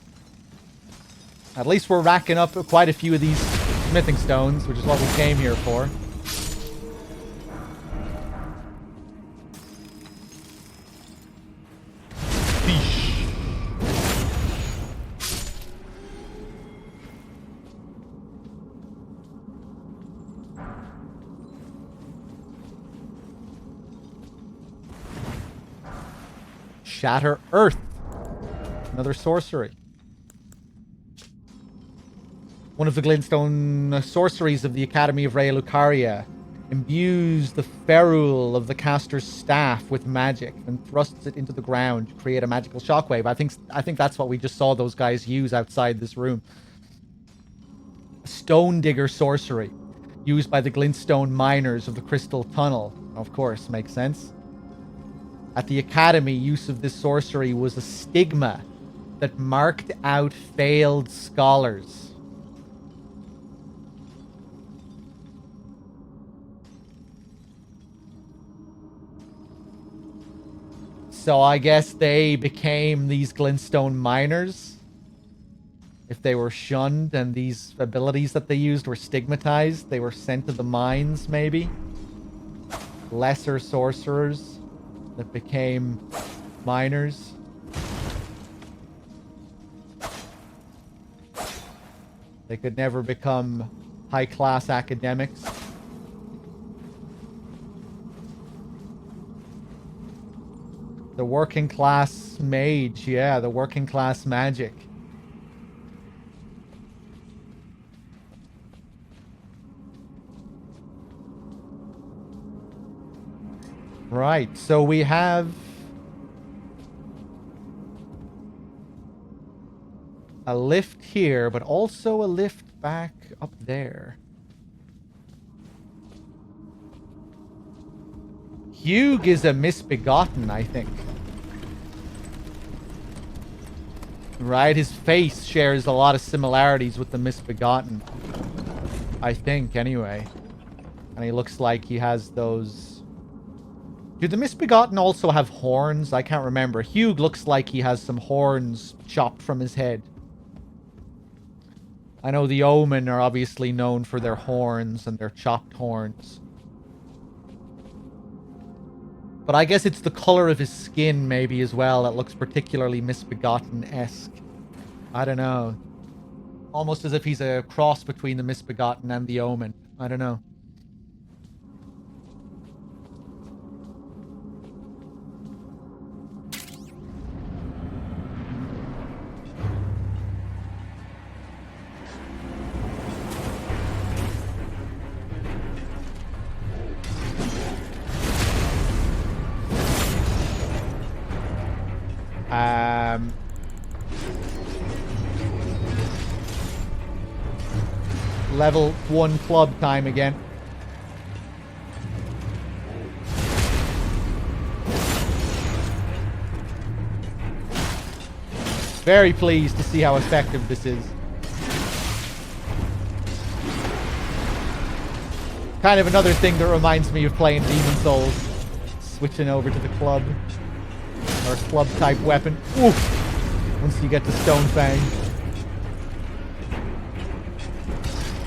At least we're racking up quite a few of these smithing stones, which is what we came here for. Shatter Earth. Another sorcery. One of the glintstone sorceries of the Academy of Raya Lucaria imbues the ferrule of the caster's staff with magic and thrusts it into the ground to create a magical shockwave. I think that's what we just saw those guys use outside this room. Stone digger sorcery used by the glintstone miners of the Crystal Tunnel. Of course, makes sense. At the Academy, use of this sorcery was a stigma that marked out failed scholars. So I guess they became these glintstone miners. If they were shunned and these abilities that they used were stigmatized, they were sent to the mines, maybe. Lesser sorcerers that became miners. They could never become high-class academics. The working class mage, yeah, the working class magic. Right, so we have a lift here, but also a lift back up there. Hugh is a misbegotten, I think. Right, his face shares a lot of similarities with the misbegotten. I think, anyway. And he looks like he has those... Do the misbegotten also have horns? I can't remember. Hugh looks like he has some horns chopped from his head. I know the Omen are obviously known for their horns and their chopped horns. But I guess it's the color of his skin maybe as well that looks particularly misbegotten-esque. I don't know. Almost as if he's a cross between the misbegotten and the Omen. I don't know. Level 1 club time again. Very pleased to see how effective this is. Kind of another thing that reminds me of playing Demon Souls. Switching over to the club. Or club type weapon. Oof. Once you get to Stone Fang.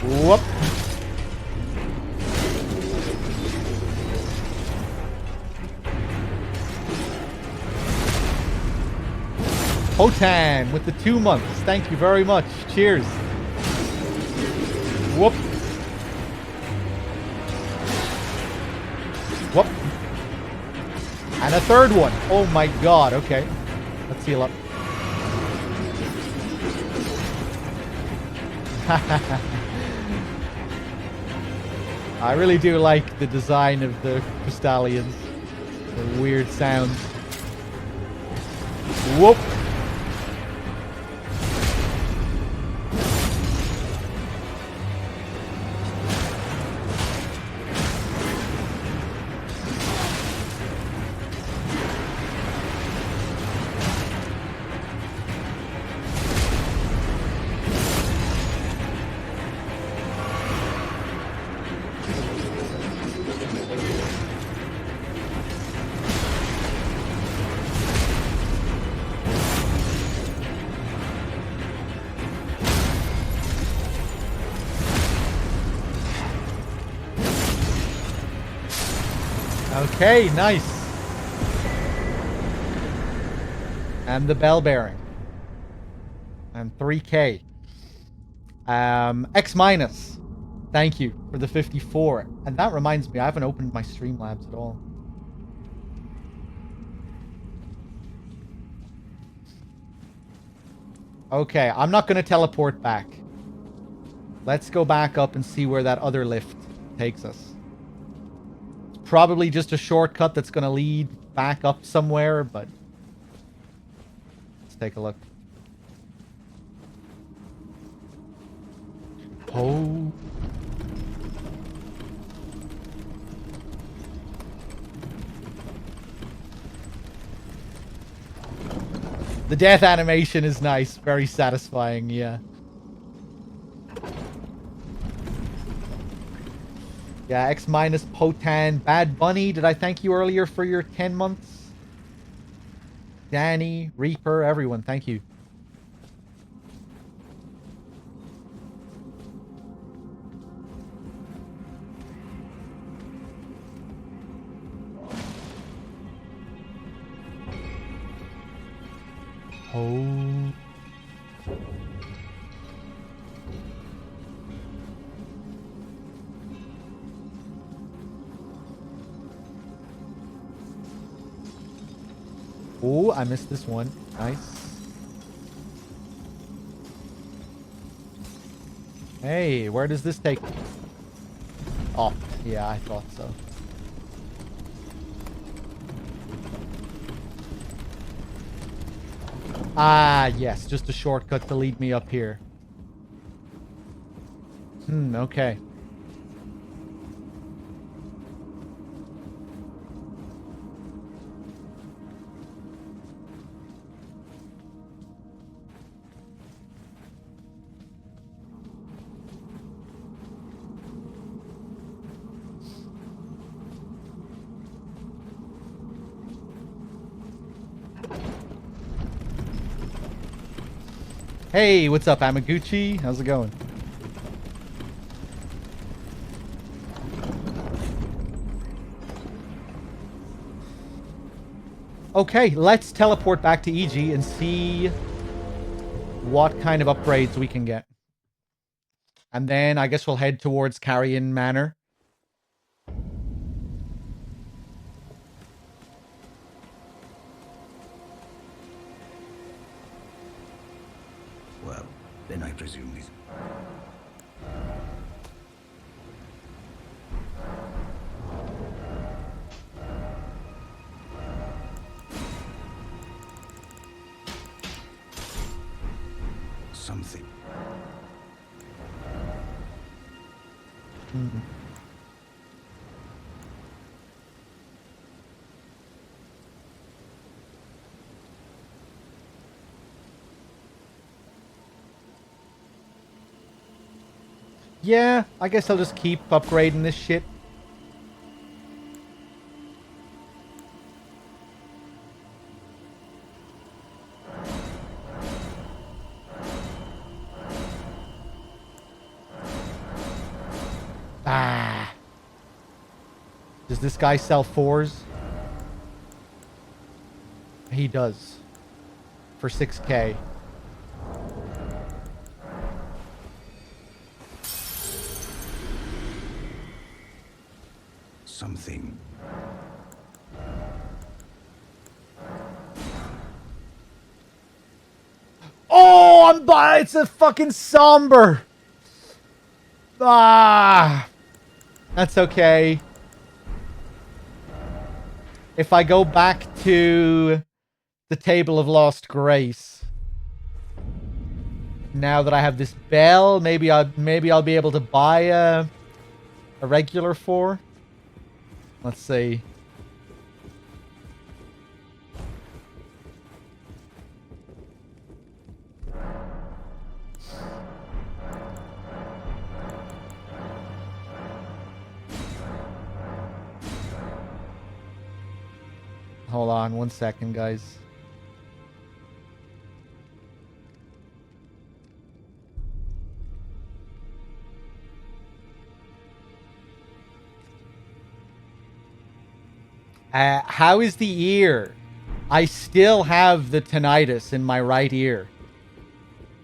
Whoop. Hotan with the 2 months. Thank you very much. Cheers. And a third one. Oh my god. Okay. Let's heal up. I really do like the design of the Crystallians. The weird sounds. Whoop. Okay, nice. And the bell bearing. And 3K. X minus. Thank you for the 54. And that reminds me, I haven't opened my Streamlabs at all. Okay, I'm not going to teleport back. Let's go back up and see where that other lift takes us. It's probably just a shortcut that's going to lead back up somewhere, but let's take a look. Oh. The death animation is nice. Very satisfying, yeah. Yeah, X minus Potan. Bad Bunny, did I thank you earlier for your 10 months? Danny, Reaper, everyone, thank you. Oh. Oh, I missed this one. Nice. Hey, where does this take me? Oh, yeah, I thought so. Ah, yes, just a shortcut to lead me up here. Okay. Hey, what's up, Amaguchi? How's it going? Okay, let's teleport back to EG and see what kind of upgrades we can get. And then I guess we'll head towards Carrion Manor. Well, then I presume these... Something. Yeah, I guess I'll just keep upgrading this shit. Ah. Does this guy sell 4s? He does. For 6K. Something. It's a fucking somber. Ah, that's okay. If I go back to the Table of Lost Grace, now that I have this bell, maybe I'll be able to buy a regular 4. Let's see. Hold on 1 second, guys. How is the ear? I still have the tinnitus in my right ear.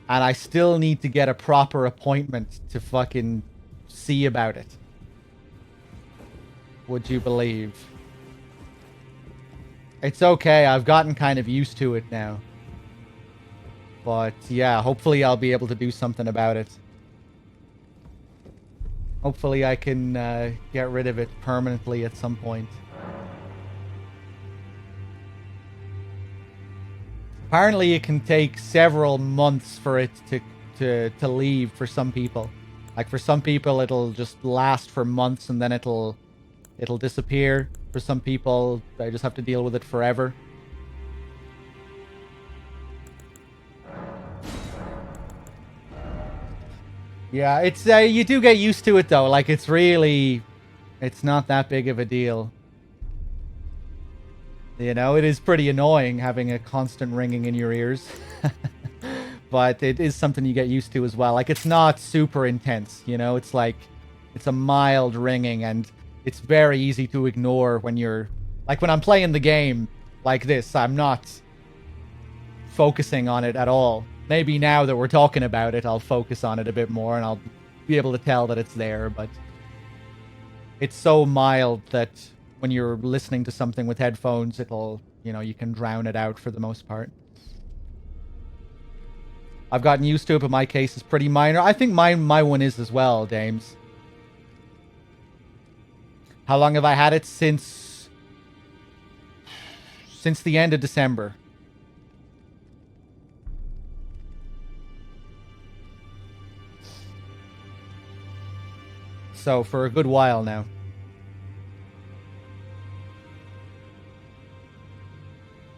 And I still need to get a proper appointment to fucking see about it. Would you believe? It's okay, I've gotten kind of used to it now. But yeah, hopefully I'll be able to do something about it. Hopefully I can get rid of it permanently at some point. Apparently it can take several months for it to leave for some people. Like for some people it'll just last for months and then it'll disappear. For some people, they just have to deal with it forever. Yeah, it's you do get used to it though. Like it's not that big of a deal. You know, it is pretty annoying having a constant ringing in your ears. But it is something you get used to as well. Like it's not super intense, you know? It's like it's a mild ringing and it's very easy to ignore when you're... Like, when I'm playing the game like this, I'm not focusing on it at all. Maybe now that we're talking about it, I'll focus on it a bit more and I'll be able to tell that it's there, but... It's so mild that when you're listening to something with headphones, it'll... You know, you can drown it out for the most part. I've gotten used to it, but my case is pretty minor. I think my one is as well, Dames. How long have I had it? Since the end of December. So, for a good while now.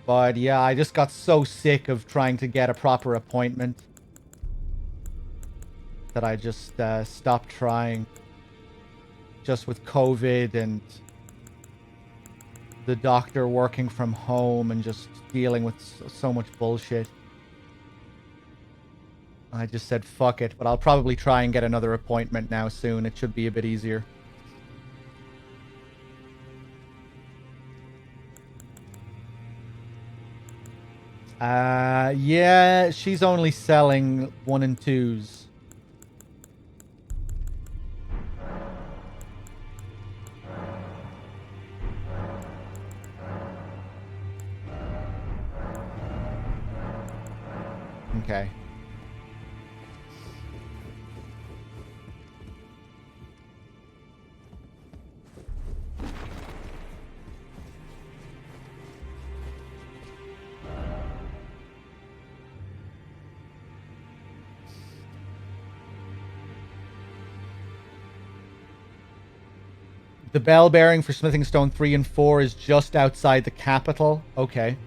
But yeah, I just got so sick of trying to get a proper appointment that I just stopped trying. Just with COVID and the doctor working from home and just dealing with so much bullshit. I just said fuck it, but I'll probably try and get another appointment now soon. It should be a bit easier. Yeah, she's only selling 1 and 2s. Okay. The bell bearing for Smithing Stone 3 and 4 is just outside the capital. Okay.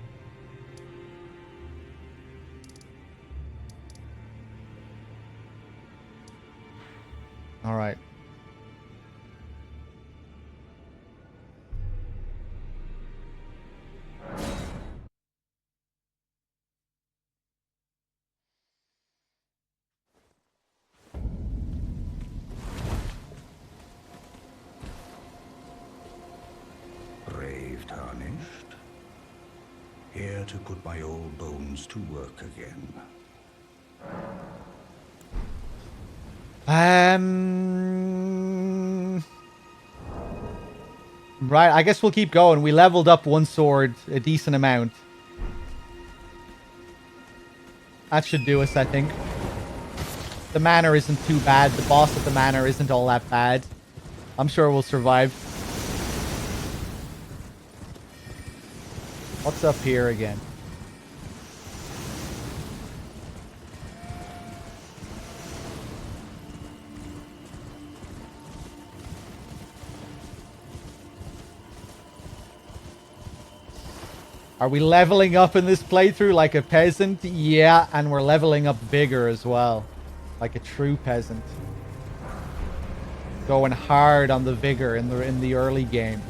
All right. Brave tarnished. Here to put my old bones to work again. Right, I guess we'll keep going. We leveled up 1 sword a decent amount. That should do us, I think. The manor isn't too bad. The boss at the manor isn't all that bad. I'm sure we'll survive. What's up here again? Are we leveling up in this playthrough like a peasant? Yeah, and we're leveling up bigger as well. Like a true peasant. Going hard on the vigor in the early game.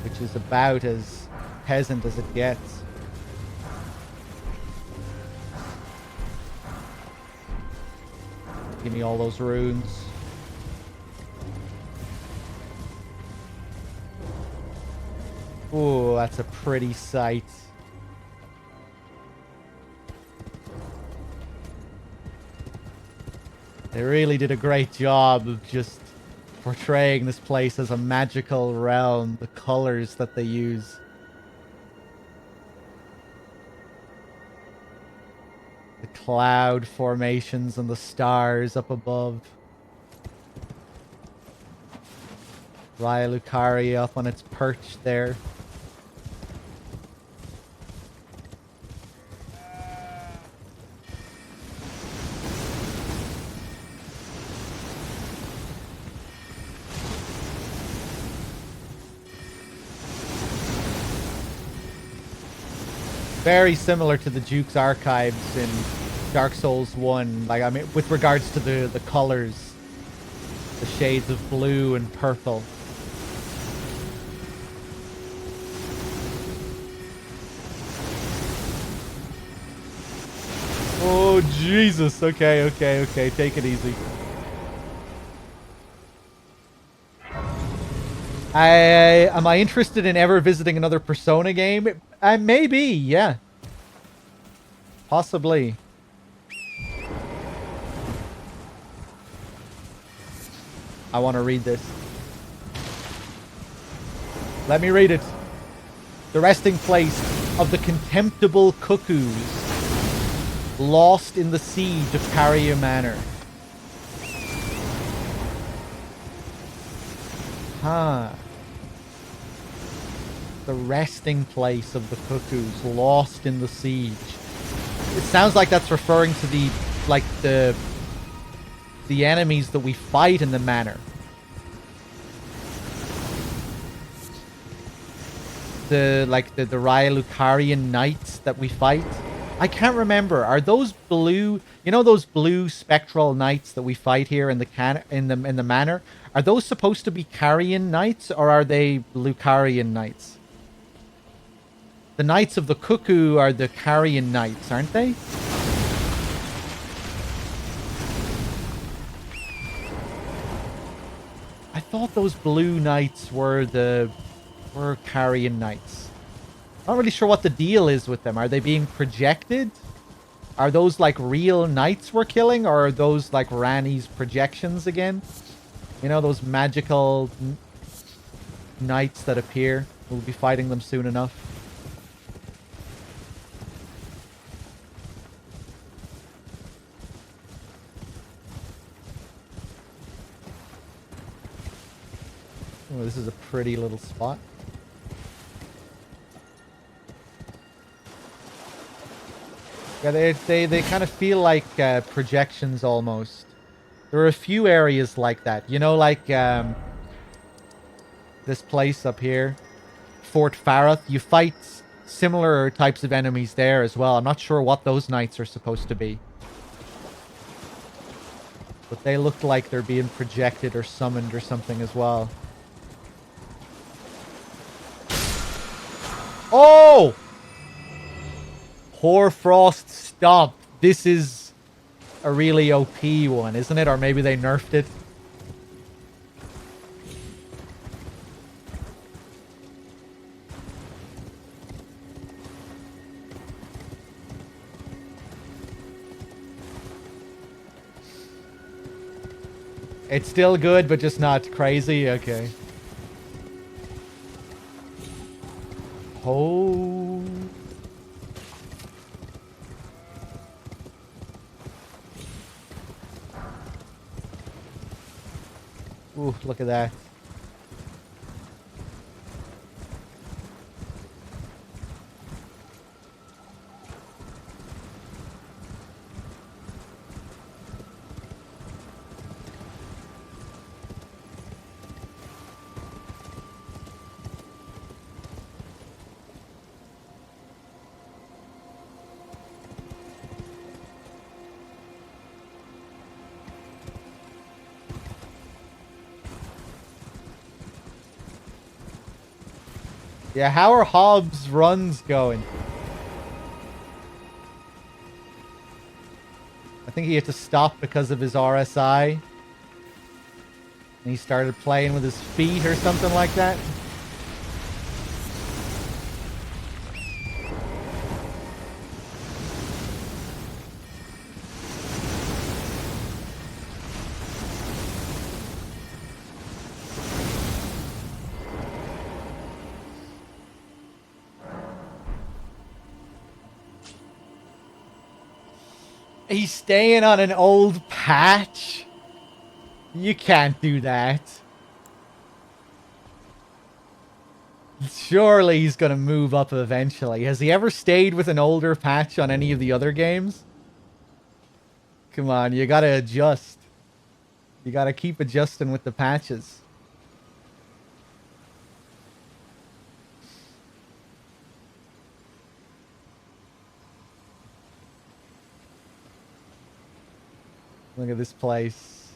Which is about as peasant as it gets. Give me all those runes. Ooh, that's a pretty sight. They really did a great job of just portraying this place as a magical realm. The colors that they use. The cloud formations and the stars up above. Raya Lucaria up on its perch there. Very similar to the Duke's Archives in Dark Souls 1. Like, I mean, with regards to the colors. The shades of blue and purple. Oh, Jesus. Okay, okay, okay. Take it easy. Am I interested in ever visiting another Persona game? Maybe, yeah. Possibly. I want to read this. Let me read it. The resting place of the contemptible cuckoos. Lost in the siege of Caria Manor. Huh. The resting place of the cuckoos. Lost in the siege. It sounds like that's referring to the enemies that we fight in the manor. The Raya Lucarian knights that we fight. I can't remember. Are those blue? You know those blue spectral knights that we fight here in the manor? Are those supposed to be Carian knights or are they Lucarian knights? The Knights of the Cuckoo are the Carian knights, aren't they? I thought those blue knights were Carian knights. Not really sure what the deal is with them. Are they being projected? Are those like real knights we're killing? Or are those like Rani's projections again? You know, those magical knights that appear. We'll be fighting them soon enough. Oh, this is a pretty little spot. Yeah, they kind of feel like projections almost. There are a few areas like that. You know, like this place up here, Fort Farath. You fight similar types of enemies there as well. I'm not sure what those knights are supposed to be. But they look like they're being projected or summoned or something as well. Oh! Hoarfrost Stomp. This is a really OP one, isn't it? Or maybe they nerfed it. It's still good, but just not crazy? Okay. Oh... Ooh, look at that. Yeah, how are Hobbs' runs going? I think he had to stop because of his RSI. And he started playing with his feet or something like that. He's staying on an old patch? You can't do that. Surely he's gonna move up eventually. Has he ever stayed with an older patch on any of the other games? Come on, you gotta adjust. You gotta keep adjusting with the patches. Look at this place.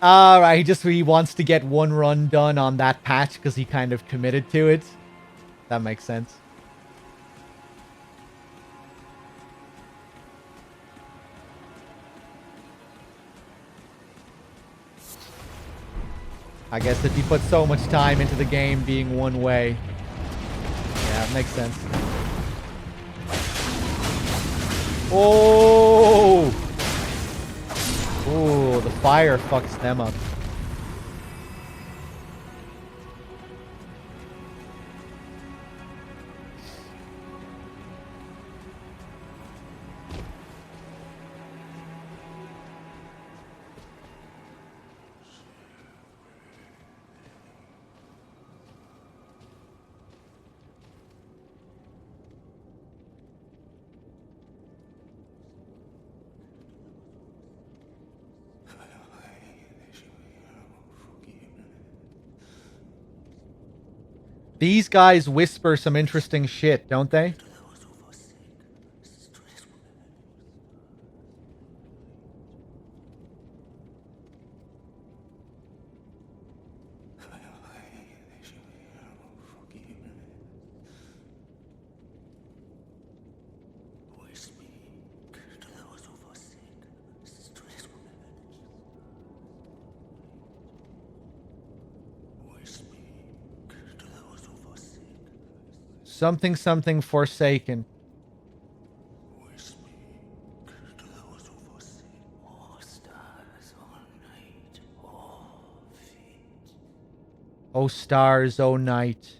Alright, he wants to get one run done on that patch because he kind of committed to it. That makes sense. I guess if you put so much time into the game being one way. Yeah, it makes sense. Oh! Oh, the fire fucks them up. These guys whisper some interesting shit, don't they? Something something forsaken. Oh stars, oh night.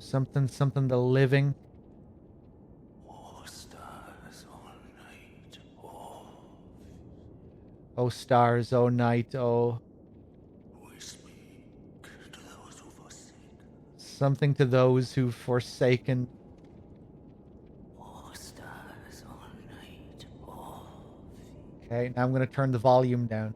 Something something the living. Oh stars, oh night, oh. Something to those who've forsaken. Okay, now I'm gonna turn the volume down.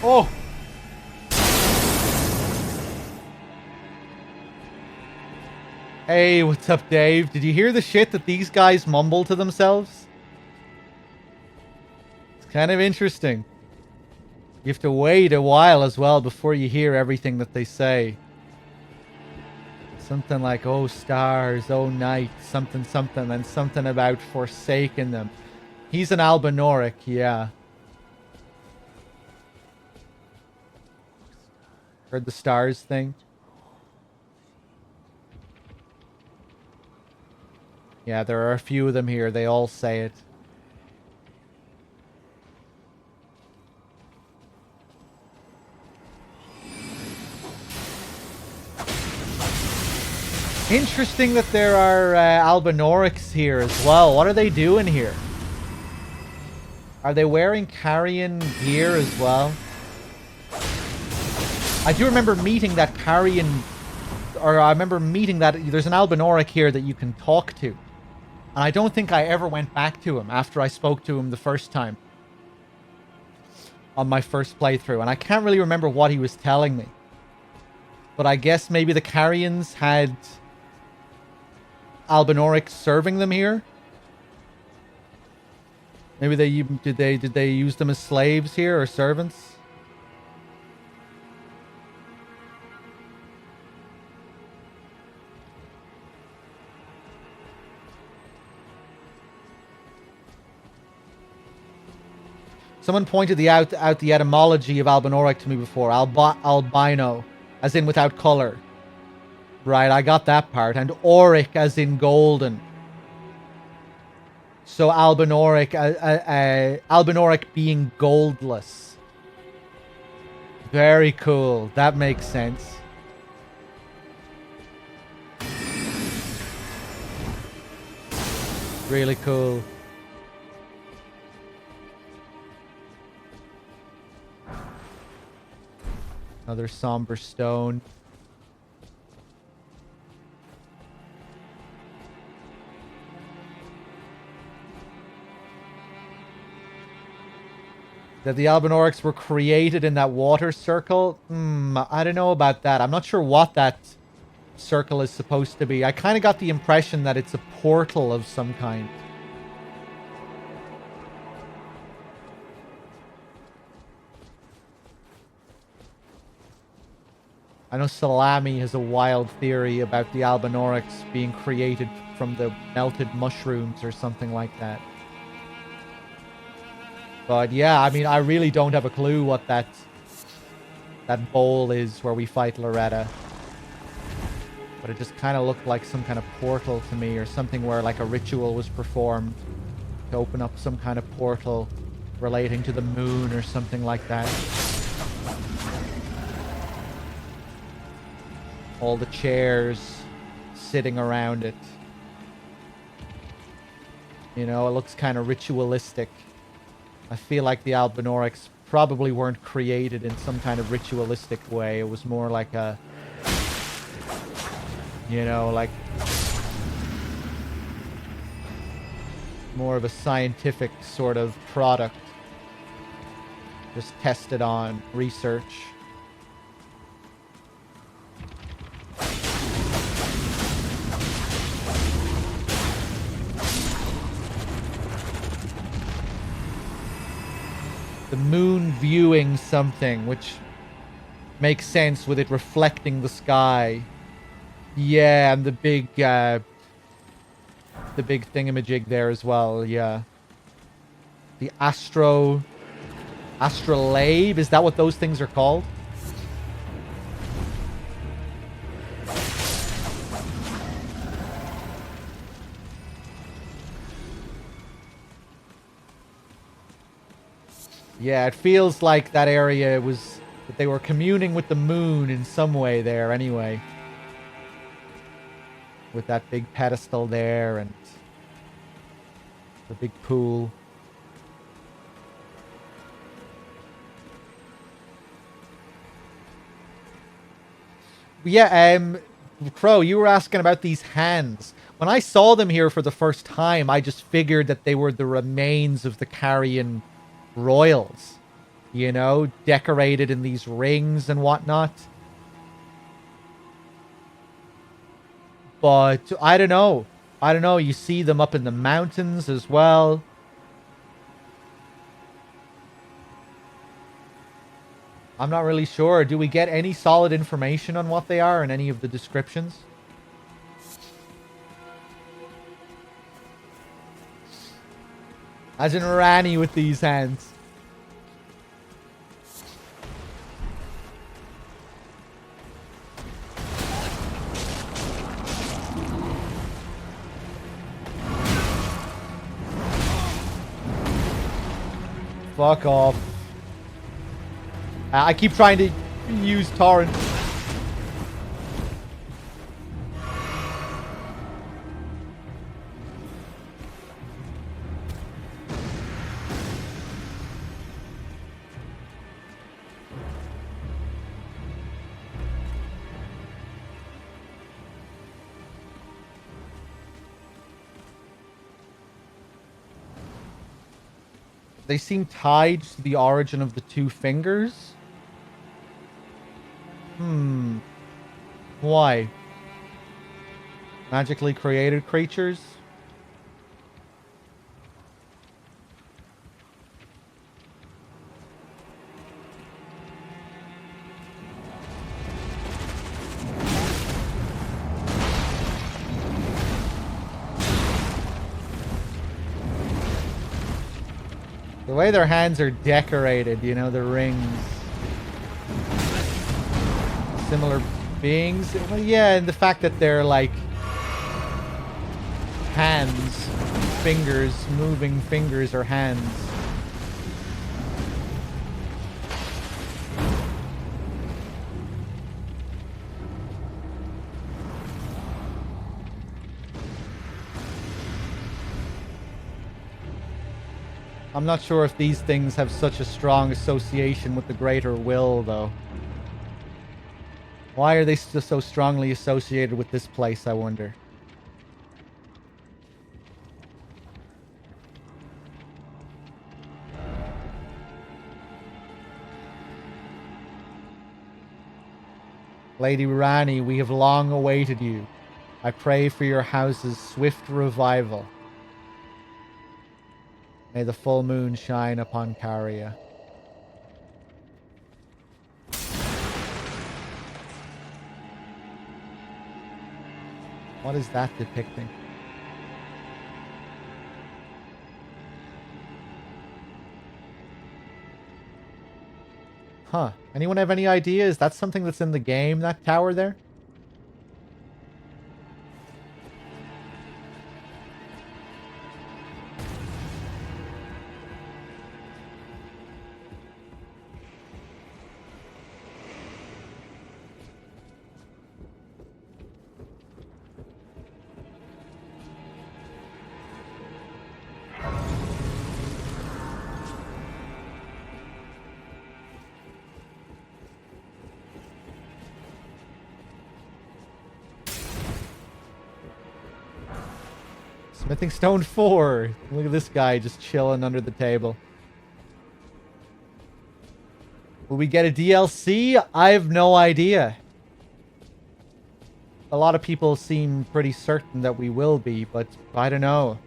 Oh! Hey, what's up, Dave? Did you hear the shit that these guys mumble to themselves? It's kind of interesting. You have to wait a while as well before you hear everything that they say. Something like, oh stars, oh night, something something, and something about forsaking them. He's an Albinoric, yeah. Heard the stars thing? Yeah, there are a few of them here. They all say it. Interesting that there are Albinorics here as well. What are they doing here? Are they wearing carrion gear as well? I do remember meeting that carrion... Or I remember meeting that... There's an Albinoric here that you can talk to. And I don't think I ever went back to him after I spoke to him the first time. On my first playthrough. And I can't really remember what he was telling me. But I guess maybe the carrions had... Albinorics serving them here. Maybe did they use them as slaves here or servants? Someone pointed out the etymology of Albinoric to me before. Albino, as in without color. Right, I got that part. And auric, as in golden. So Albinoric, Albinoric being goldless. Very cool. That makes sense. Really cool. Another somber stone. That the Albinorics were created in that water circle? I don't know about that. I'm not sure what that circle is supposed to be. I kind of got the impression that it's a portal of some kind. I know Salami has a wild theory about the Albinorics being created from the melted mushrooms or something like that. But yeah, I mean, I really don't have a clue what that bowl is where we fight Loretta. But it just kind of looked like some kind of portal to me, or something where like a ritual was performed to open up some kind of portal relating to the moon or something like that. All the chairs sitting around it. You know, it looks kind of ritualistic. I feel like the Albinorics probably weren't created in some kind of ritualistic way. It was more like a... You know, like... more of a scientific sort of product. Just tested on research. The moon viewing something, which makes sense with it reflecting the sky. Yeah, and the big thingamajig there as well, yeah. The astrolabe, is that what those things are called? Yeah, it feels like that area was... that they were communing with the moon in some way there anyway. With that big pedestal there and the big pool. Yeah, Crow, you were asking about these hands. When I saw them here for the first time, I just figured that they were the remains of the Carrion royals, you know, decorated in these rings and whatnot. But I don't know. I don't know. You see them up in the mountains as well. I'm not really sure. Do we get any solid information on what they are in any of the descriptions? As in Rani with these hands. Fuck off. I keep trying to use Torrent. They seem tied to the origin of the two fingers. Why? Magically created creatures? The way their hands are decorated, you know, the rings. Similar beings. Well, yeah, and the fact that they're like hands, fingers, moving fingers or hands. I'm not sure if these things have such a strong association with the greater will, though. Why are they still so strongly associated with this place, I wonder? Lady Rani, we have long awaited you. I pray for your house's swift revival. May the full moon shine upon Caria. What is that depicting? Huh. Anyone have any idea? Is that something that's in the game, that tower there? Smithing Stone 4. Look at this guy just chilling under the table. Will we get a DLC? I have no idea. A lot of people seem pretty certain that we will be, but I don't know.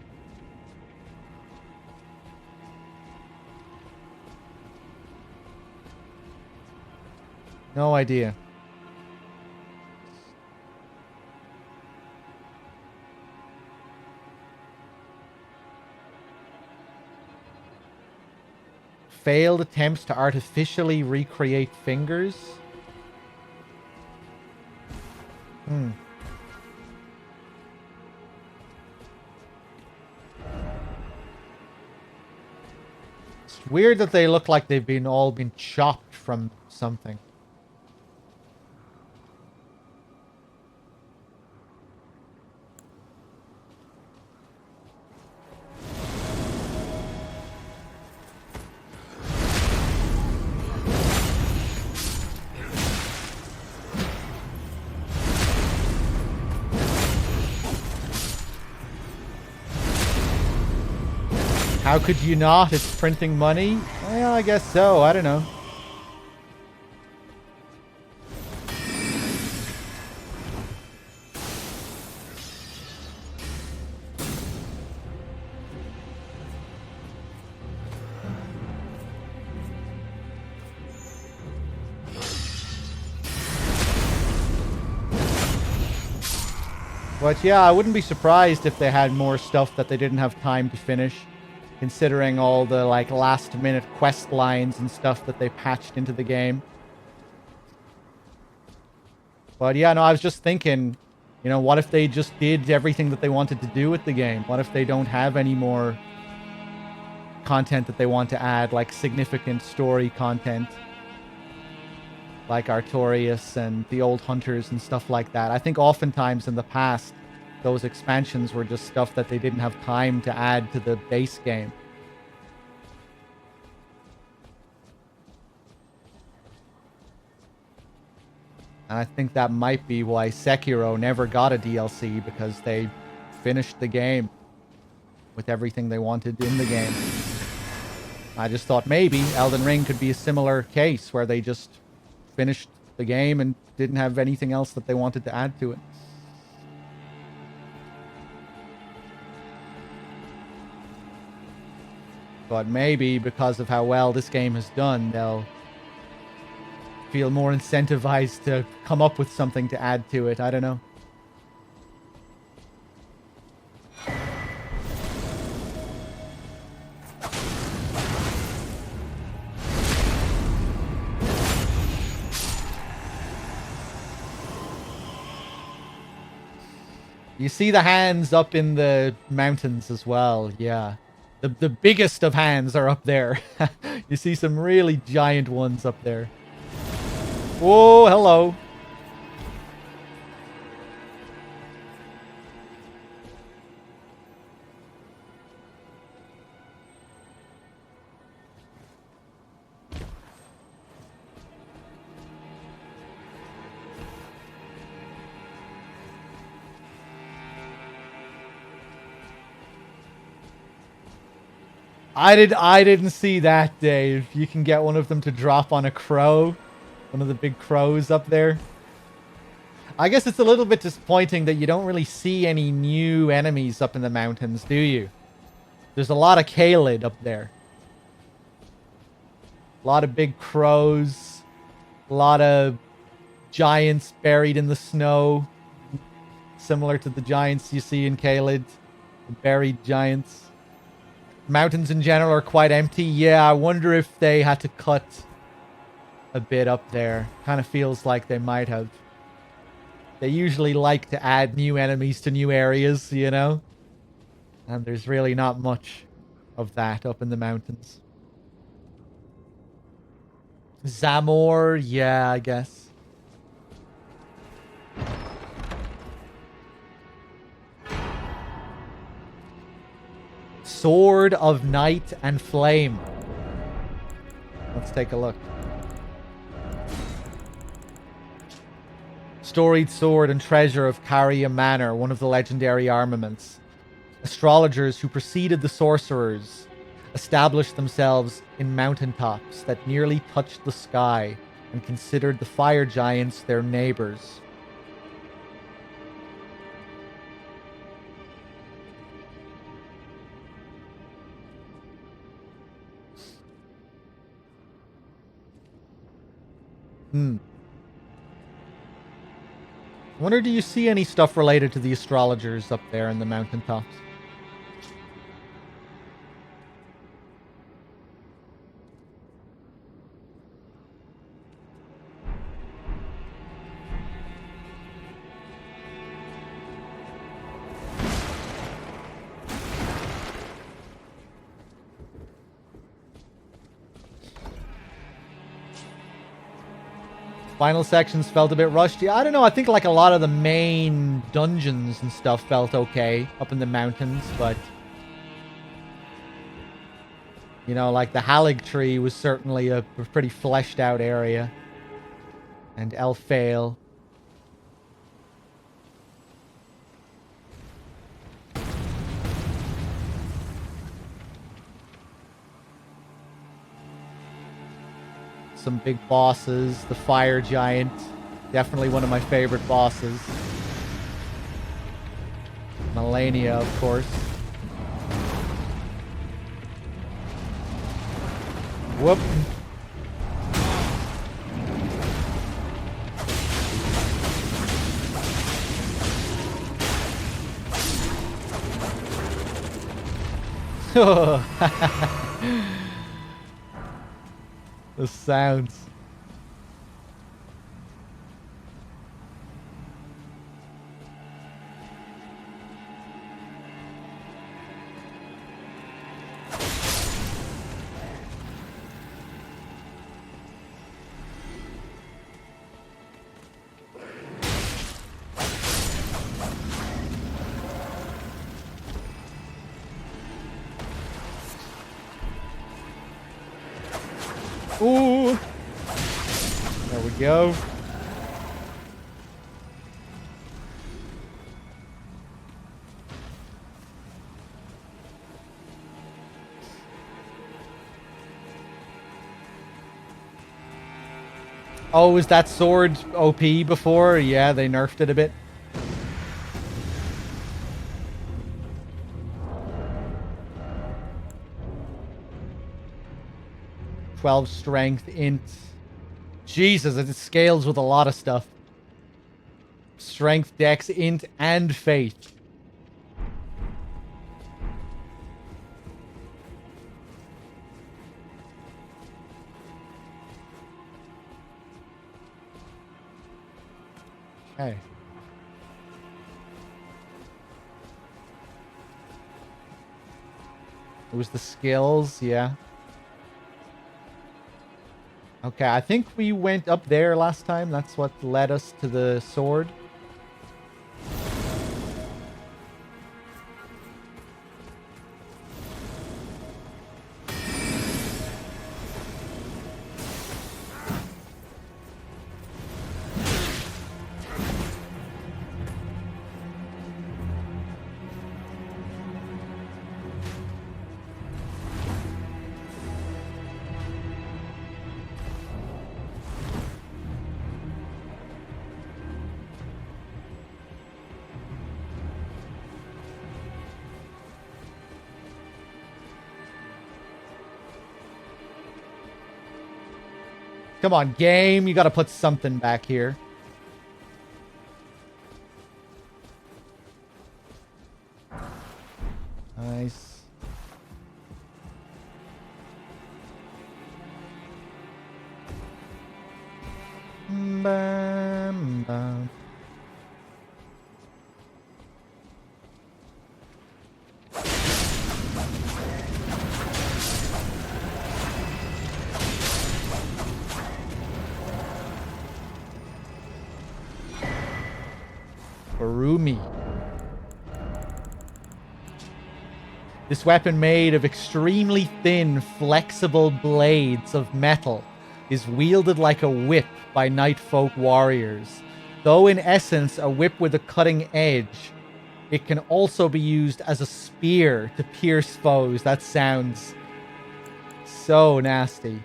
No idea. Failed attempts to artificially recreate fingers. It's weird that they look like they've been all been chopped from something. How could you not? It's printing money? Well, I guess so. I don't know. But yeah, I wouldn't be surprised if they had more stuff that they didn't have time to finish. considering all the like last minute quest lines and stuff that they patched into the game. But yeah, no, I was just thinking, you know, what if they just did everything that they wanted to do with the game? What if they don't have any more content that they want to add, like significant story content, like Artorias and the old hunters and stuff like that? I think oftentimes in the past, those expansions were just stuff that they didn't have time to add to the base game. And I think that might be why Sekiro never got a DLC, because they finished the game with everything they wanted in the game. I just thought maybe Elden Ring could be a similar case where they just finished the game and didn't have anything else that they wanted to add to it. But maybe because of how well this game has done, they'll feel more incentivized to come up with something to add to it. I don't know. You see the hands up in the mountains as well, yeah. The biggest of hands are up there. You see some really giant ones up there. Whoa, hello. I didn't see that, Dave. You can get one of them to drop on a crow. One of the big crows up there. I guess it's a little bit disappointing that you don't really see any new enemies up in the mountains, do you? There's a lot of Caelid up there. A lot of big crows. A lot of giants buried in the snow. Similar to the giants you see in Caelid. The buried giants. Mountains in general are quite empty. Yeah, I wonder if they had to cut a bit up there. Kind of feels like they might have. They usually like to add new enemies to new areas, you know? And there's really not much of that up in the mountains. Zamor, yeah, I guess. Sword of Night and Flame. Let's take a look. Storied sword and treasure of Caria Manor, one of the legendary armaments. Astrologers who preceded the sorcerers established themselves in mountaintops that nearly touched the sky and considered the fire giants their neighbors. I wonder, do you see any stuff related to the astrologers up there in the mountaintops? Final sections felt a bit rusty. I don't know. I think like a lot of the main dungeons and stuff felt okay up in the mountains, but you know, like the Halig Tree was certainly a pretty fleshed out area. And Elfale. Some big bosses. The Fire Giant. Definitely one of my favorite bosses. Melania, of course. Whoop. The sounds. Ooh. There we go. Oh, was that sword OP before? Yeah, they nerfed it a bit. "12 strength, int." Jesus, it scales with a lot of stuff. Strength, dex, int, and faith. Okay. It was the skills, yeah. Okay, I think we went up there last time. That's what led us to the sword. Come on, game. You gotta put something back here. Nice. Bam, bam. Barumi. This weapon, made of extremely thin, flexible blades of metal, is wielded like a whip by Night Folk warriors. Though in essence a whip with a cutting edge, it can also be used as a spear to pierce foes. That sounds so nasty.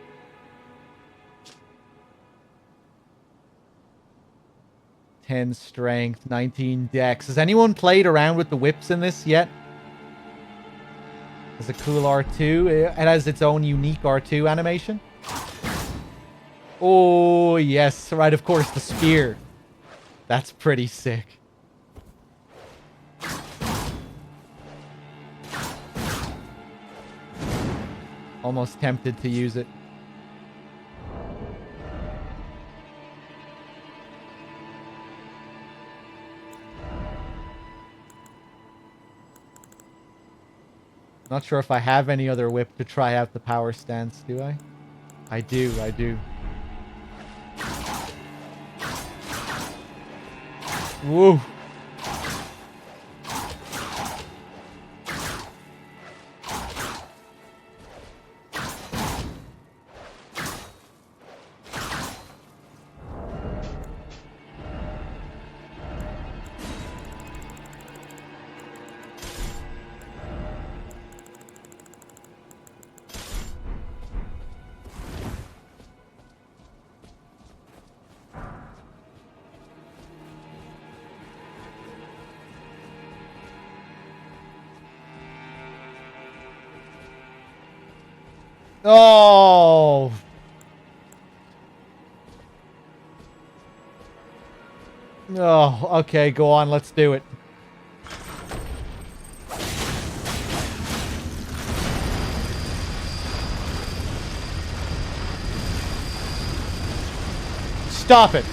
"10 strength, 19 dex." Has anyone played around with the whips in this yet? It's a cool R2. It has its own unique R2 animation. Oh, yes. Right, of course, the spear. That's pretty sick. Almost tempted to use it. Not sure if I have any other whip to try out the power stance, do I? I do, I do. Woo! Oh! Oh, okay, go on, let's do it. Stop it.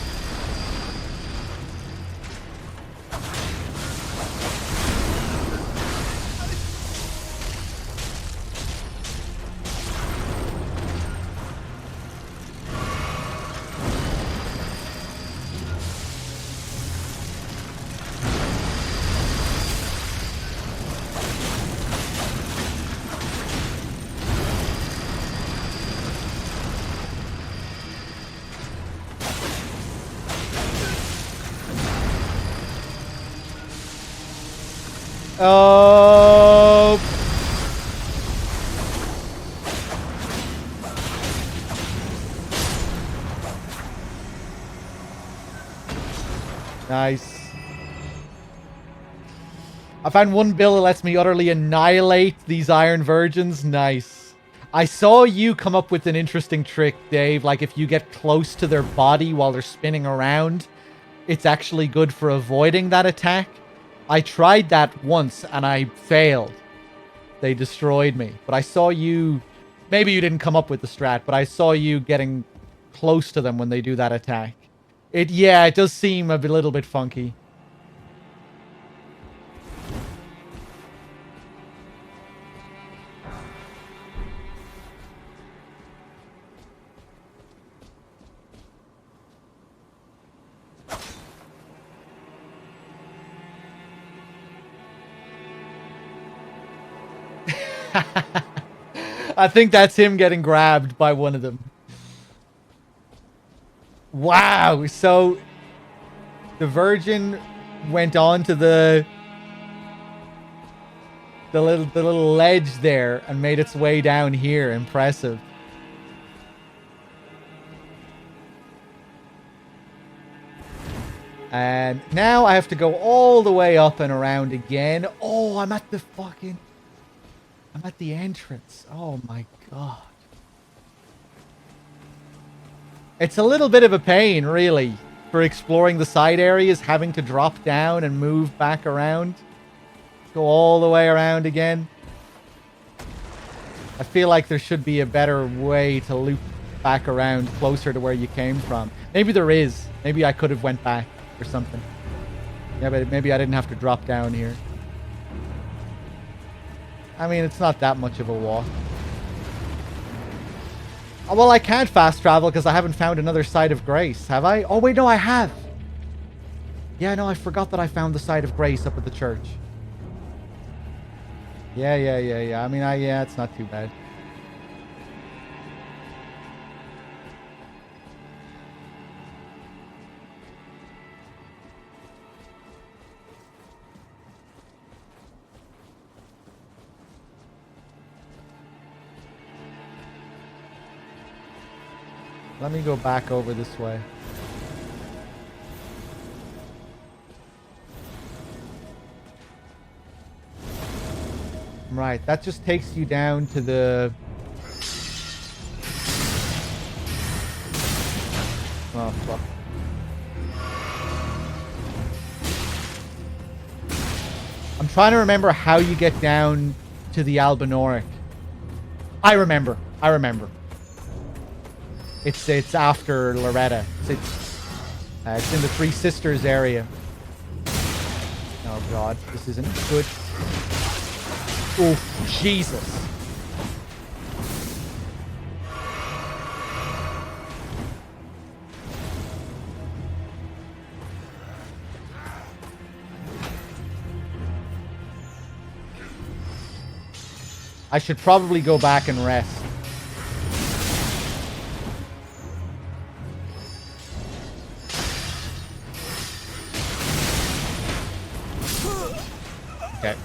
Oh. Nice. I found one build that lets me utterly annihilate these Iron Virgins. Nice. I saw you come up with an interesting trick, Dave. Like, if you get close to their body while they're spinning around, it's actually good for avoiding that attack. I tried that once, and I failed. They destroyed me. But I saw you... Maybe you didn't come up with the strat, but I saw you getting close to them when they do that attack. Yeah, it does seem a little bit funky. I think that's him getting grabbed by one of them. Wow, so the Virgin went on to the little ledge there and made its way down here. Impressive. And now I have to go all the way up and around again. Oh, I'm at the entrance. Oh my god. It's a little bit of a pain, really, for exploring the side areas, having to drop down and move back around. Go all the way around again. I feel like there should be a better way to loop back around closer to where you came from. Maybe there is. Maybe I could have went back or something. Yeah, but maybe I didn't have to drop down here. I mean, it's not that much of a walk. Oh, well, I can't fast travel because I haven't found another Site of Grace, have I? Oh, wait, no, I have. Yeah, no, I forgot that I found the Site of Grace up at the church. Yeah. I mean, yeah, it's not too bad. Let me go back over this way. Right, that just takes you down to the... Oh, fuck. I'm trying to remember how you get down to the Albinoric. I remember. It's after Loretta. It's in the Three Sisters area. Oh god, this isn't good. Oh, Jesus. I should probably go back and rest. Okay.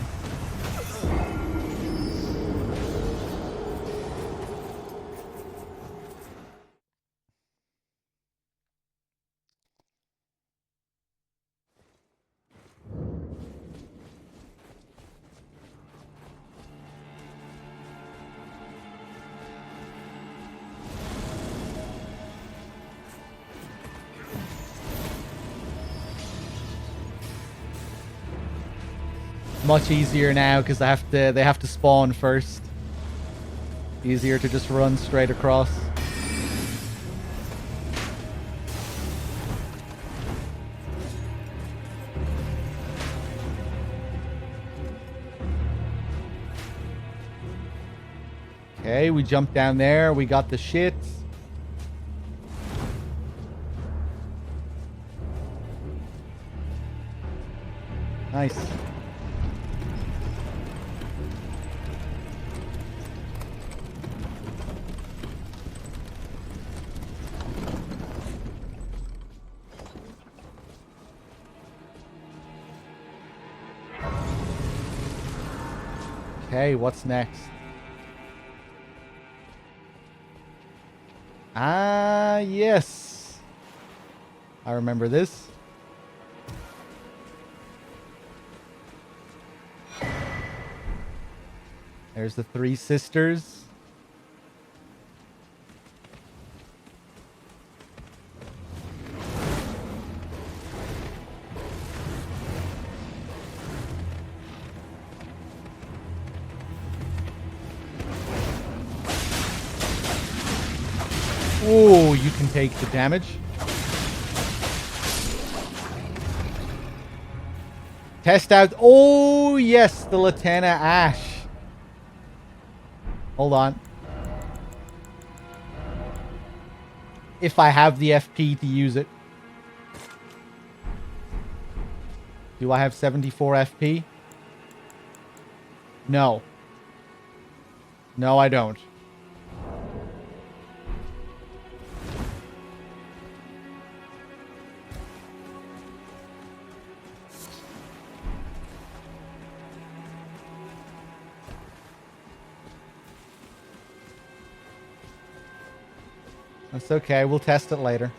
Much easier now because they have to spawn first. Easier to just run straight across. Okay, we jumped down there. We got the shit. Nice. Okay, what's next? Ah, yes. I remember this. There's the three sisters. Oh, you can take the damage. Test out. Oh, yes, the Latena Ash. Hold on. If I have the FP to use it. Do I have 74 FP? No. No, I don't. That's okay. We'll test it later.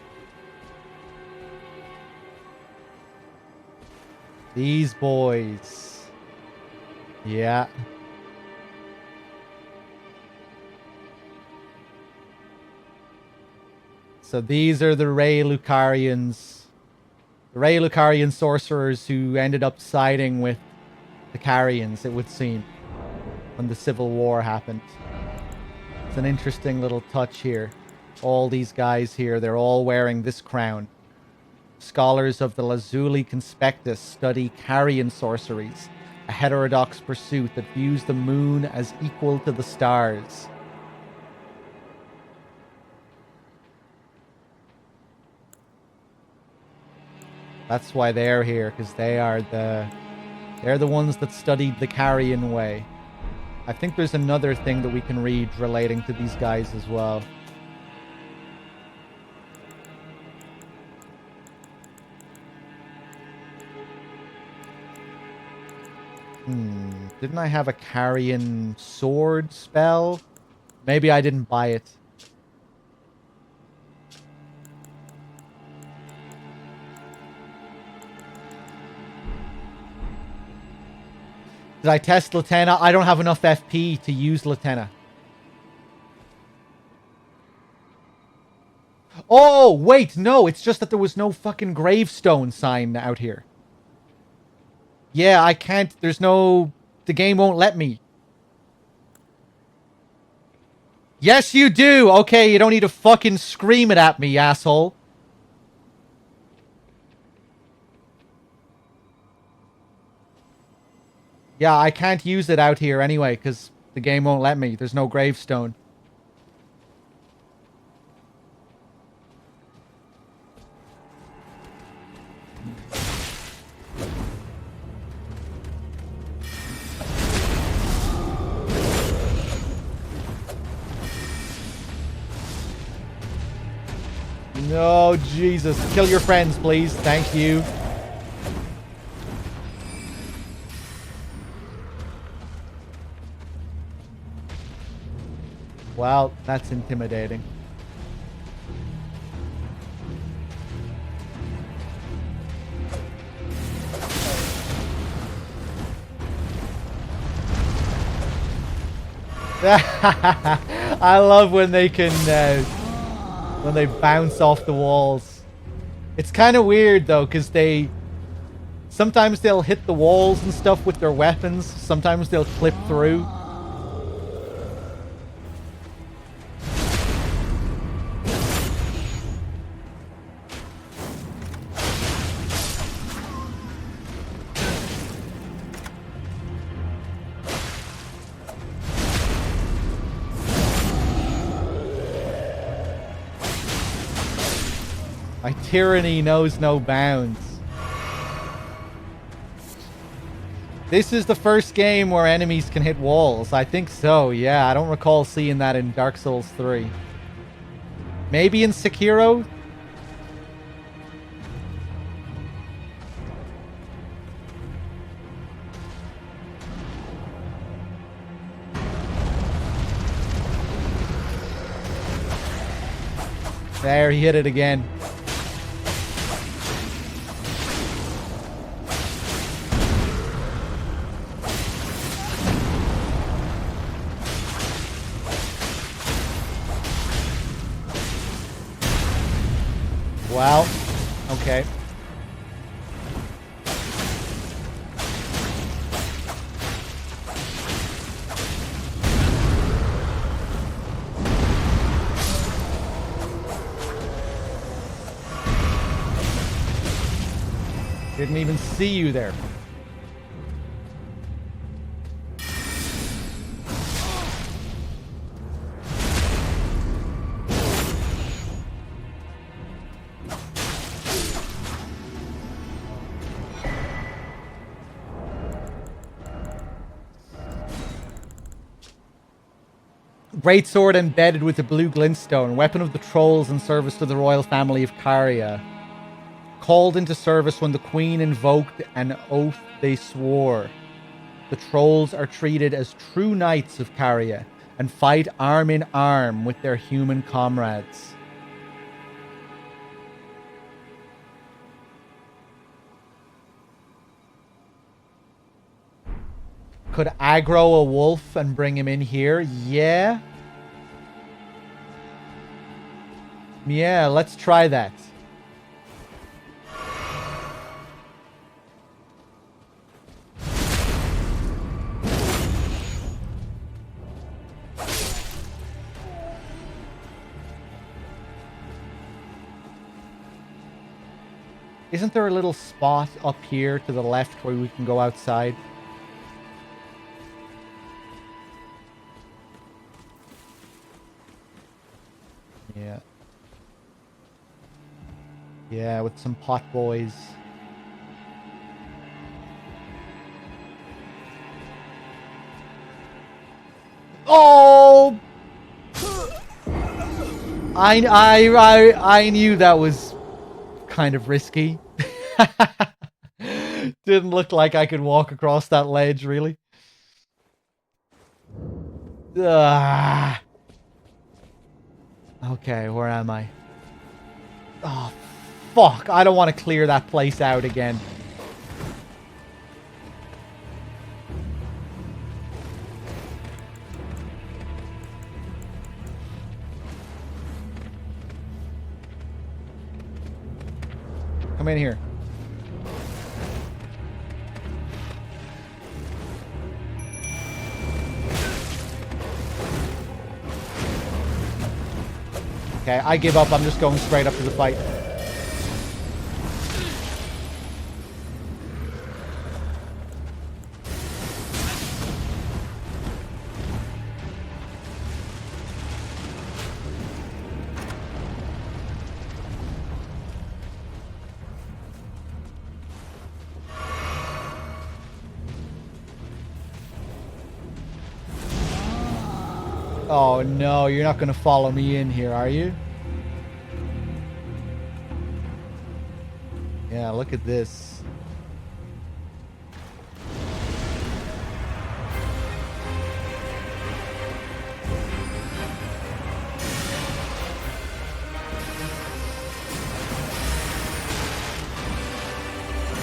These boys. Yeah. So these are the Ray Lucarians. The Ray Lucarian sorcerers who ended up siding with the Carians, it would seem, when the Civil War happened. It's an interesting little touch here. All these guys here, they're all wearing this crown. Scholars of the Lazuli Conspectus study Carian sorceries, a heterodox pursuit that views the moon as equal to the stars. That's why they're here, because they're the ones that studied the Carian way. I think there's another thing that we can read relating to these guys as well. Didn't I have a Carian sword spell? Maybe I didn't buy it. Did I test Latena? I don't have enough FP to use Latena. Oh, wait, no. It's just that there was no fucking gravestone sign out here. Yeah, I can't. There's no... The game won't let me. Yes, you do. Okay, you don't need to fucking scream it at me, asshole. Yeah, I can't use it out here anyway, because the game won't let me. There's no gravestone. No, Jesus. Kill your friends, please. Thank you. Well, that's intimidating. I love when they can, when they bounce off the walls. It's kind of weird though, because sometimes they'll hit the walls and stuff with their weapons. Sometimes they'll clip through. My tyranny knows no bounds. This is the first game where enemies can hit walls. I think so, yeah. I don't recall seeing that in Dark Souls 3. Maybe in Sekiro? There, he hit it again. Wow. Okay. Didn't even see you there. Greatsword embedded with the blue glintstone, weapon of the trolls in service to the royal family of Caria. Called into service when the queen invoked an oath they swore. The trolls are treated as true knights of Caria and fight arm in arm with their human comrades. Could aggro a wolf and bring him in here? Yeah. Yeah, let's try that. Isn't there a little spot up here to the left where we can go outside? Yeah. Yeah, with some pot boys. Oh! I knew that was kind of risky. Didn't look like I could walk across that ledge, really. Ah. Okay, where am I? Oh, fuck. I don't want to clear that place out again. Come in here. Okay, I give up. I'm just going straight up to the fight. Oh no, you're not going to follow me in here, are you? Yeah, look at this.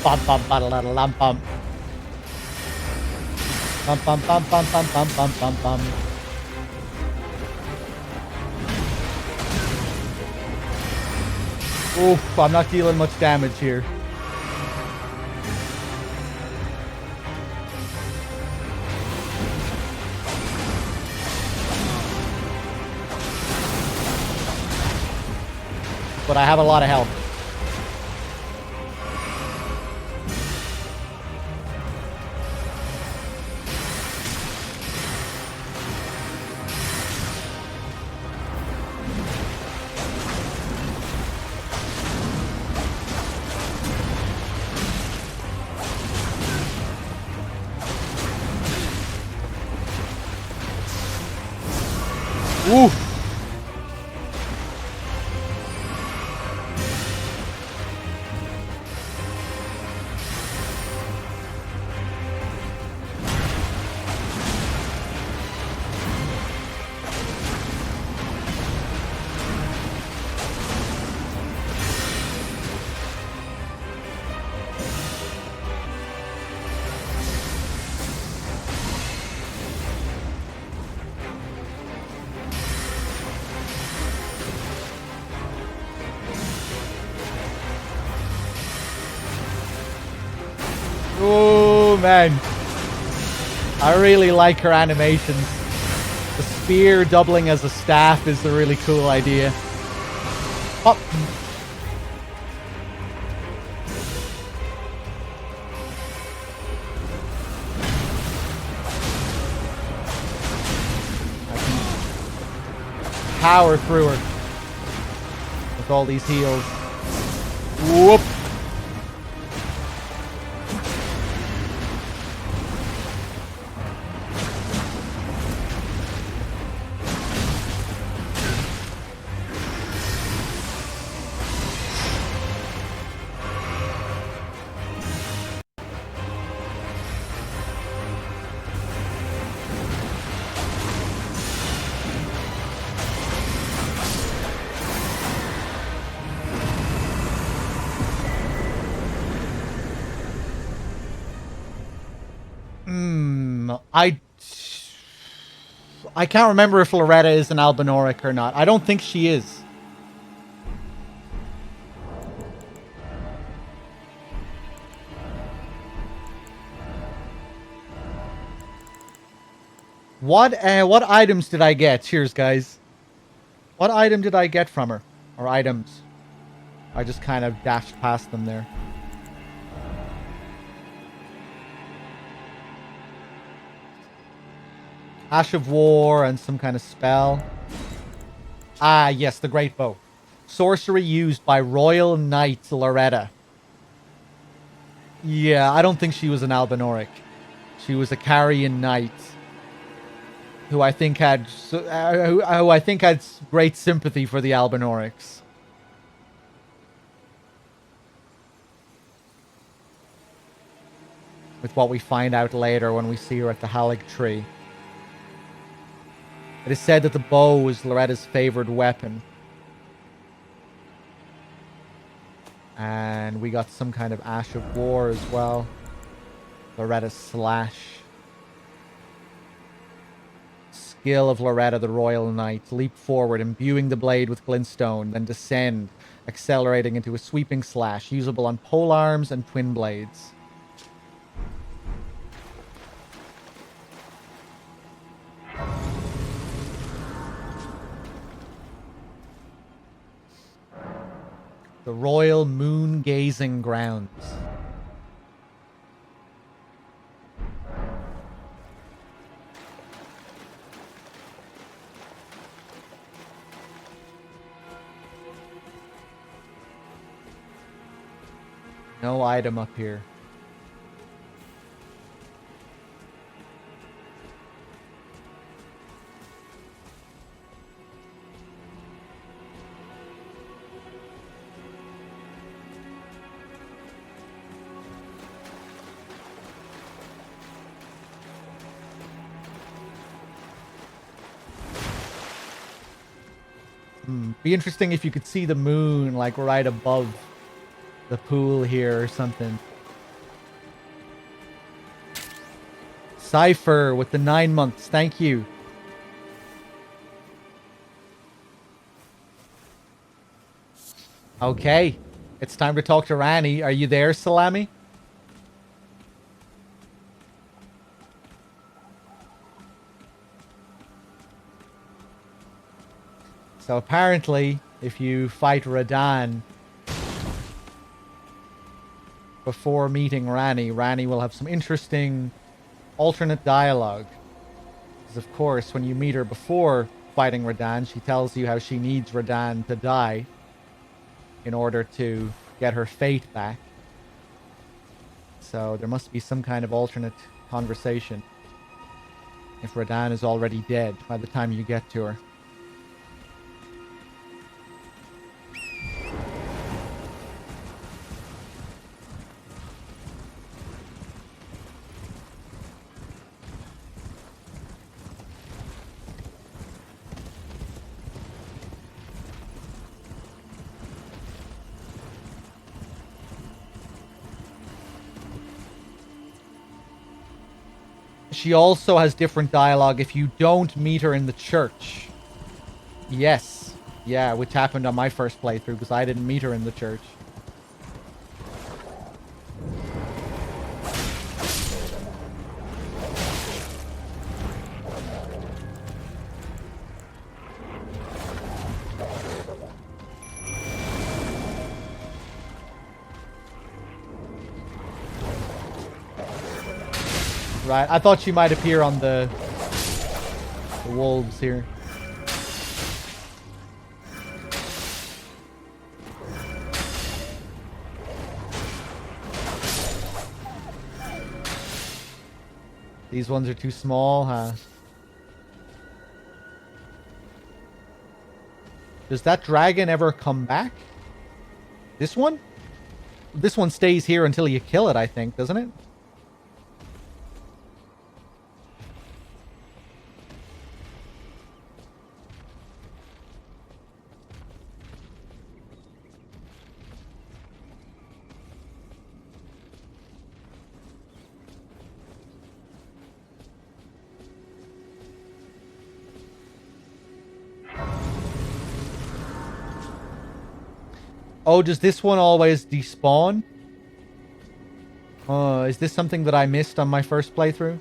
Bum bum bum bum bum bum. Bum bum bum bum bum bum bum bum bum. Oof, I'm not dealing much damage here. But I have a lot of health. Oh, man. I really like her animations. The spear doubling as a staff is a really cool idea. Oh. Power through her with all these heals. Whoop. I can't remember if Loretta is an Albinoric or not. I don't think she is. What items did I get? Cheers, guys. What item did I get from her? Or items? I just kind of dashed past them there. Ash of War and some kind of spell. Ah, yes, the Great Bow. Sorcery used by Royal Knight Loretta. Yeah, I don't think she was an Albinoric. She was a Carian Knight. Who I think had great sympathy for the Albinorics. With what we find out later when we see her at the Halig Tree. It is said that the bow is Loretta's favored weapon. And we got some kind of Ash of War as well. Loretta's slash. Skill of Loretta, the Royal Knight. Leap forward, imbuing the blade with glintstone, then descend, accelerating into a sweeping slash, usable on polearms and twin blades. The Royal Moon Gazing Grounds. No item up here. Be interesting if you could see the moon like right above the pool here or something. Cypher with the 9 months. Thank you. Okay. It's time to talk to Rani. Are you there, Salami? So apparently, if you fight Radahn before meeting Rani, Rani will have some interesting alternate dialogue. Because of course, when you meet her before fighting Radahn, she tells you how she needs Radahn to die in order to get her fate back. So there must be some kind of alternate conversation if Radahn is already dead by the time you get to her. She also has different dialogue if you don't meet her in the church. Yes. Yeah, which happened on my first playthrough because I didn't meet her in the church. Right, I thought she might appear on the wolves here. These ones are too small, huh? Does that dragon ever come back? This one? This one stays here until you kill it, I think, doesn't it? Oh, does this one always despawn? Is this something that I missed on my first playthrough?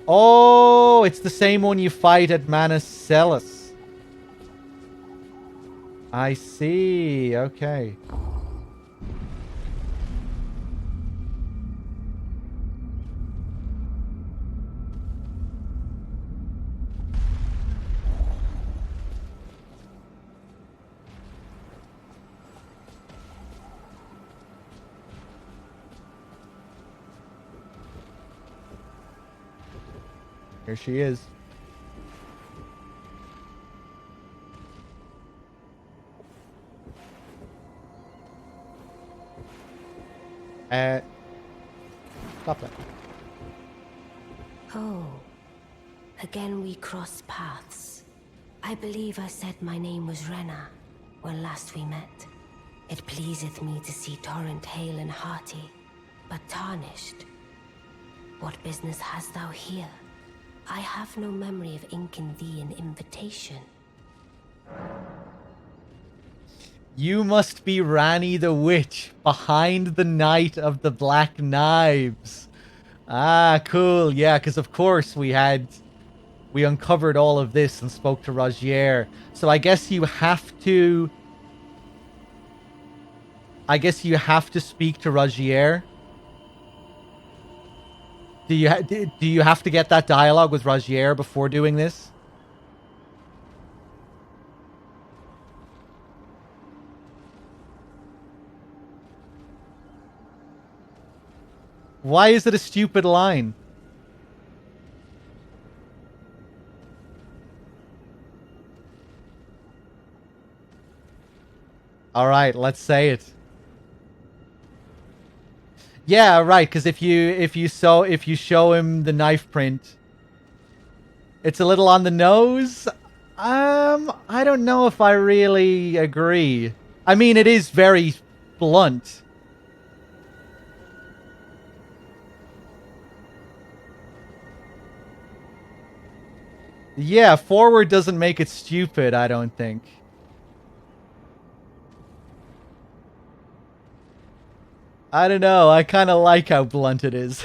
Oh, it's the same one you fight at Manus Celis. I see. Okay. Here she is. Stop that. Oh, again we cross paths. I believe I said my name was Rena when last we met. It pleaseth me to see Torrent hale and hearty, but tarnished. What business hast thou here? I have no memory of inking thee an invitation. You must be Rani the Witch, behind the Knight of the Black Knives. Ah, cool. Yeah, because of course we uncovered all of this and spoke to Rogier. So I guess you have to... speak to Rogier. Do you have to get that dialogue with Rogier before doing this? Why is it a stupid line? All right, let's say it. Yeah, right. Because if you show him the knife print, it's a little on the nose. I don't know if I really agree. I mean, it is very blunt. Yeah, forward doesn't make it stupid, I don't think. I don't know. I kind of like how blunt it is.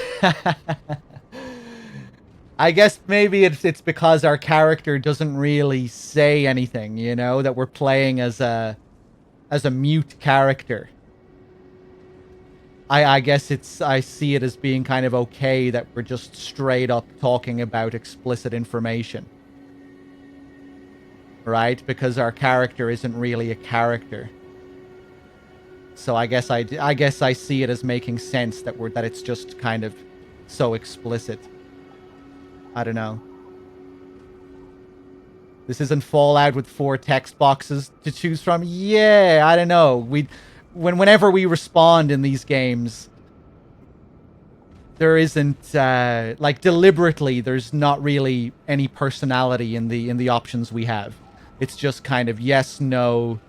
I guess maybe it's because our character doesn't really say anything, you know, that we're playing as a mute character. I guess I see it as being kind of okay that we're just straight up talking about explicit information. Right? Because our character isn't really a character. So I guess I see it as making sense that it's just kind of so explicit. I don't know. This isn't Fallout with 4 text boxes to choose from. Yeah, I don't know. Whenever we respond in these games, there isn't like deliberately. There's not really any personality in the options we have. It's just kind of yes, no.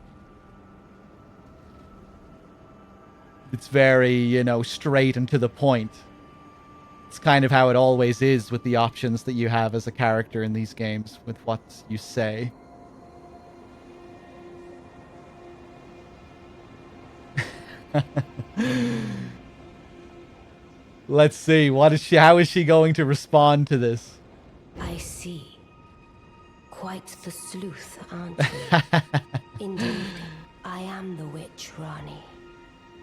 It's very, you know, straight and to the point. It's kind of how it always is with the options that you have as a character in these games, with what you say. Let's see. How is she going to respond to this? I see. Quite the sleuth, aren't you? Indeed, I am the witch Rani.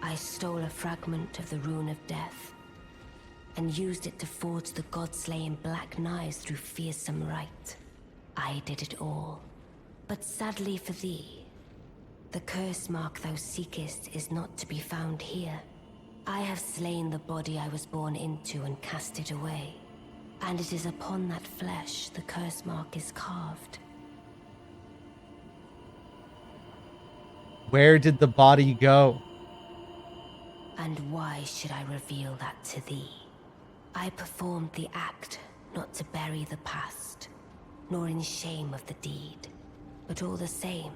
I stole a fragment of the Rune of Death. and used it to forge the god-slaying black knives through fearsome rite. I did it all. But sadly for thee, the curse mark thou seekest is not to be found here. I have slain the body I was born into and cast it away. And it is upon that flesh the curse mark is carved. Where did the body go? And why should I reveal that to thee? I performed the act not to bury the past, nor in shame of the deed, but all the same,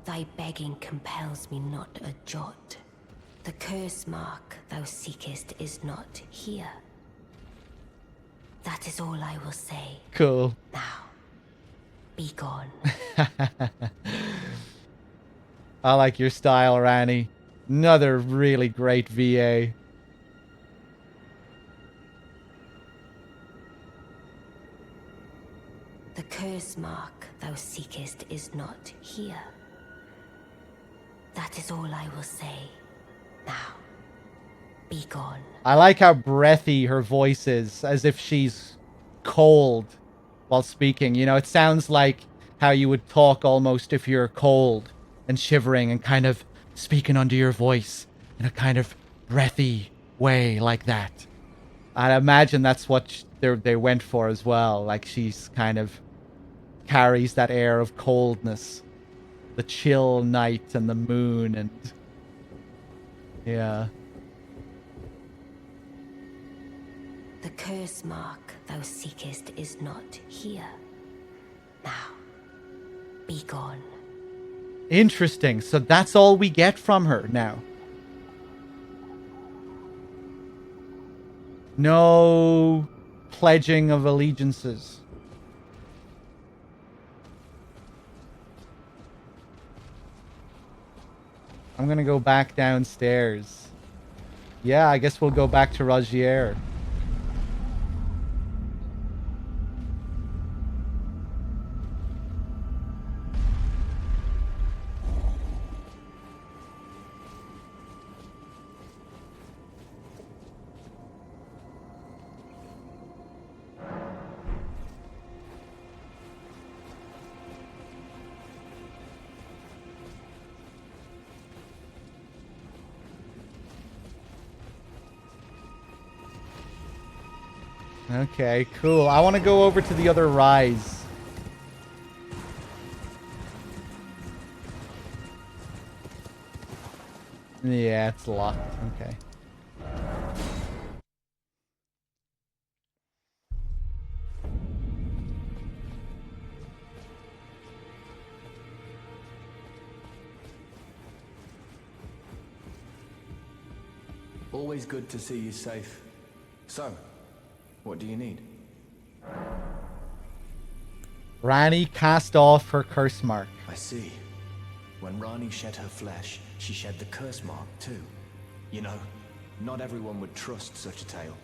thy begging compels me not a jot. The curse mark thou seekest is not here. That is all I will say. Cool. Now, be gone. I like your style, Rani. Another really great VA. The curse mark thou seekest is not here. That is all I will say. Now, be gone. I like how breathy her voice is, as if she's cold while speaking. You know, it sounds like how you would talk almost if you're cold and shivering and kind of speaking under your voice in a kind of breathy way like that. I imagine that's what they went for as well. Like she's kind of carries that air of coldness. The chill night and the moon and... yeah. The curse mark thou seekest is not here. Now, be gone. Interesting. So that's all we get from her now. No pledging of allegiances. I'm gonna go back downstairs. Yeah, I guess we'll go back to Rogier. Okay, cool. I want to go over to the other rise. Yeah, it's locked. Okay. Always good to see you safe. So, what do you need? Rani cast off her curse mark. I see. When Rani shed her flesh, she shed the curse mark too. You know, not everyone would trust such a tale.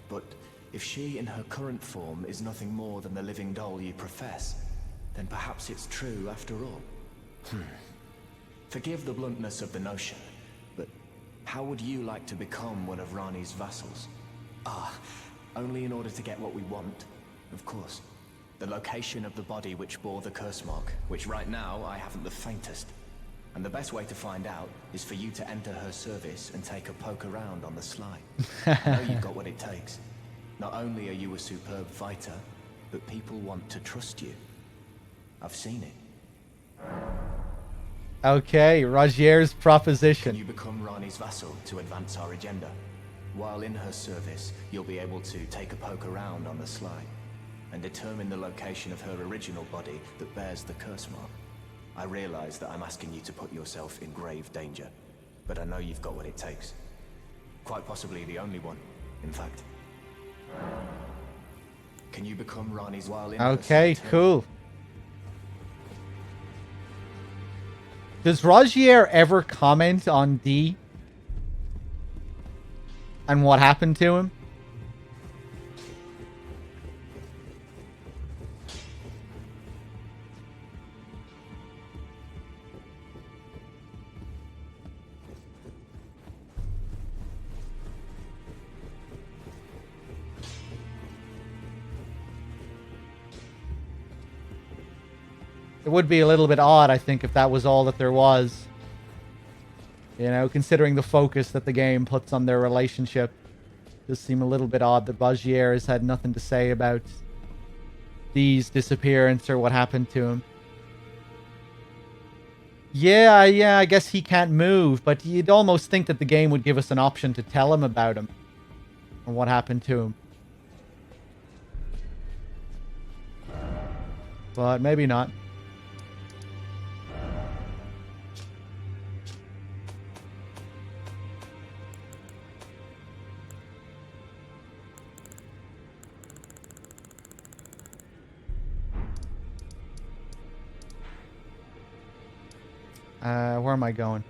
But if she in her current form is nothing more than the living doll you profess, then perhaps it's true after all. Forgive the bluntness of the notion, but how would you like to become one of Rani's vassals? Only in order to get what we want, of course. The location of the body which bore the curse mark, which right now I haven't the faintest. And the best way to find out is for you to enter her service and take a poke around on the sly. I know you've got what it takes. Not only are you a superb fighter, but people want to trust you. I've seen it. Okay, Rogier's proposition. Can you become Rani's vassal to advance our agenda? While in her service, you'll be able to take a poke around on the sly and determine the location of her original body that bears the curse mark. I realize that I'm asking you to put yourself in grave danger, but I know you've got what it takes. Quite possibly the only one, in fact. Can you become Rani's while in Okay, cool. Does Rogier ever comment on D? And what happened to him? It would be a little bit odd, I think, if that was all that there was. You know, considering the focus that the game puts on their relationship. It does seem a little bit odd that Bagier has had nothing to say about Dee's disappearance or what happened to him. Yeah, I guess he can't move, but you'd almost think that the game would give us an option to tell him about him. Or what happened to him. But maybe not. Where am I going?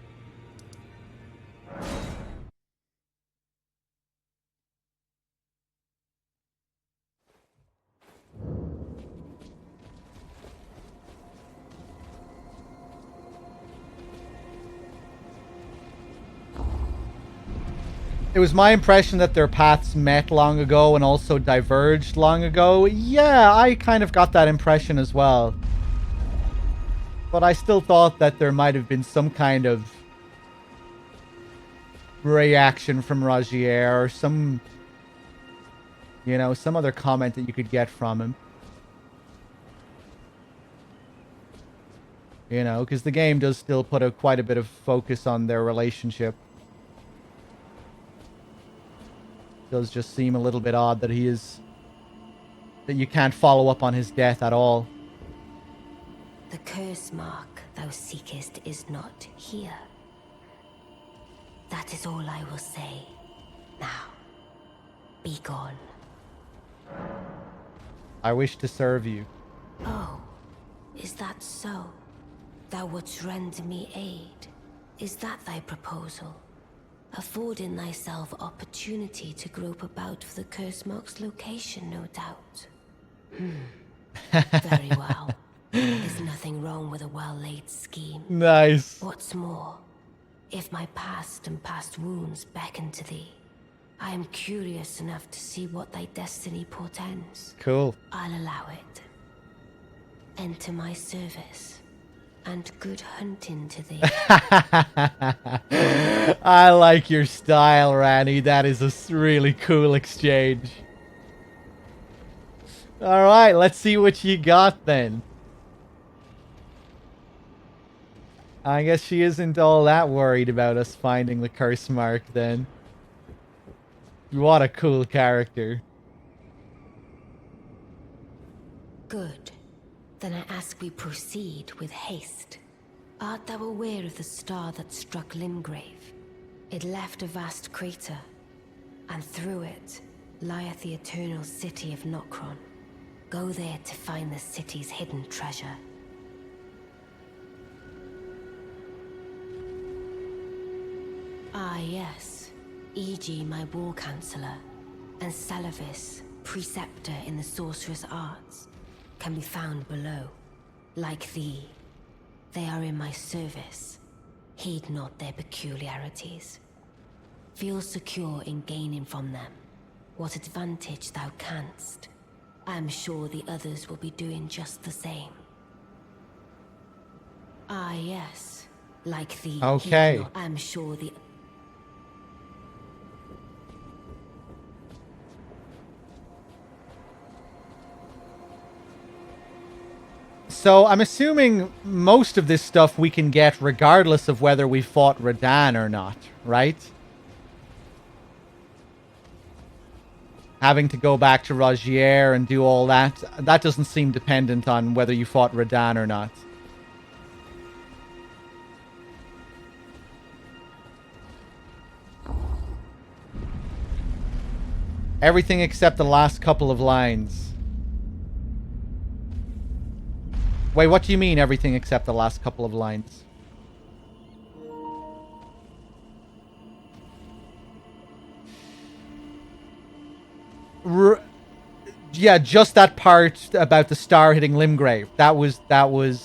It was my impression that their paths met long ago and also diverged long ago. Yeah, I kind of got that impression as well. But I still thought that there might have been some kind of reaction from Rogier or some, you know, some other comment that you could get from him. You know, because the game does still put quite a bit of focus on their relationship. It does just seem a little bit odd that that you can't follow up on his death at all. The curse mark thou seekest is not here. That is all I will say. Now, be gone. I wish to serve you. Oh, is that so? Thou wouldst render me aid. Is that thy proposal? Affording thyself opportunity to grope about for the curse mark's location, no doubt. Very well. There's nothing wrong with a well-laid scheme. Nice. What's more, if my past and past wounds beckon to thee, I am curious enough to see what thy destiny portends. Cool. I'll allow it. Enter my service, and good hunting to thee. I like your style, Ranny. That is a really cool exchange. Alright, let's see what you got then. I guess she isn't all that worried about us finding the curse mark then. What a cool character. Good. Then I ask we proceed with haste. Art thou aware of the star that struck Limgrave? It left a vast crater, and through it lieth the eternal city of Nokron. Go there to find the city's hidden treasure. Ah, yes. E.g. my war counselor, and Salavis, preceptor in the sorcerous arts, can be found below. Like thee, they are in my service. Heed not their peculiarities. Feel secure in gaining from them what advantage thou canst. I am sure the others will be doing just the same. Ah, yes. Like thee, Okay. heed not. I am sure the... So I'm assuming most of this stuff we can get regardless of whether we fought Radahn or not, right? Having to go back to Rogier and do all that, that doesn't seem dependent on whether you fought Radahn or not. Everything except the last couple of lines. Wait, what do you mean everything except the last couple of lines? Yeah, just that part about the star hitting Limgrave. That was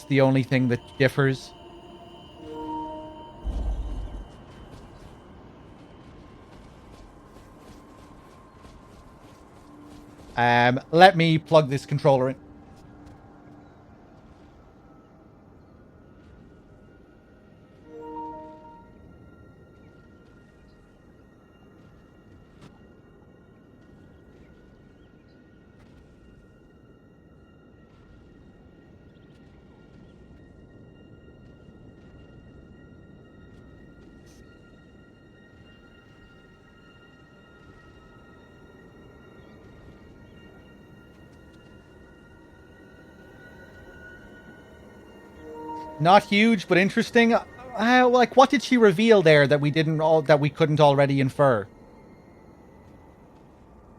the only thing that differs. Let me plug this controller in. Not huge, but interesting. Like, what did she reveal there that we couldn't already infer?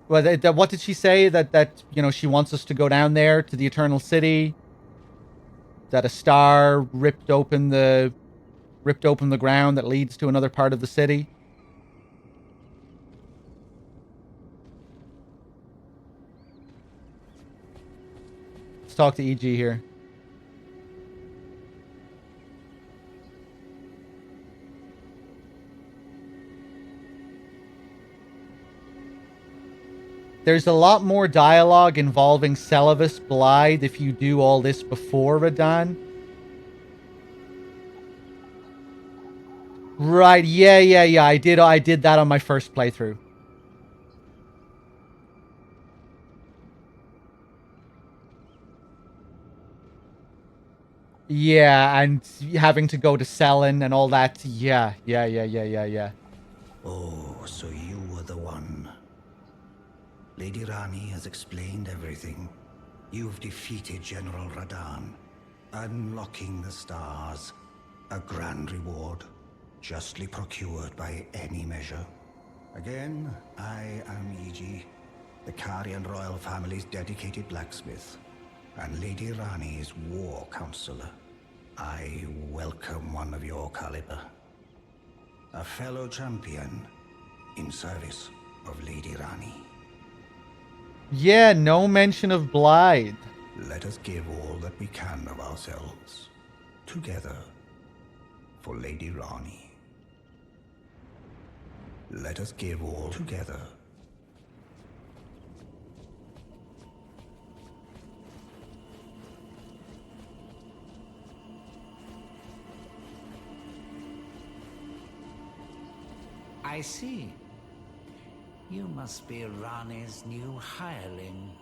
Well, what did she say? That she wants us to go down there to the Eternal City. That a star ripped open the ground that leads to another part of the city. Let's talk to EG here. There's a lot more dialogue involving Celavis Blythe if you do all this before Radahn. Right, yeah. I did that on my first playthrough. Yeah, and having to go to Selen and all that. Yeah. Oh, so you were the one. Lady Rani has explained everything. You've defeated General Radahn, unlocking the stars. A grand reward, justly procured by any measure. Again, I am EG, the Karian royal family's dedicated blacksmith, and Lady Rani's war counselor. I welcome one of your caliber. A fellow champion in service of Lady Rani. Yeah, no mention of Blythe. Let us give all that we can of ourselves, together, for Lady Rani. Let us give all together. I see. You must be Rani's new hireling.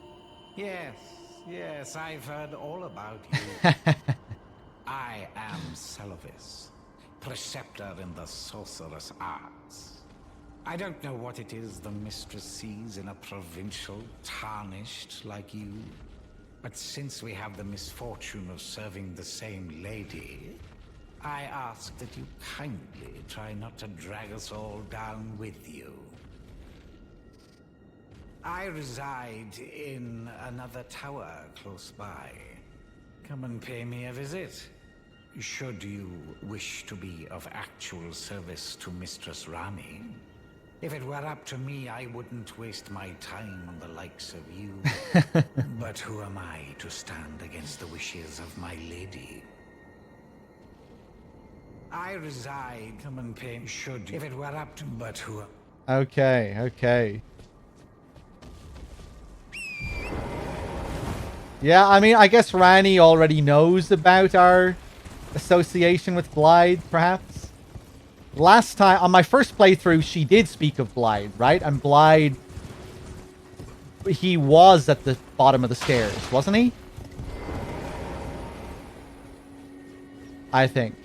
Yes, I've heard all about you. I am Celavis, preceptor in the sorcerous arts. I don't know what it is the mistress sees in a provincial tarnished like you. But since we have the misfortune of serving the same lady, I ask that you kindly try not to drag us all down with you. I reside in another tower close by. Come and pay me a visit. Should you wish to be of actual service to Mistress Rani. If it were up to me, I wouldn't waste my time on the likes of you. But who am I to stand against the wishes of my lady? I reside, come and pay, should, if it were up to, but who... Okay. Yeah, I mean, I guess Rani already knows about our association with Blythe, perhaps. Last time, on my first playthrough, she did speak of Blythe, right? And Blythe, he was at the bottom of the stairs, wasn't he? I think.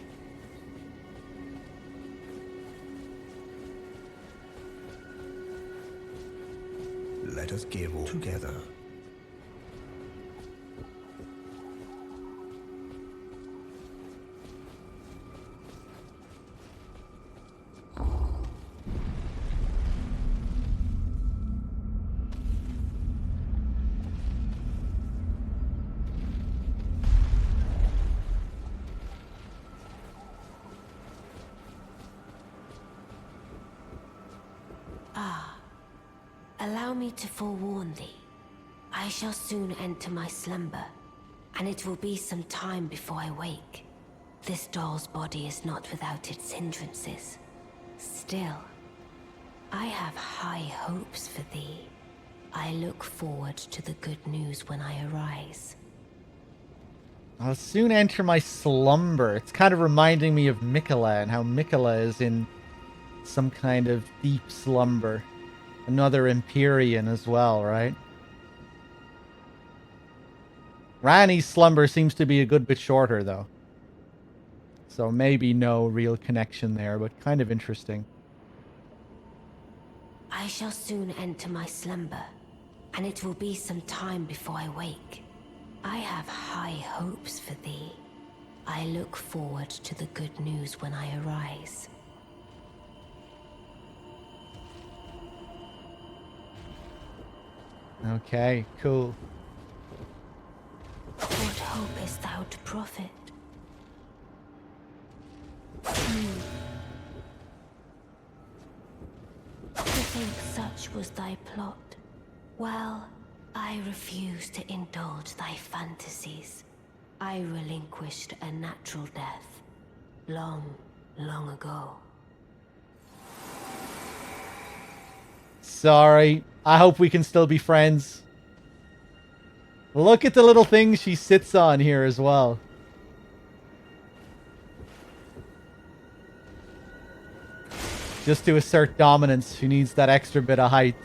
Let us give all together. Allow me to forewarn thee. I shall soon enter my slumber, and it will be some time before I wake. This doll's body is not without its hindrances. Still, I have high hopes for thee. I look forward to the good news when I arise. I'll soon enter my slumber. It's kind of reminding me of Mikola and how Mikola is in some kind of deep slumber. Another Empyrean as well, right? Rani's slumber seems to be a good bit shorter, though. So maybe no real connection there, but kind of interesting. I shall soon enter my slumber, and it will be some time before I wake. I have high hopes for thee. I look forward to the good news when I arise. Okay, cool. What hopest thou to profit? To think such was thy plot. Well, I refuse to indulge thy fantasies. I relinquished a natural death. Long, long ago. Sorry. I hope we can still be friends. Look at the little thing she sits on here as well. Just to assert dominance, she needs that extra bit of height.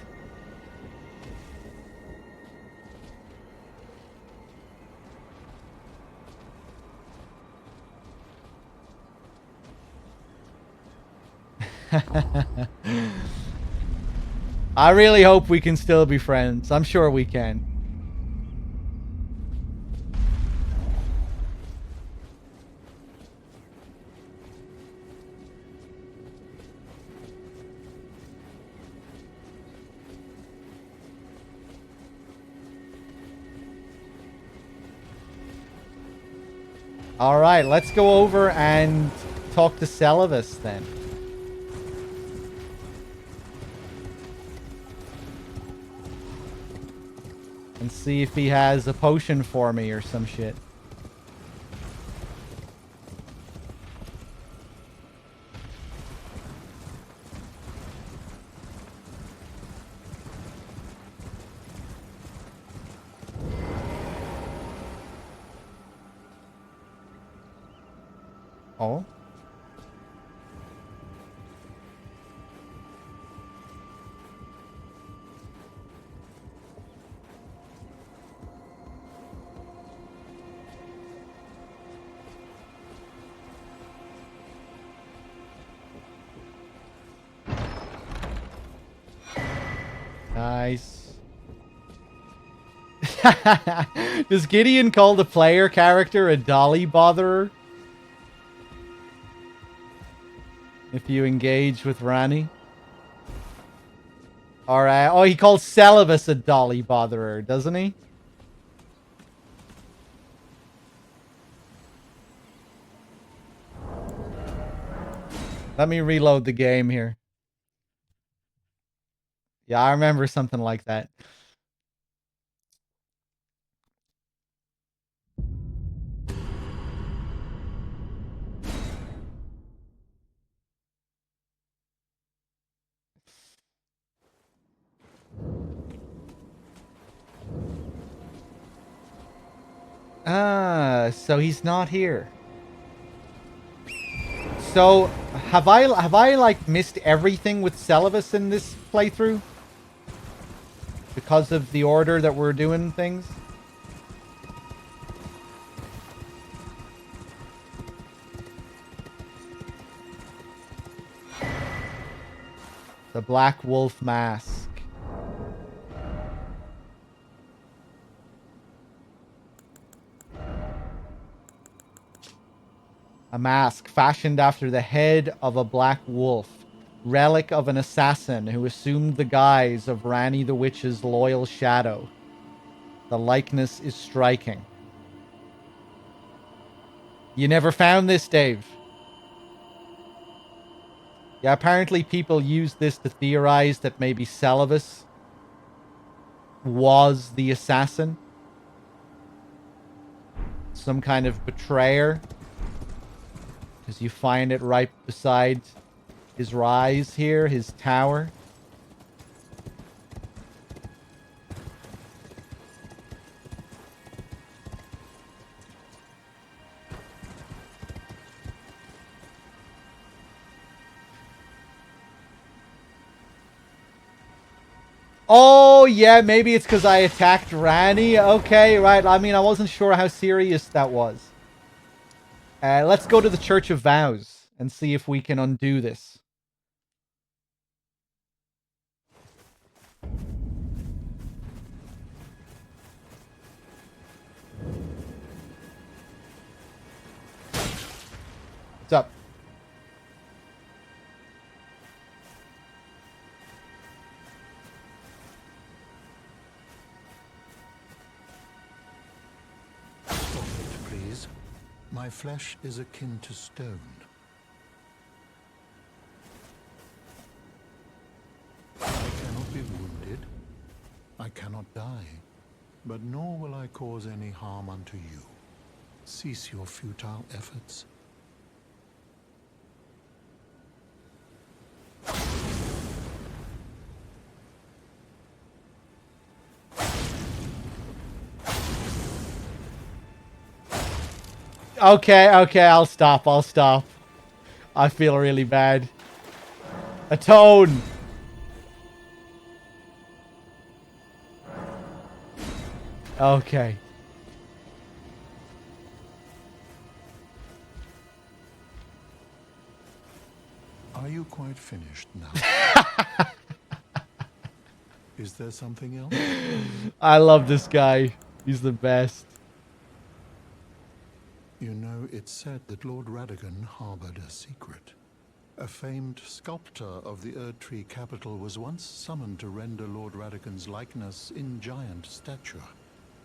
I really hope we can still be friends. I'm sure we can. Alright, let's go over and talk to Celavis then. And see if he has a potion for me or some shit. Oh? Nice. Does Gideon call the player character a dolly botherer? If you engage with Rani? Alright. Oh, he calls Celavis a dolly botherer, doesn't he? Let me reload the game here. Yeah, I remember something like that. Ah, so he's not here. So, have I like missed everything with Celavis in this playthrough? Because of the order that we're doing things? The Black Wolf Mask. A mask fashioned after the head of a black wolf, relic of an assassin who assumed the guise of Rani the Witch's loyal shadow. The likeness is striking. You never found this, Dave? Yeah, apparently people use this to theorize that maybe Celavis was the assassin. Some kind of betrayer. Because you find it right beside his rise here, his tower. Oh, yeah, maybe it's because I attacked Rani. Okay, right. I mean, I wasn't sure how serious that was. Let's go to the Church of Vows and see if we can undo this. My flesh is akin to stone. I cannot be wounded. I cannot die. But nor will I cause any harm unto you. Cease your futile efforts. Okay, I'll stop. I feel really bad. Atone! Okay. Are you quite finished now? Is there something else? I love this guy. He's the best. You know, it's said that Lord Radagon harbored a secret. A famed sculptor of the Erdtree capital was once summoned to render Lord Radagon's likeness in giant stature,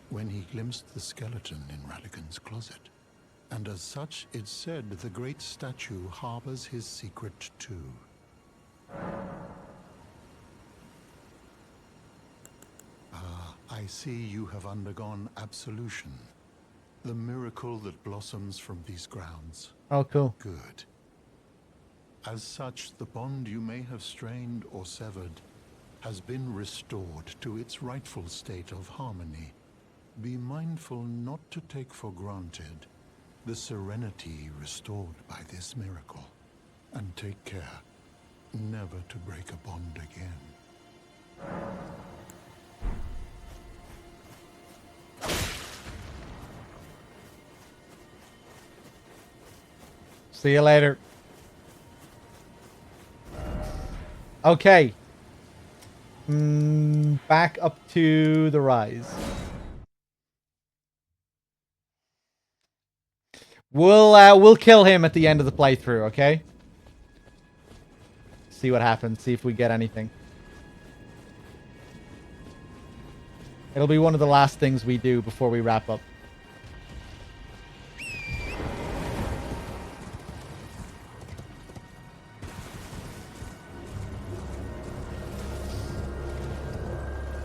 when he glimpsed the skeleton in Radagon's closet. And as such, it's said the great statue harbors his secret too. I see you have undergone absolution. The miracle that blossoms from these grounds. Oh, cool. Good. As such, the bond you may have strained or severed has been restored to its rightful state of harmony. Be mindful not to take for granted the serenity restored by this miracle. And take care never to break a bond again. See you later. Okay. Back up to the rise. We'll kill him at the end of the playthrough, okay? See what happens. See if we get anything. It'll be one of the last things we do before we wrap up.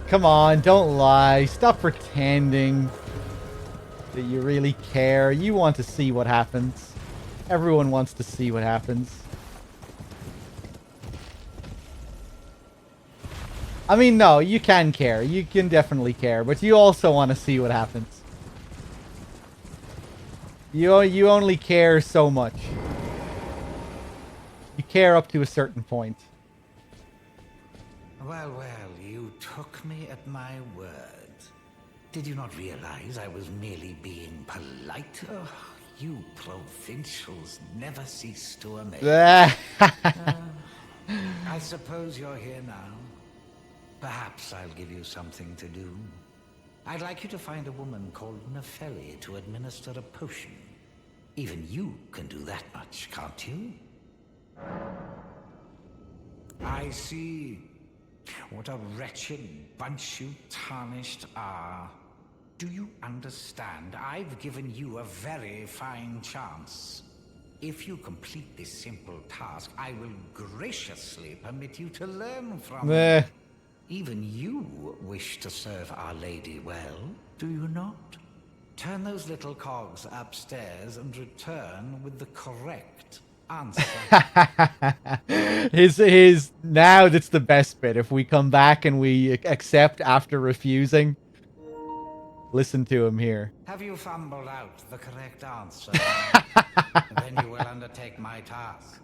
Come on, don't lie. Stop pretending that you really care. You want to see what happens. Everyone wants to see what happens. I mean, no, you can care. You can definitely care, but you also want to see what happens. You only care so much. You care up to a certain point. Well, you took me at my word. Did you not realize I was merely being polite? Oh, you provincials never cease to amaze. I suppose you're here now. Perhaps I'll give you something to do. I'd like you to find a woman called Nefeli to administer a potion. Even you can do that much, can't you? I see. What a wretched bunch you tarnished are. Do you understand? I've given you a very fine chance. If you complete this simple task, I will graciously permit you to learn from me. Even you wish to serve Our Lady well, do you not? Turn those little cogs upstairs and return with the correct answer. his now that's the best bit. If we come back and we accept after refusing, listen to him here. Have you fumbled out the correct answer? Then you will undertake my task.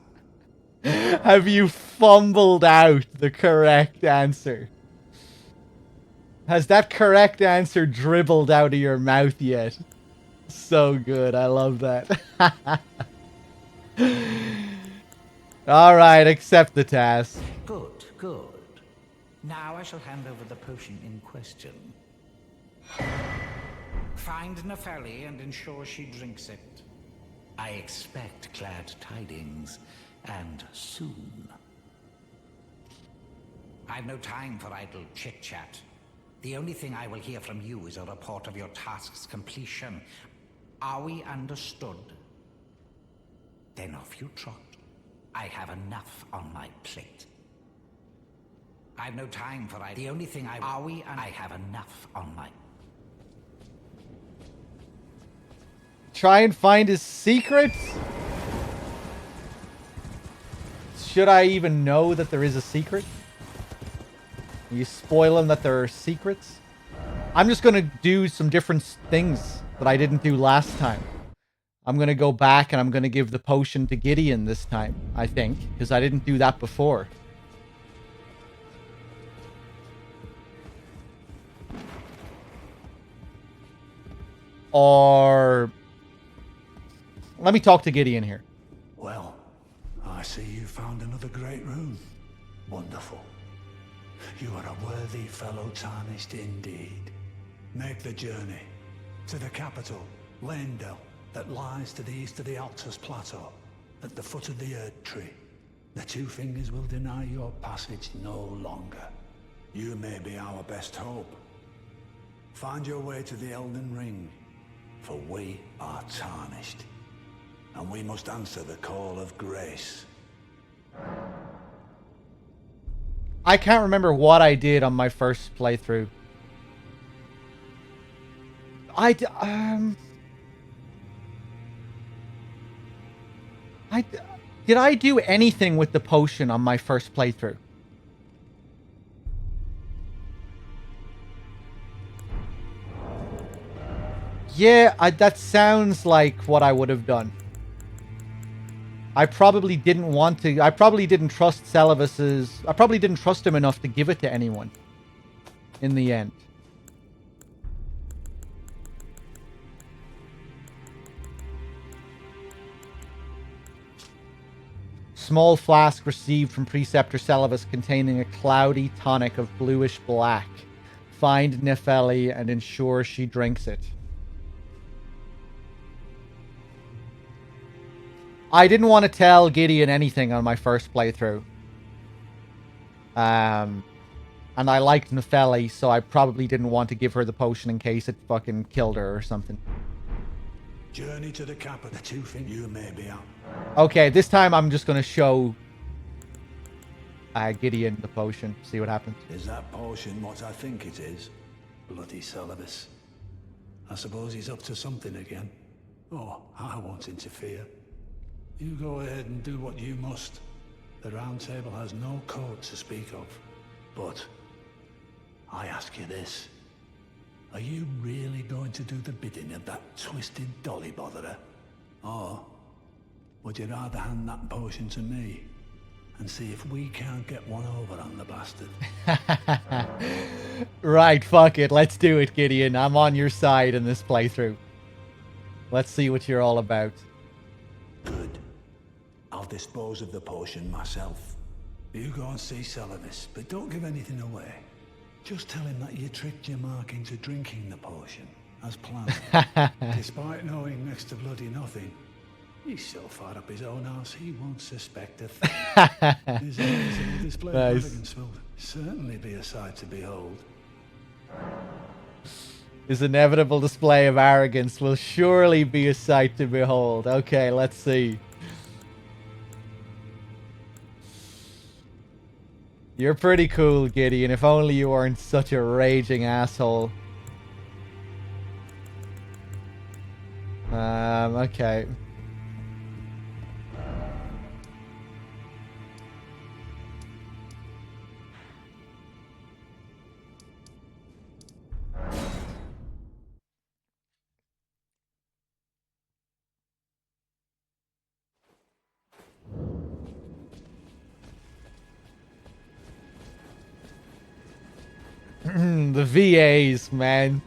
Have you fumbled out the correct answer? Has that correct answer dribbled out of your mouth yet? So good. I love that. Alright, accept the task. Good, good. Now I shall hand over the potion in question. Find Nefeli and ensure she drinks it. I expect glad tidings, and soon. I've no time for idle chit-chat. The only thing I will hear from you is a report of your task's completion. Are we understood? Then off you trot. I have enough on my plate. I've no time for the only thing are we, and I have enough on my... Try and find his secrets? Should I even know that there is a secret? You spoil him that there are secrets? I'm just gonna do some different things that I didn't do last time. I'm gonna go back and I'm gonna give the potion to Gideon this time, I think. Because I didn't do that before. Or... let me talk to Gideon here. Well, I see you found another great room. Wonderful. You are a worthy fellow tarnished indeed. Make the journey to the capital, Leyndell, that lies to the east of the Altus Plateau, at the foot of the Erd Tree. The Two Fingers will deny your passage no longer. You may be our best hope. Find your way to the Elden Ring, for we are tarnished, and we must answer the call of grace. I can't remember what I did on my first playthrough. Did I do anything with the potion on my first playthrough? Yeah, that sounds like what I would have done. I probably didn't want to. I probably didn't trust Celovus's... I probably didn't trust him enough to give it to anyone. In the end. Small flask received from Preceptor Celovus containing a cloudy tonic of bluish black. Find Nefeli and ensure she drinks it. I didn't want to tell Gideon anything on my first playthrough. And I liked Nefeli, so I probably didn't want to give her the potion in case it fucking killed her or something. Journey to the capital. The Two Fingers you may be out. Okay, this time I'm just going to show Gideon the potion. See what happens. Is that potion what I think it is? Bloody Celovus. I suppose he's up to something again. Oh, I won't interfere. You go ahead and do what you must. The Round Table has no code to speak of. But I ask you this. Are you really going to do the bidding of that twisted dolly botherer? Or would you rather hand that potion to me and see if we can't get one over on the bastard? Right, fuck it. Let's do it, Gideon. I'm on your side in this playthrough. Let's see what you're all about. Good. I'll dispose of the potion myself. You go and see Celovus, but don't give anything away. Just tell him that you tricked your mark into drinking the potion, as planned. Despite knowing next to bloody nothing, he's so far up his own arse he won't suspect a thing. His inevitable display of arrogance will certainly be a sight to behold. His inevitable display of arrogance will surely be a sight to behold. Okay, let's see. You're pretty cool, Gideon. If only you weren't such a raging asshole. Okay. The VAs, man.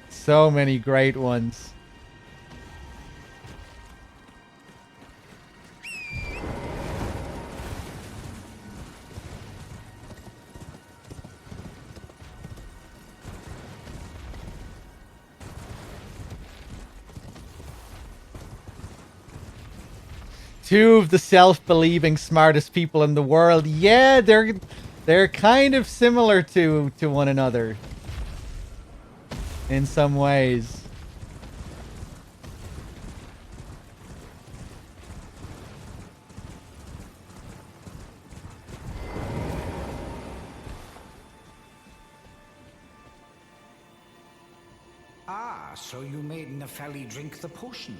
So many great ones. Two of the self-believing smartest people in the world. Yeah, they're kind of similar to one another in some ways. so you made Nepheli drink the potion.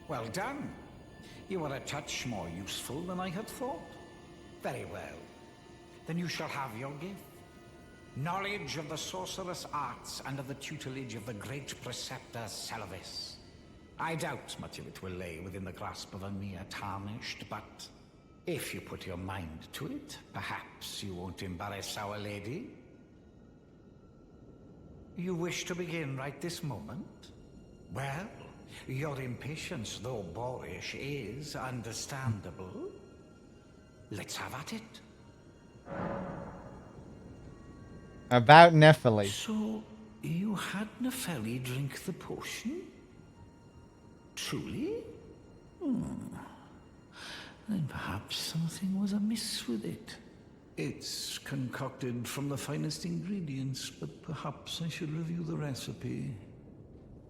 Well done. You are a touch more useful than I had thought. Very well. Then you shall have your gift. Knowledge of the sorcerous arts and of the tutelage of the great preceptor Selvis. I doubt much of it will lay within the grasp of a mere tarnished, but if you put your mind to it, perhaps you won't embarrass our lady. You wish to begin right this moment? Well, your impatience, though boorish, is understandable. Let's have at it. About Nepheli. So, you had Nepheli drink the potion? Truly? Then perhaps something was amiss with it. It's concocted from the finest ingredients, but perhaps I should review the recipe.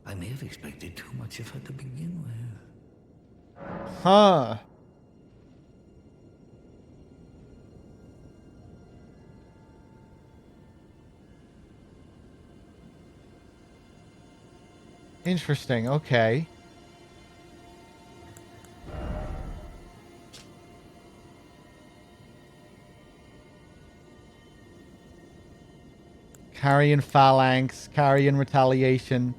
I may have expected too much of her to begin with. Huh. Interesting, okay. Carrion Phalanx, Carrion Retaliation,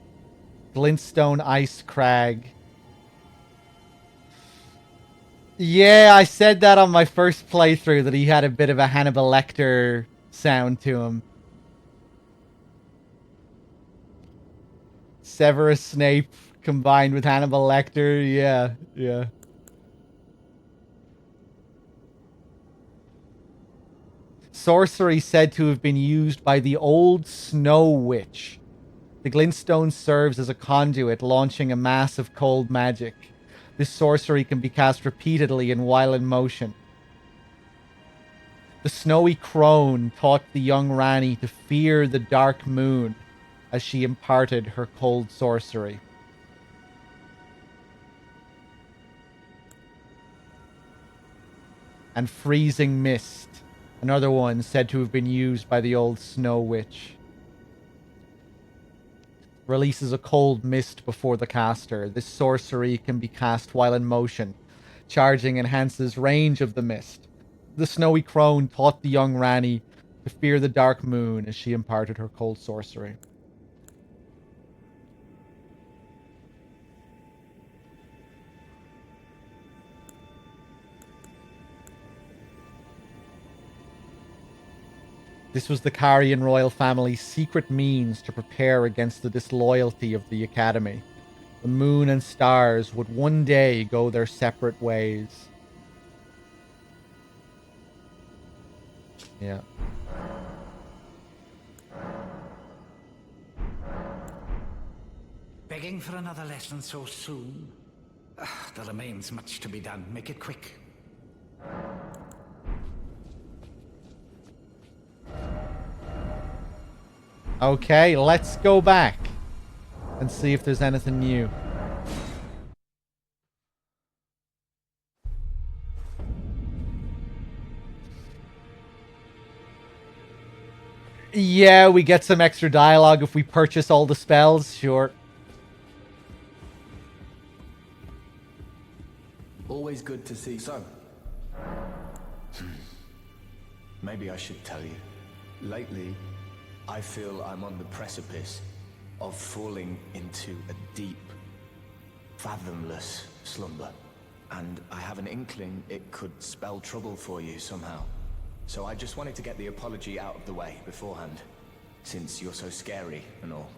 Glintstone Ice Crag. Yeah, I said that on my first playthrough, that he had a bit of a Hannibal Lecter sound to him. Severus Snape combined with Hannibal Lecter, yeah. Sorcery said to have been used by the old Snow Witch. The glintstone serves as a conduit, launching a mass of cold magic. This sorcery can be cast repeatedly and while in motion. The snowy crone taught the young Rani to fear the dark moon as she imparted her cold sorcery. And freezing mist, another one said to have been used by the old Snow Witch. Releases a cold mist before the caster. This sorcery can be cast while in motion. Charging enhances range of the mist. The snowy crone taught the young Rani to fear the dark moon as she imparted her cold sorcery. This was the Carian royal family's secret means to prepare against the disloyalty of the Academy. The moon and stars would one day go their separate ways. Yeah. Begging for another lesson so soon? There remains much to be done. Make it quick. Okay, let's go back and see if there's anything new. Yeah, we get some extra dialogue if we purchase all the spells, sure. Always good to see. So, maybe I should tell you. Lately, I feel I'm on the precipice of falling into a deep, fathomless slumber. And I have an inkling it could spell trouble for you somehow. So I just wanted to get the apology out of the way beforehand, since you're so scary and all.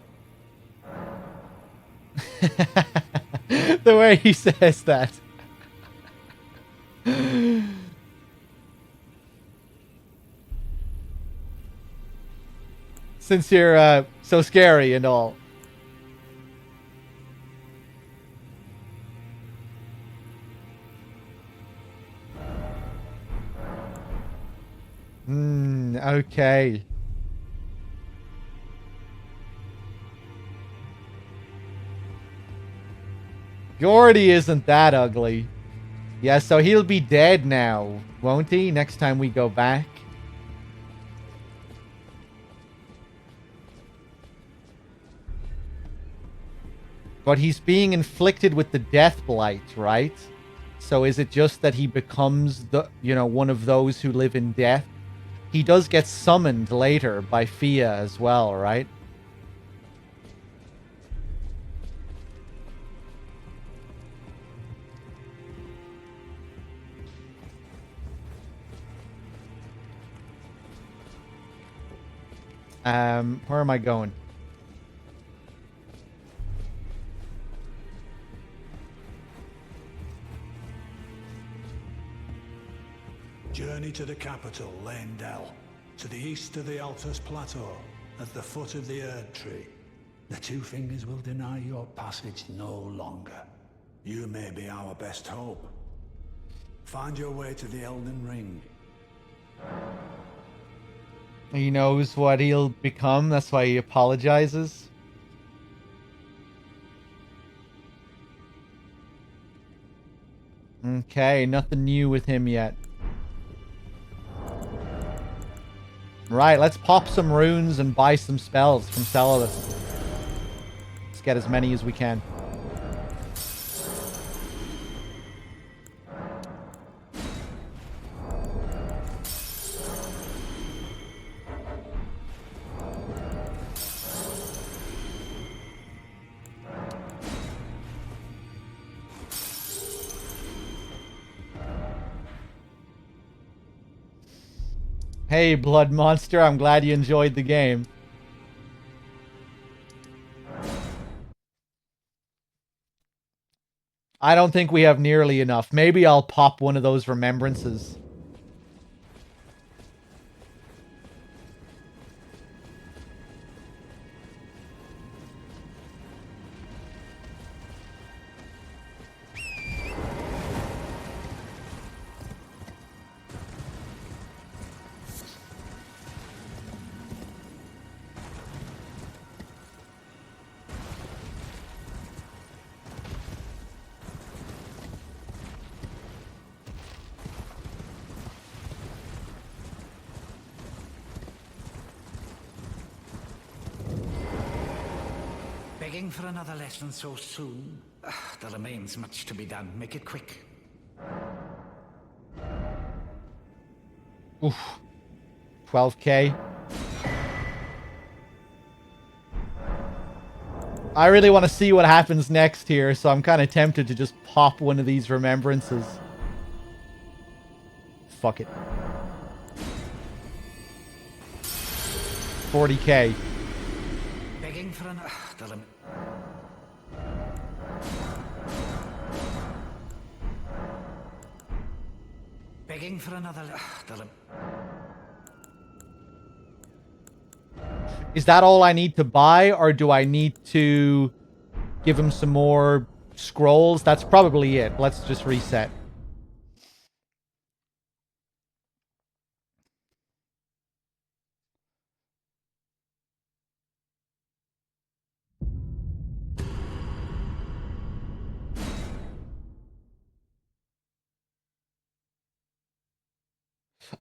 The way he says that. Since you're so scary and all. Okay. Gordy isn't that ugly. Yeah, so he'll be dead now, won't he? Next time we go back. But he's being inflicted with the death blight, right? So is it just that he becomes the, you know, one of those who live in death? He does get summoned later by Fia as well, right? Where am I going? Journey to the capital, Leyndell, to the east of the Altus Plateau, at the foot of the Erd Tree. The Two Fingers will deny your passage no longer. You may be our best hope. Find your way to the Elden Ring. He knows what he'll become, that's why he apologizes. Okay, nothing new with him yet. Right, let's pop some runes and buy some spells from Celadus. Let's get as many as we can. Hey, Blood Monster, I'm glad you enjoyed the game. I don't think we have nearly enough. Maybe I'll pop one of those remembrances. Begging for another lesson so soon? There remains much to be done. Make it quick. Oof. 12k. I really want to see what happens next here, so I'm kind of tempted to just pop one of these remembrances. Fuck it. 40k. Begging for another... Begging for another... Is that all I need to buy, or do I need to give him some more scrolls? That's probably it. Let's just reset.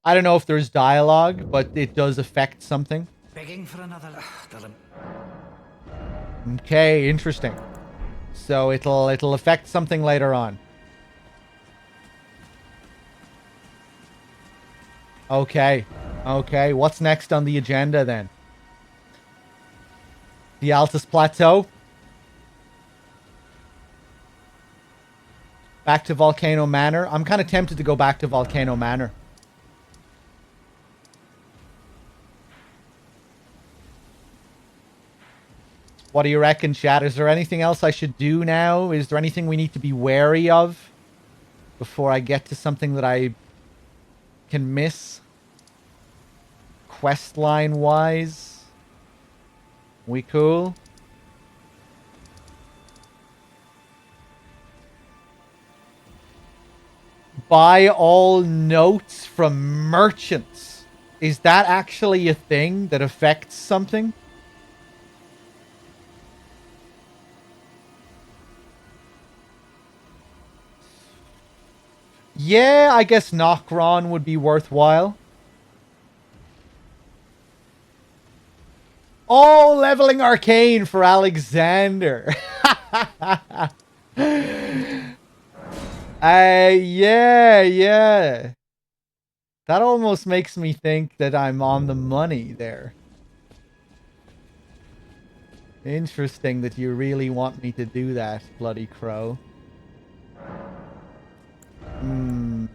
I don't know if there's dialogue, but it does affect something. Begging for another... Okay, interesting. So it'll affect something later on. Okay. Okay, what's next on the agenda then? The Altus Plateau? Back to Volcano Manor? I'm kind of tempted to go back to Volcano Manor. What do you reckon, chat? Is there anything else I should do now? Is there anything we need to be wary of before I get to something that I can miss? Quest line wise? We cool? Buy all notes from merchants. Is that actually a thing that affects something? Yeah, I guess Nokron would be worthwhile. Oh, leveling Arcane for Alexander. Yeah, yeah. That almost makes me think that I'm on the money there. Interesting that you really want me to do that, Bloody Crow. Hmm.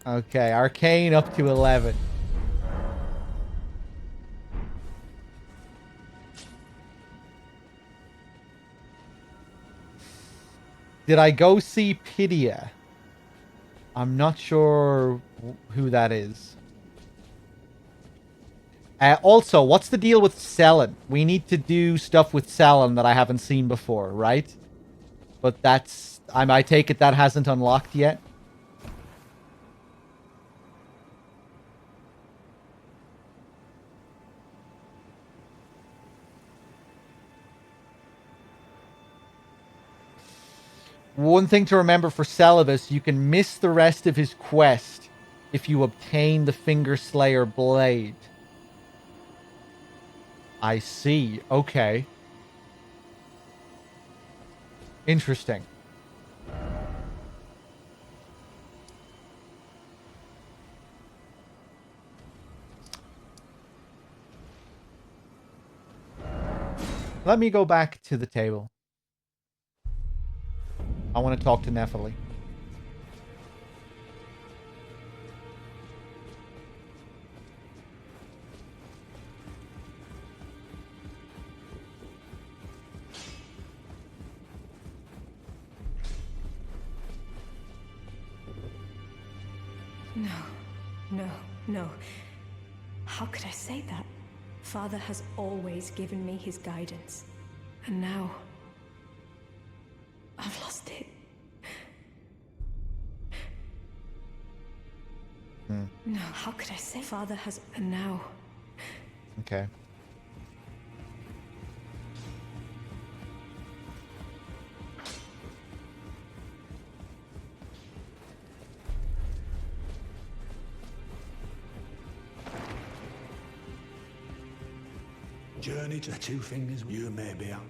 Okay, Arcane up to 11. Did I go see Pidia? I'm not sure who that is. Also, what's the deal with Selen? We need to do stuff with Selen that I haven't seen before, right? But that's... I take it that hasn't unlocked yet? One thing to remember for Celavis, you can miss the rest of his quest if you obtain the Finger Slayer Blade. I see. Okay. Interesting. Let me go back to the table. I want to talk to Nephili. No, no, no. How could I say that? Father has always given me his guidance. And now... I've lost it. No, how could I say Father has... And now... Okay. Journey to the Two Fingers you may be on.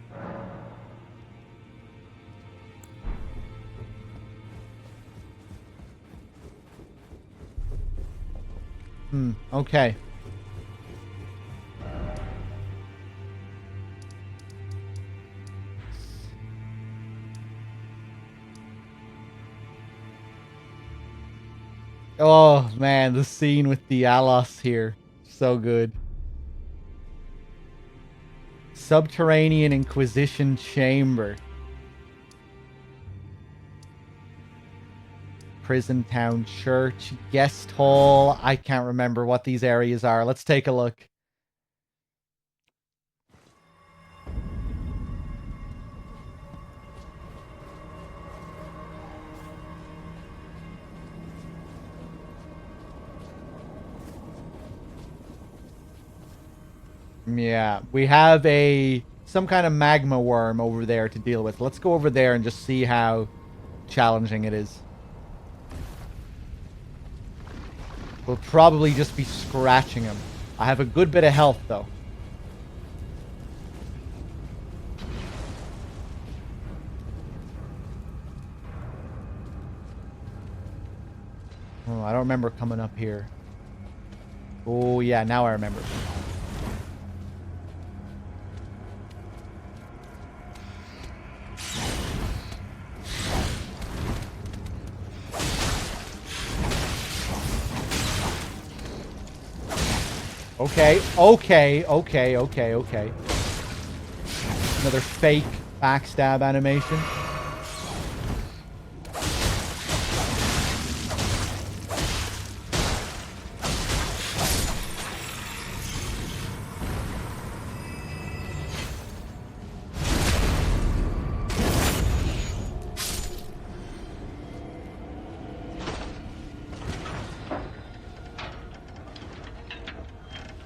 Okay. Oh, man, the scene with the Alos here. So good. Subterranean Inquisition Chamber. Prison Town Church. Guest Hall. I can't remember what these areas are. Let's take a look. Yeah, we have some kind of magma worm over there to deal with. Let's go over there and just see how challenging it is. We'll probably just be scratching him. I have a good bit of health, though. Oh, I don't remember coming up here. Oh, yeah, now I remember. Okay. Another fake backstab animation.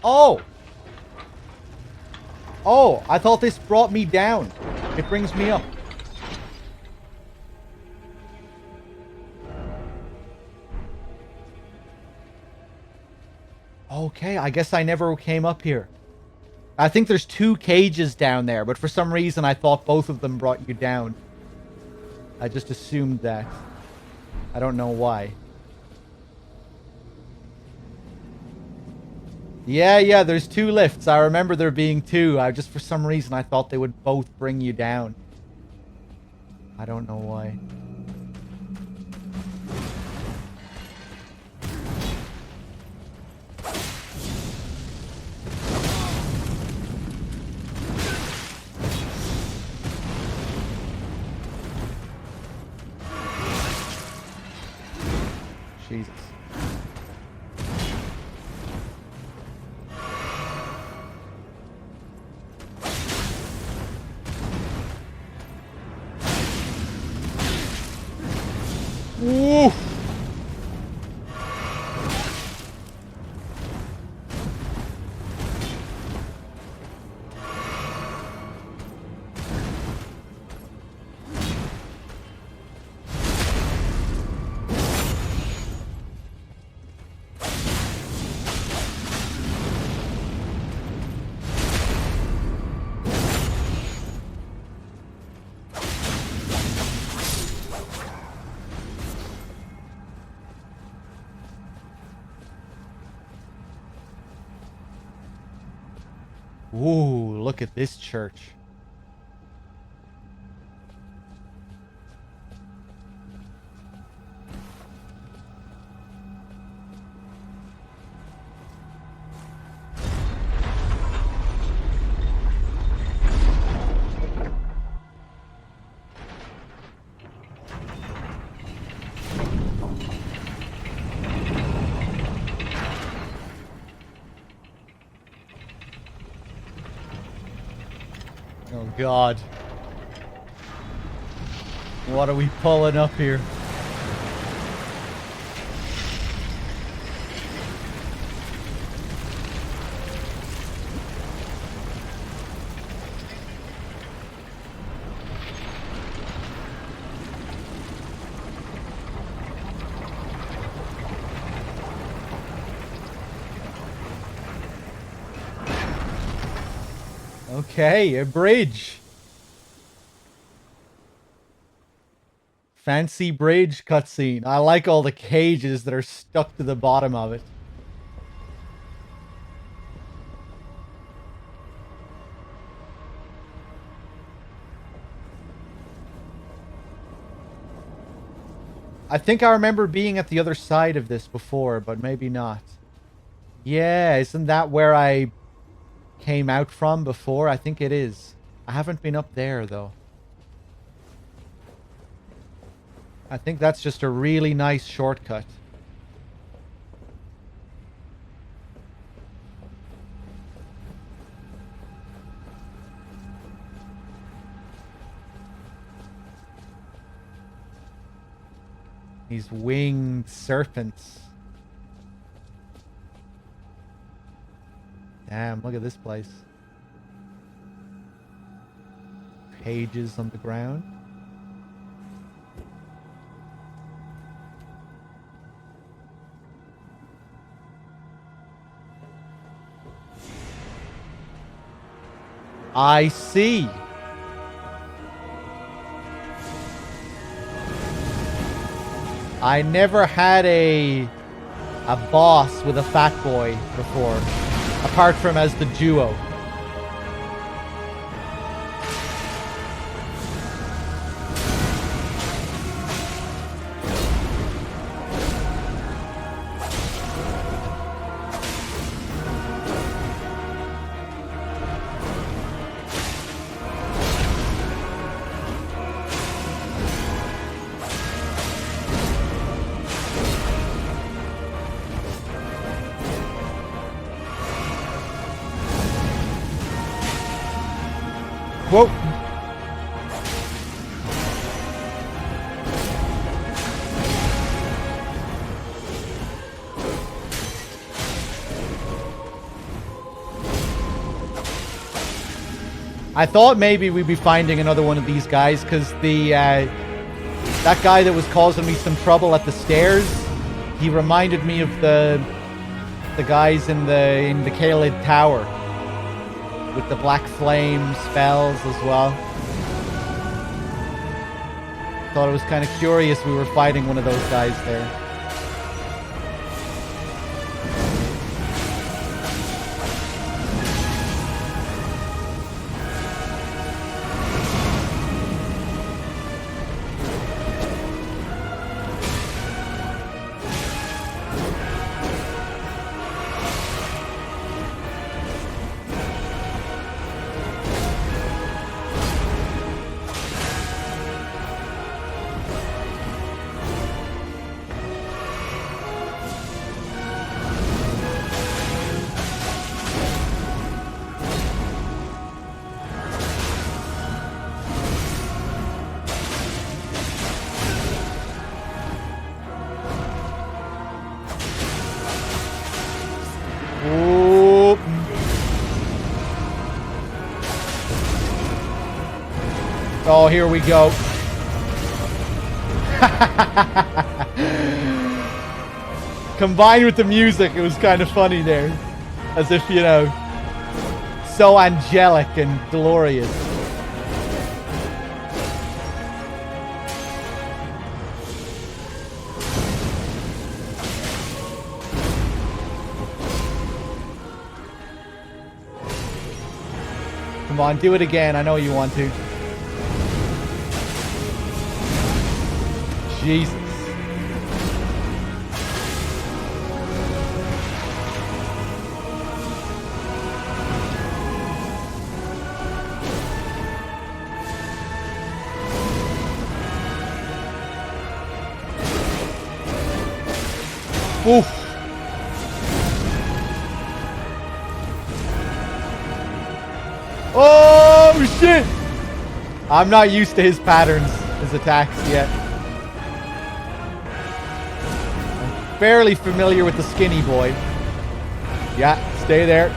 Oh! Oh, I thought this brought me down. It brings me up. Okay, I guess I never came up here. I think there's 2 cages down there, but for some reason I thought both of them brought you down. I just assumed that. I don't know why. Yeah, there's 2 lifts. I remember there being 2. For some reason, I thought they would both bring you down. I don't know why. Jesus. Ooh. Ooh, look at this church. Oh God. What are we pulling up here? Okay, a bridge. Fancy bridge cutscene. I like all the cages that are stuck to the bottom of it. I think I remember being at the other side of this before, but maybe not. Yeah, isn't that where I came out from before? I think it is. I haven't been up there, though. I think that's just a really nice shortcut. These winged serpents. Damn, look at this place. Pages on the ground. I see. I never had a boss with a fat boy before, apart from as the duo. Whoa. I thought maybe we'd be finding another one of these guys, because that guy that was causing me some trouble at the stairs, he reminded me of the guys in the Kaled Tower. with the black flame spells as well. Thought it was kind of curious we were fighting one of those guys there. Oh, here we go. Combined with the music, it was kind of funny there. As if, you know, so angelic and glorious. Come on, do it again. I know you want to. Jesus. Oof. Oh shit! I'm not used to his patterns, his attacks yet. I'm fairly familiar with the skinny boy. Yeah, stay there.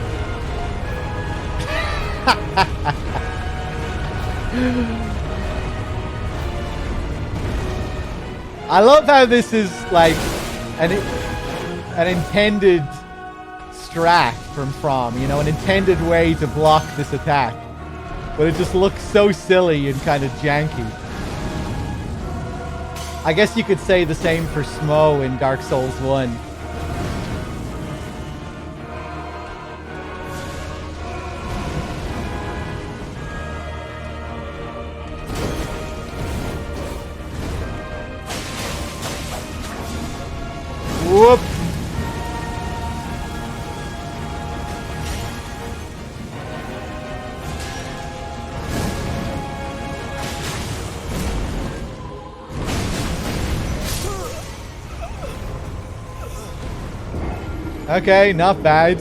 I love how this is like an intended strat from, you know, an intended way to block this attack. But it just looks so silly and kind of janky. I guess you could say the same for Smo in Dark Souls 1. Whoop! Okay, not bad.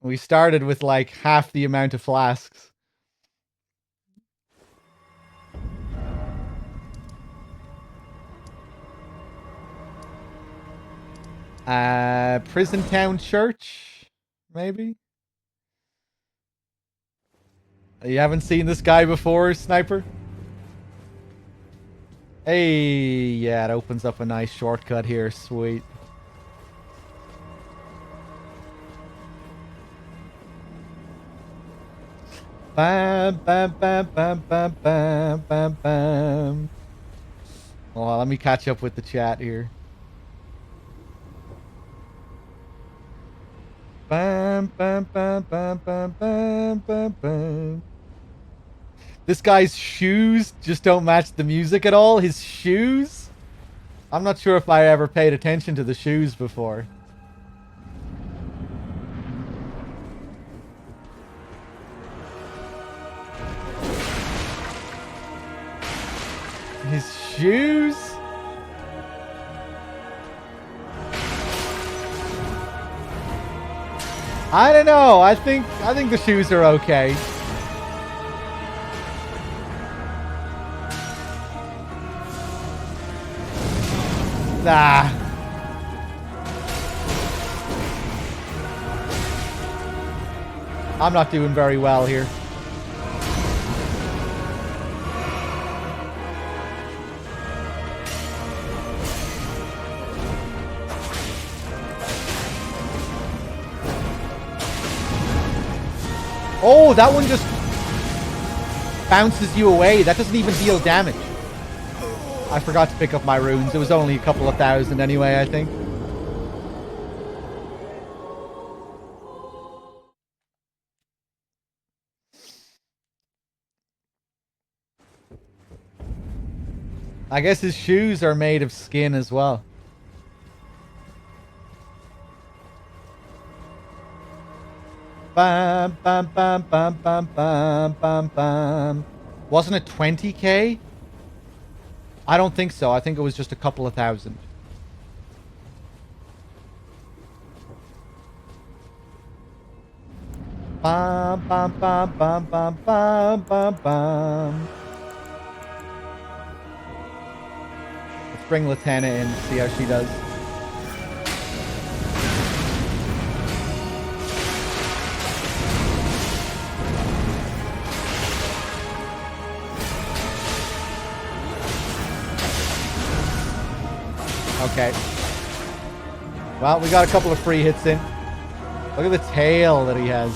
We started with like half the amount of flasks. Prison Town Church, maybe? You haven't seen this guy before, Sniper? Hey, yeah, it opens up a nice shortcut here. Sweet. Bam, bam, bam, bam, bam, bam, bam, bam. Well, let me catch up with the chat here. Bam, bam, bam, bam, bam, bam, bam, bam. This guy's shoes just don't match the music at all. His shoes? I'm not sure if I ever paid attention to the shoes before. His shoes? I don't know. I think the shoes are okay. Nah. I'm not doing very well here. Oh, that one just bounces you away. That doesn't even deal damage. I forgot to pick up my runes. It was only a couple of thousand anyway, I think. I guess his shoes are made of skin as well. Bam, bam, bam, bam, bam, bam, bam, bam. Wasn't it 20k? I don't think so. I think it was just a couple of thousand. Bam, bam, bam, bam, bam, bam, bam, bam. Let's bring Latenna in and see how she does. Okay. Well, we got a couple of free hits in. Look at the tail that he has.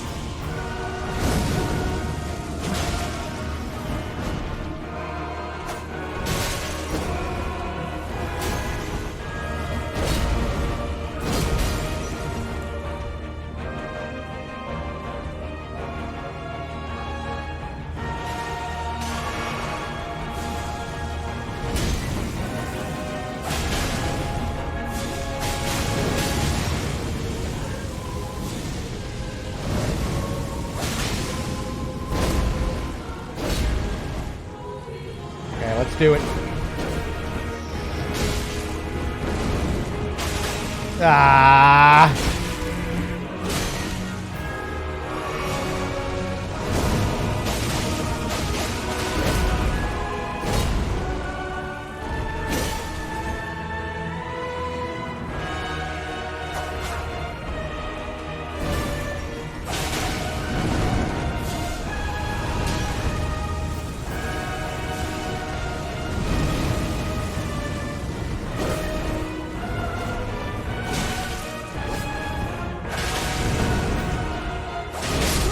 Do it. Ah.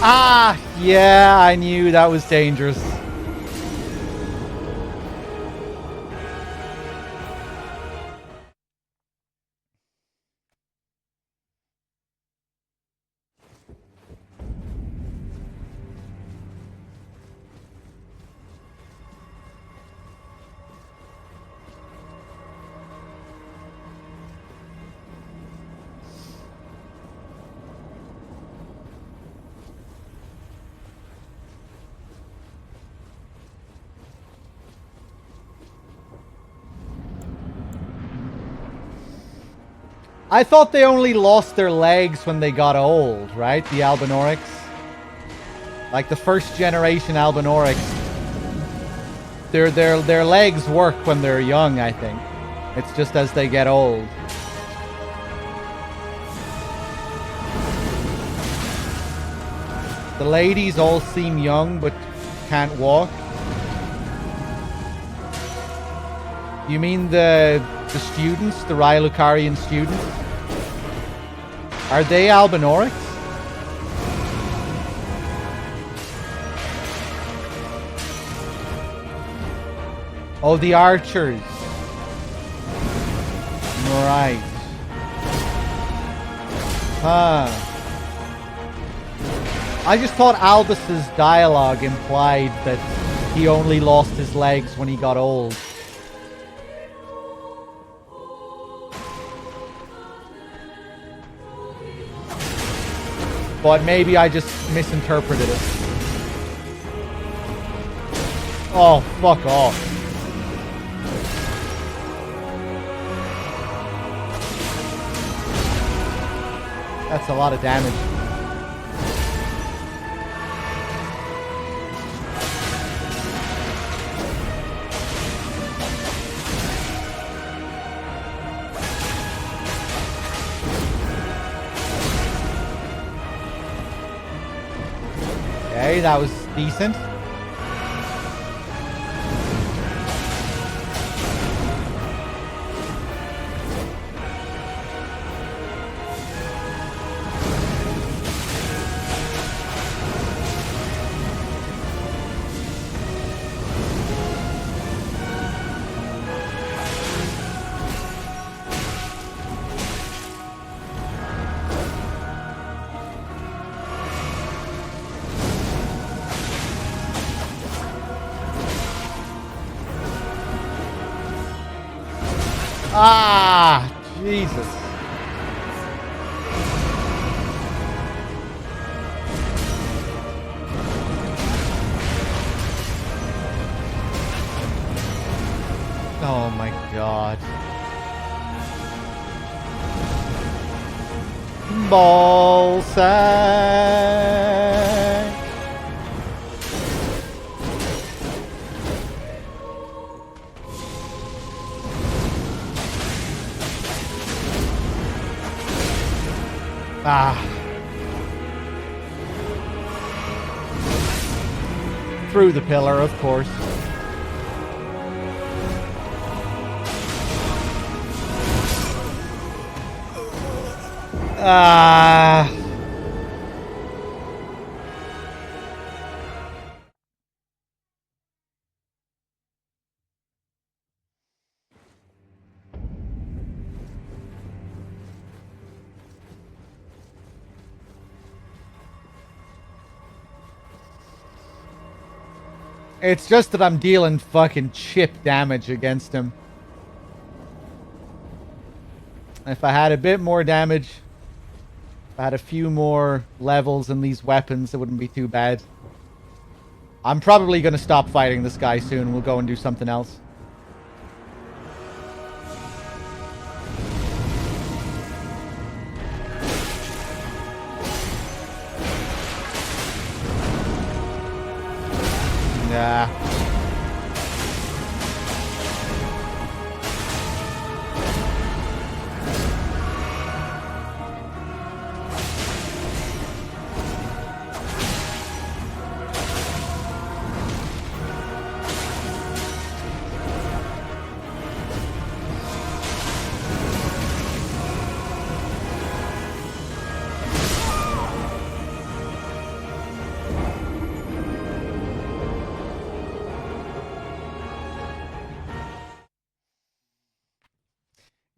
Ah, yeah, I knew that was dangerous. I thought they only lost their legs when they got old, right? The Albinorics. Like the first generation Albinorics. Their legs work when they're young, I think. It's just as they get old. The ladies all seem young but can't walk. You mean the students, the Rylukarian students? Are they Albinorics? Oh, the archers. Right. Huh. I just thought Albus's dialogue implied that he only lost his legs when he got old. But maybe I just misinterpreted it. Oh, fuck off. That's a lot of damage. Okay, that was decent. Ah, Jesus. Oh my god. Ball sack. Ah. Through the pillar, of course. Ah. It's just that I'm dealing fucking chip damage against him. If I had a bit more damage, if I had a few more levels in these weapons, it wouldn't be too bad. I'm probably going to stop fighting this guy soon. We'll go and do something else. Nah.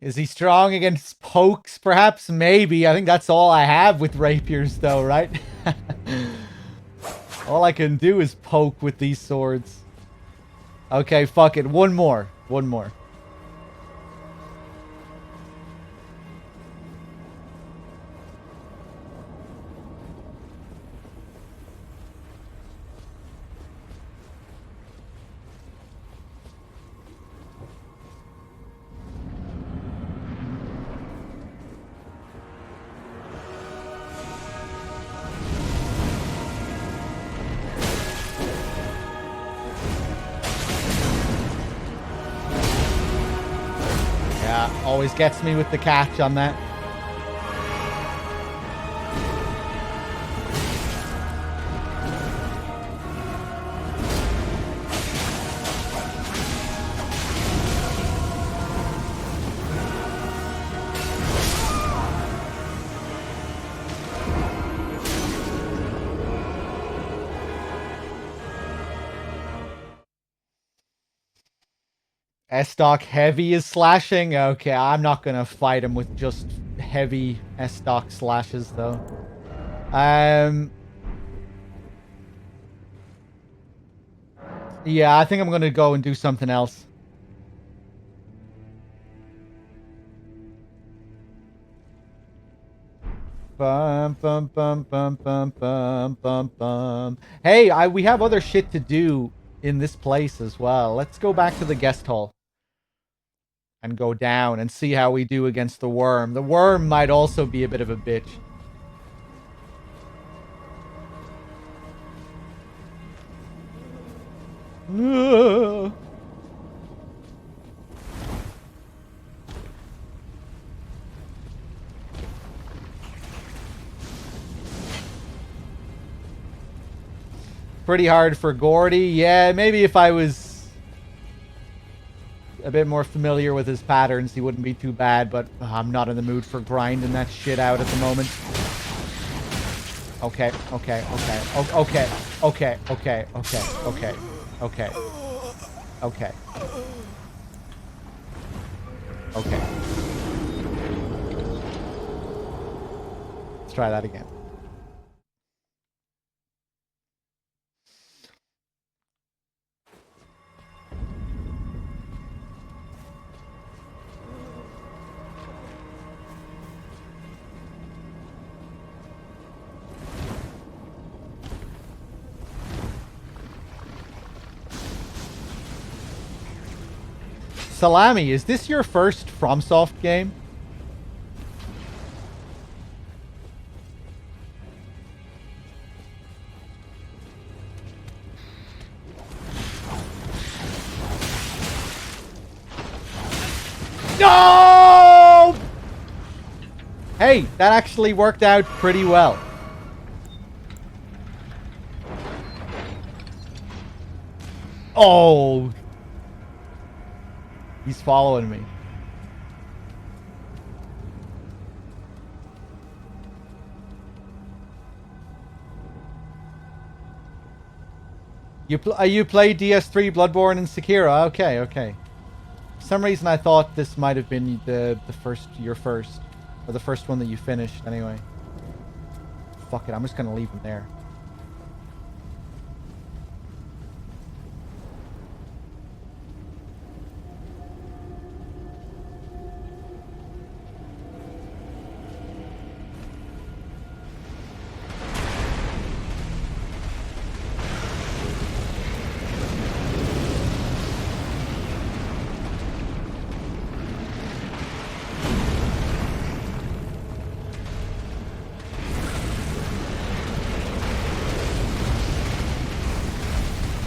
Is he strong against pokes, perhaps? Maybe. I think that's all I have with rapiers, though, right? All I can do is poke with these swords. Okay, fuck it. One more. One more. Yeah, always gets me with the catch on that. S-Stock heavy is slashing? Okay, I'm not gonna fight him with just heavy S-Stock slashes, though. Yeah, I think I'm gonna go and do something else. Bum, bum, bum, bum, bum, bum, bum, bum. Hey, we have other shit to do in this place as well. Let's go back to the guest hall. And go down and see how we do against the worm. The worm might also be a bit of a bitch. Pretty hard for Gordy. Yeah, maybe if I was a bit more familiar with his patterns, he wouldn't be too bad, but I'm not in the mood for grinding that shit out at the moment. Okay, okay, okay, okay, okay, okay, okay, okay, okay, okay, okay. Let's try that again. Salami, is this your first FromSoft game? No! Hey, that actually worked out pretty well. Oh. He's following me. You play DS3, Bloodborne, and Sekiro. Okay, okay. For some reason I thought this might have been your first. Or the first one that you finished, anyway. Fuck it, I'm just gonna leave him there.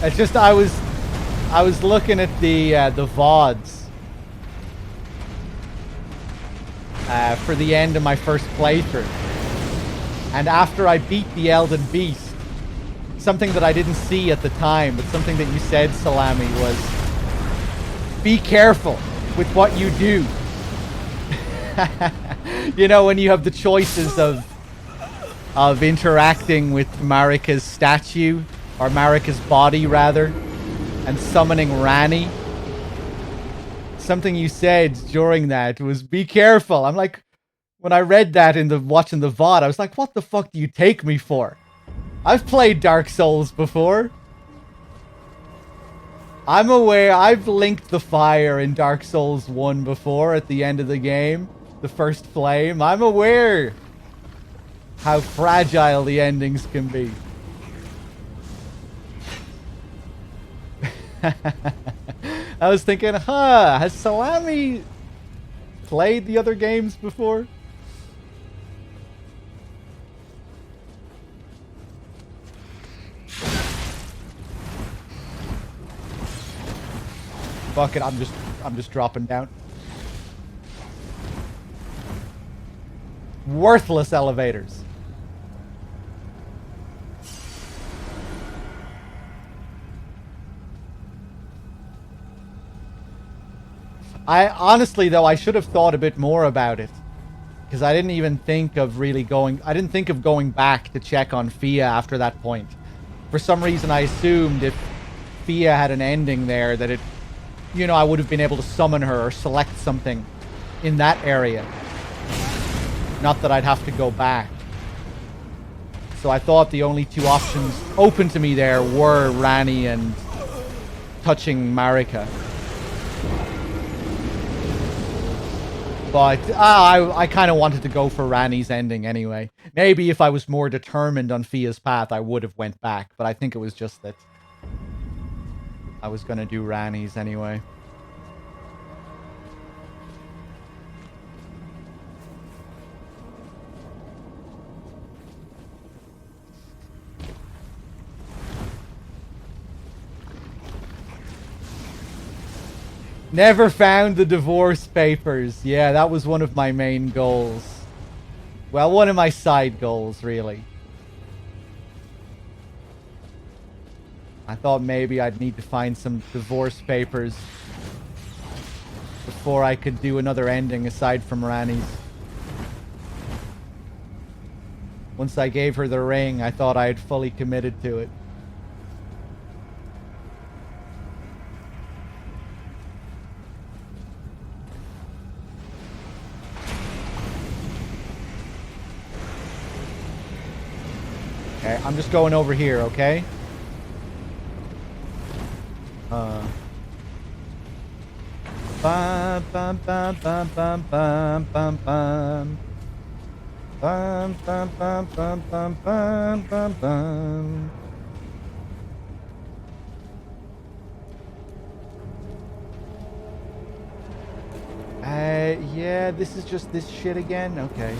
It's just I was looking at the VODs for the end of my first playthrough, and after I beat the Elden Beast, something that I didn't see at the time, but something that you said, Salami, was be careful with what you do. You know, when you have the choices of interacting with Marika's statue. Or Marika's body, rather. And summoning Rani. Something you said during that was, be careful. I'm like, when I read that watching the VOD, I was like, what the fuck do you take me for? I've played Dark Souls before. I'm aware, I've linked the fire in Dark Souls 1 before at the end of the game. The first flame. I'm aware how fragile the endings can be. I was thinking, has Salami played the other games before? Fuck it, I'm just dropping down. Worthless elevators. I honestly, though, I should have thought a bit more about it. Because I didn't even think of really going... I didn't think of going back to check on Fia after that point. For some reason, I assumed if Fia had an ending there, that it... You know, I would have been able to summon her or select something in that area. Not that I'd have to go back. So I thought the only two options open to me there were Rani and touching Marika. But I kind of wanted to go for Rani's ending anyway. Maybe if I was more determined on Fia's path, I would have went back. But I think it was just that I was going to do Rani's anyway. Never found the divorce papers. Yeah, that was one of my main goals. Well, one of my side goals, really. I thought maybe I'd need to find some divorce papers before I could do another ending aside from Rani's. Once I gave her the ring, I thought I had fully committed to it. Okay, I'm just going over here, okay? Bum bum bum bum bum bum bum bum. Bum bum bum bum bum bum bum bum. this is just this shit again? Okay.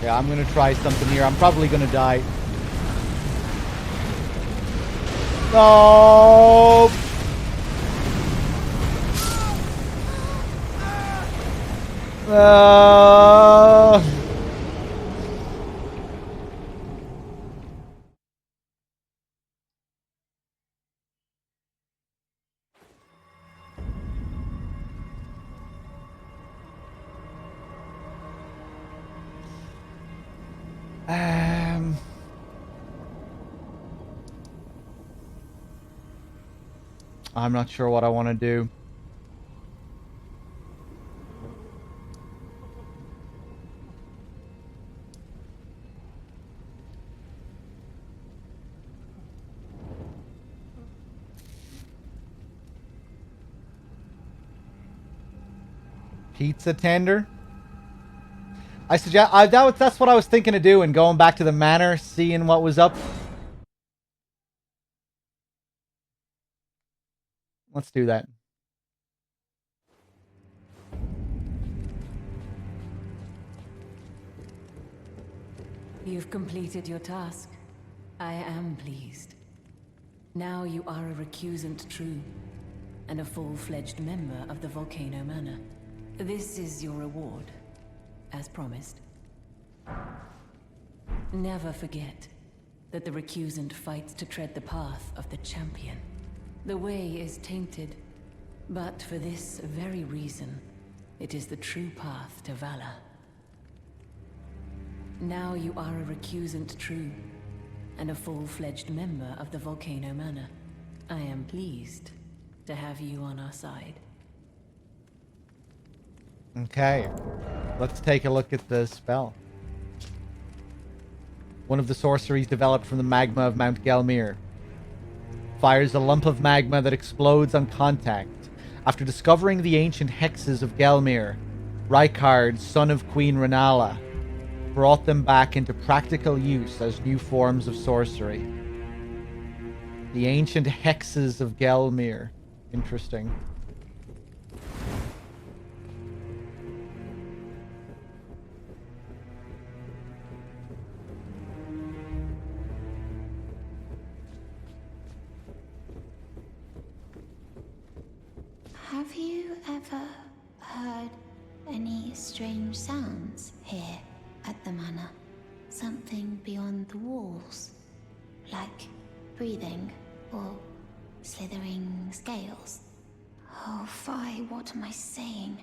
Yeah, I'm gonna try something here. I'm probably gonna die. No! I'm not sure what I want to do. Pizza tender? I suggest that's what I was thinking of doing, going back to the manor, seeing what was up. Let's do that. You've completed your task. I am pleased. Now you are a recusant true, and a full-fledged member of the Volcano Manor. This is your reward, as promised. Never forget that the recusant fights to tread the path of the champion. The way is tainted, but for this very reason, it is the true path to valor. Now you are a recusant true, and a full-fledged member of the Volcano Manor. I am pleased to have you on our side. Okay, let's take a look at the spell. One of the sorceries developed from the magma of Mount Gelmir. Fires a lump of magma that explodes on contact. After discovering the ancient hexes of Gelmir, Rykard, son of Queen Renala, brought them back into practical use as new forms of sorcery. The ancient hexes of Gelmir. Interesting. Have you ever heard any strange sounds here at the manor? Something beyond the walls? Like breathing or slithering scales? Oh, Phi, what am I saying?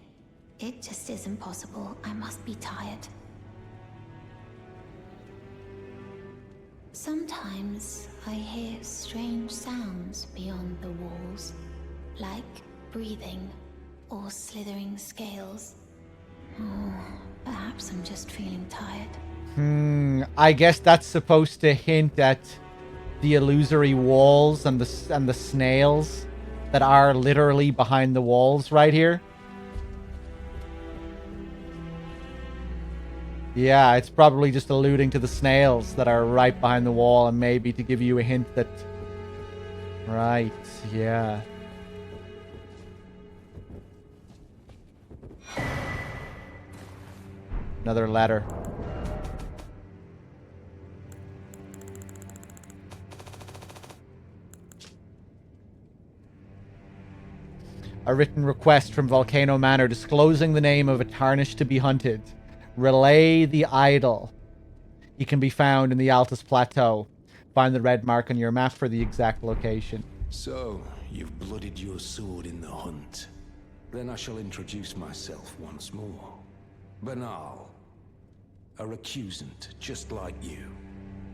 It just isn't possible. I must be tired. Sometimes I hear strange sounds beyond the walls, like breathing or slithering scales. Oh, perhaps I'm just feeling tired. I guess that's supposed to hint at the illusory walls and the snails that are literally behind the walls right here. Yeah, it's probably just alluding to the snails that are right behind the wall, and maybe to give you a hint that... Right, yeah. Another letter. A written request from Volcano Manor disclosing the name of a tarnished to be hunted. Relay the idol. He can be found in the Altus Plateau. Find the red mark on your map for the exact location. So, you've bloodied your sword in the hunt. Then I shall introduce myself once more. Banal. A recusant, just like you.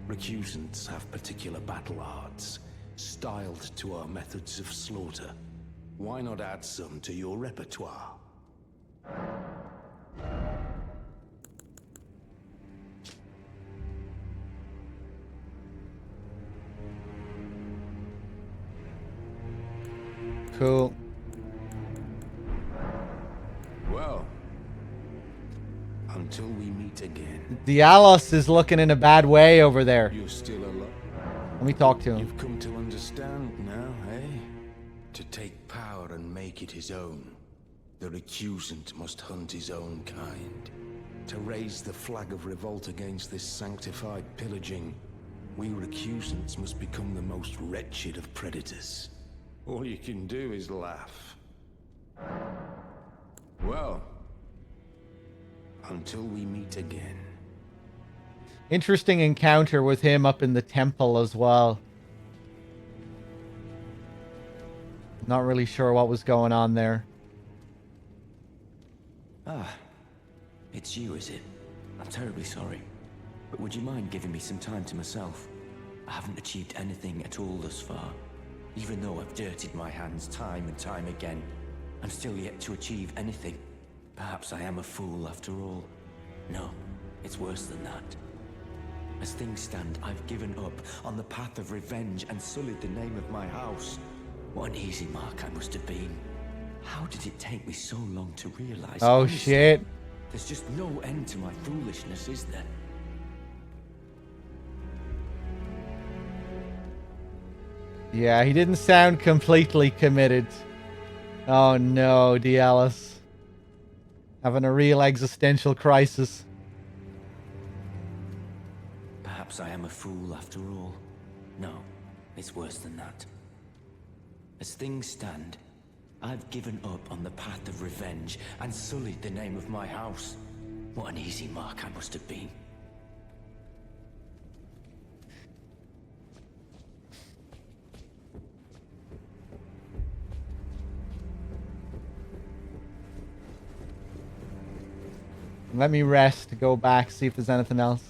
Recusants have particular battle arts, styled to our methods of slaughter. Why not add some to your repertoire? Cool. Well, until we meet again. Dialos is looking in a bad way over there. You're still alive. Let me talk to him. You've come to understand now, eh? To take power and make it his own. The recusant must hunt his own kind. To raise the flag of revolt against this sanctified pillaging, we recusants must become the most wretched of predators. All you can do is laugh. Well, until we meet again. Interesting encounter with him up in the temple as well. Not really sure what was going on there. Ah, it's you, is it? I'm terribly sorry. But would you mind giving me some time to myself? I haven't achieved anything at all thus far. Even though I've dirtied my hands time and time again, I'm still yet to achieve anything. Perhaps I am a fool after all. No, it's worse than that. As things stand, I've given up on the path of revenge and sullied the name of my house. What an easy mark I must have been. How did it take me so long to realize? Oh, honestly, shit. There's just no end to my foolishness, is there? Yeah, he didn't sound completely committed. Oh no, Dialis. Having a real existential crisis. Perhaps I am a fool after all. No, it's worse than that. As things stand, I've given up on the path of revenge and sullied the name of my house. What an easy mark I must have been. Let me rest, go back, see if there's anything else.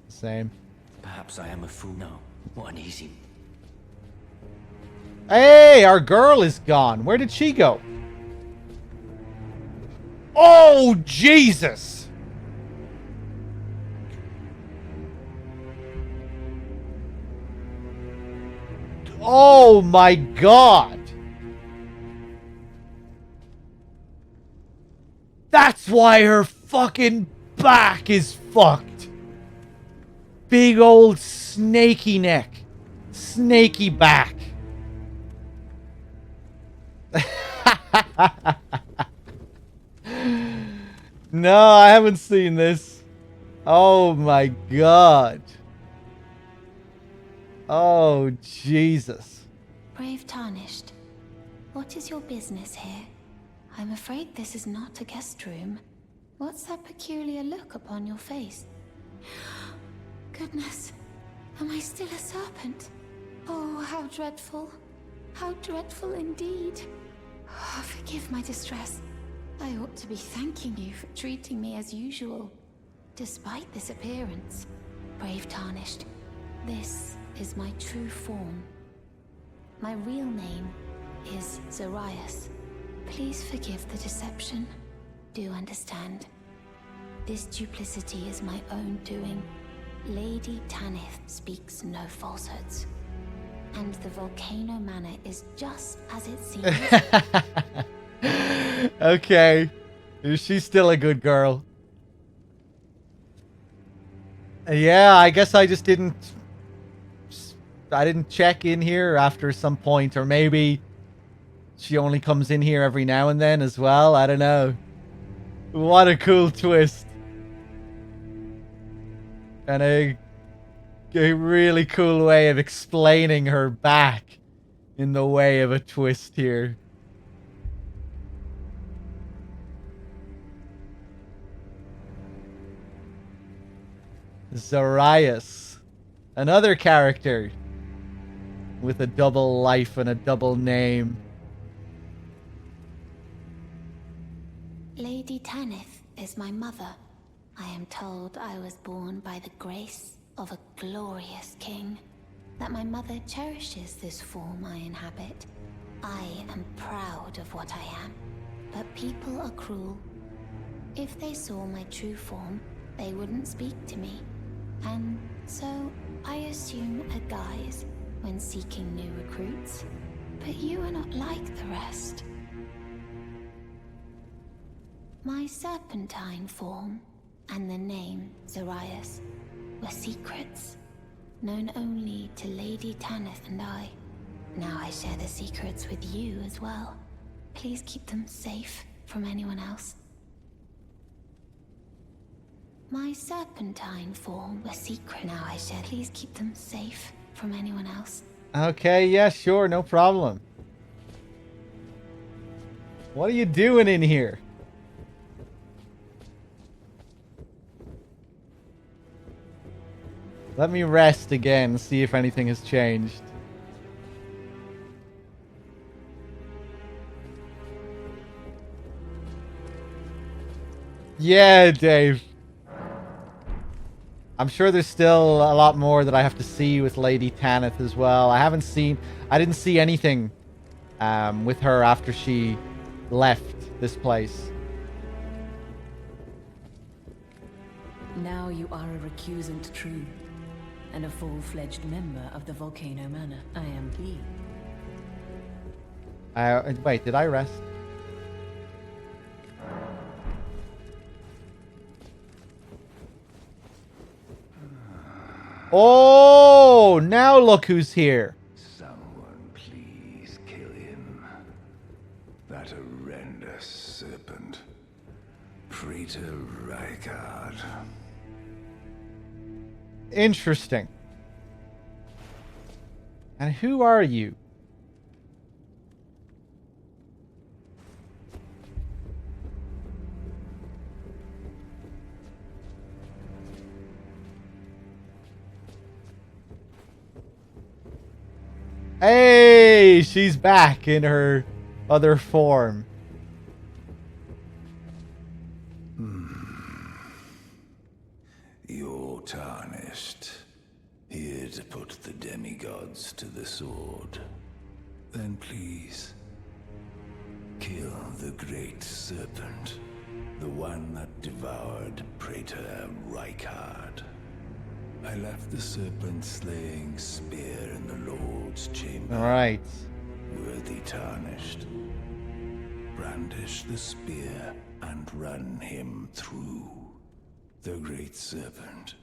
Same. Perhaps I am a fool. No, what an easy... Hey, our girl is gone. Where did she go? Oh, Jesus! Oh my God! That's why her fucking back is fucked. Big old snaky neck. Snaky back. No, I haven't seen this. Oh my God. Oh, Jesus. Brave Tarnished, what is your business here? I'm afraid this is not a guest room. What's that peculiar look upon your face? Goodness, am I still a serpent? Oh, how dreadful. How dreadful indeed. Oh, forgive my distress. I ought to be thanking you for treating me as usual. Despite this appearance, Brave Tarnished, this is my true form. My real name is Zarias. Please forgive the deception. Do understand. This duplicity is my own doing. Lady Tanith speaks no falsehoods. And the Volcano Manor is just as it seems. Okay. She's still a good girl. Yeah, I guess I just didn't check in here after some point, or maybe she only comes in here every now and then as well. I don't know. What a cool twist. And a really cool way of explaining her back in the way of a twist here. Zarias. Another character with a double life and a double name. Lady Tanith is my mother. I am told I was born by the grace of a glorious king, that my mother cherishes this form I inhabit. I am proud of what I am, but people are cruel. If they saw my true form, they wouldn't speak to me. And so I assume a guise when seeking new recruits. But you are not like the rest. My serpentine form and the name Zarias were secrets, known only to Lady Tanith and I. Now I share the secrets with you as well. Please keep them safe from anyone else. My serpentine form were secret. Now I share. Please keep them safe from anyone else. Okay, yeah, sure, no problem. What are you doing in here? Let me rest again, see if anything has changed. Yeah, Dave. I'm sure there's still a lot more that I have to see with Lady Tanith as well. I didn't see anything with her after she left this place. Now you are a recusant true, and a full-fledged member of the Volcano Manor. I am pleased. Wait, did I rest? Oh, now look who's here. Someone please kill him. That horrendous serpent. Praetor Rykard. Interesting. And who are you? Hey, she's back in her other form. You're tarnished. Here to put the demigods to the sword. Then please, kill the great serpent. The one that devoured Praetor Rykard. I left the serpent-slaying spear in the Lord's chamber. Alright. Worthy tarnished. Brandish the spear and run him through. The great serpent.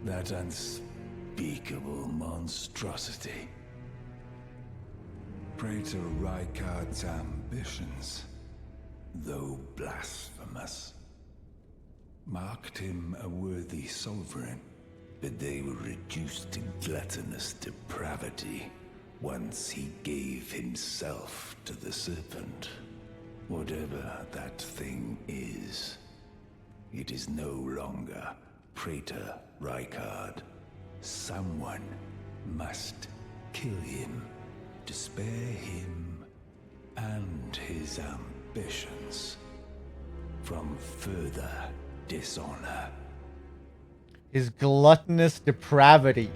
That unspeakable monstrosity. Praetor Rykard's ambitions, though blasphemous, marked him a worthy sovereign. But they were reduced to gluttonous depravity once he gave himself to the serpent. Whatever that thing is, it is no longer Praetor Rykard. Someone must kill him to spare him and his ambitions from further dishonor. His gluttonous depravity,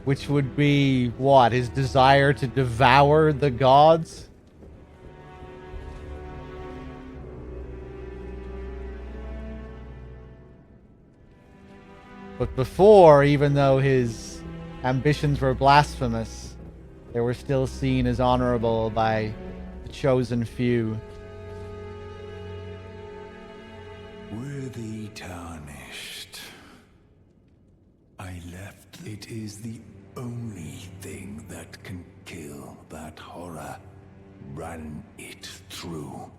which would be what? His desire to devour the gods? But before, even though his ambitions were blasphemous, they were still seen as honorable by the chosen few. Worthy tarnished. I left. It is the only thing that can kill that horror. Run it through.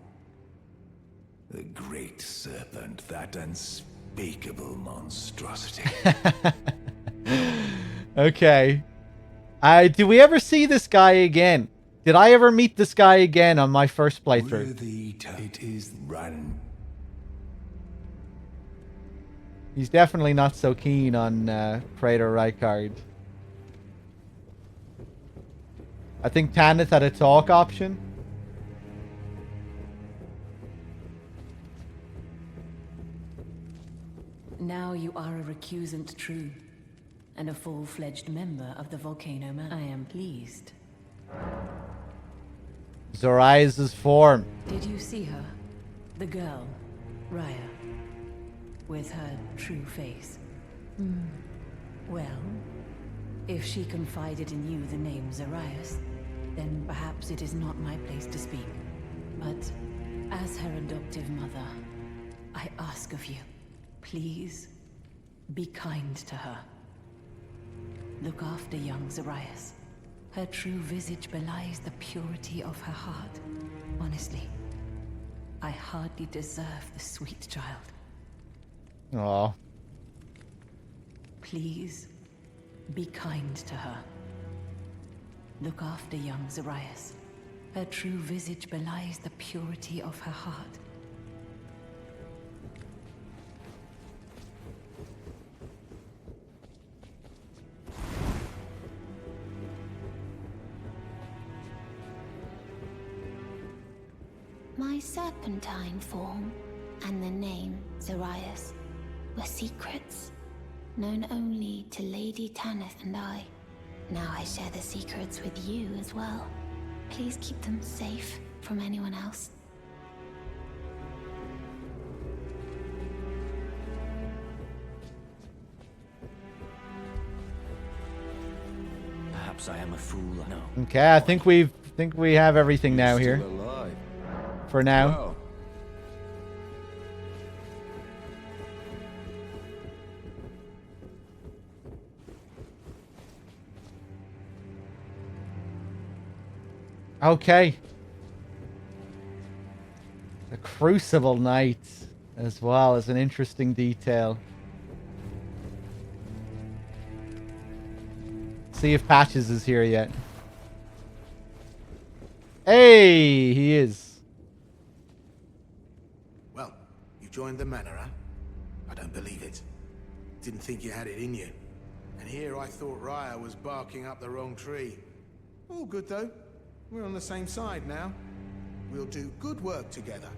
The great serpent, that unspeakable monstrosity. Okay. Did we ever see this guy again? Did I ever meet this guy again on my first playthrough? It is run. He's definitely not so keen on Praetor Rykard. I think Tanith had a talk option. Now you are a recusant true, and a full-fledged member of the Volcano Manor. I am pleased. Zorias' form. Did you see her? The girl, Raya, with her true face. Well, if she confided in you the name Zorias, then perhaps it is not my place to speak. But as her adoptive mother, I ask of you, please be kind to her. Look after young Zorias. Her true visage belies the purity of her heart. Honestly, I hardly deserve the sweet child. Aw. Please, be kind to her. Look after young Zorias. Her true visage belies the purity of her heart. My serpentine form and the name Zorias were secrets, known only to Lady Tanith and I. Now I share the secrets with you as well. Please keep them safe from anyone else. Perhaps I am a fool, I know. Okay, I think we have everything now here. Still alive. For now. Well, Okay. The Crucible Knight as well is an interesting detail. See if Patches is here yet. Hey, he is. Well, you joined the manor, huh? I don't believe it. Didn't think you had it in you. And here I thought Raya was barking up the wrong tree. All good though. We're on the same side now. We'll do good work together.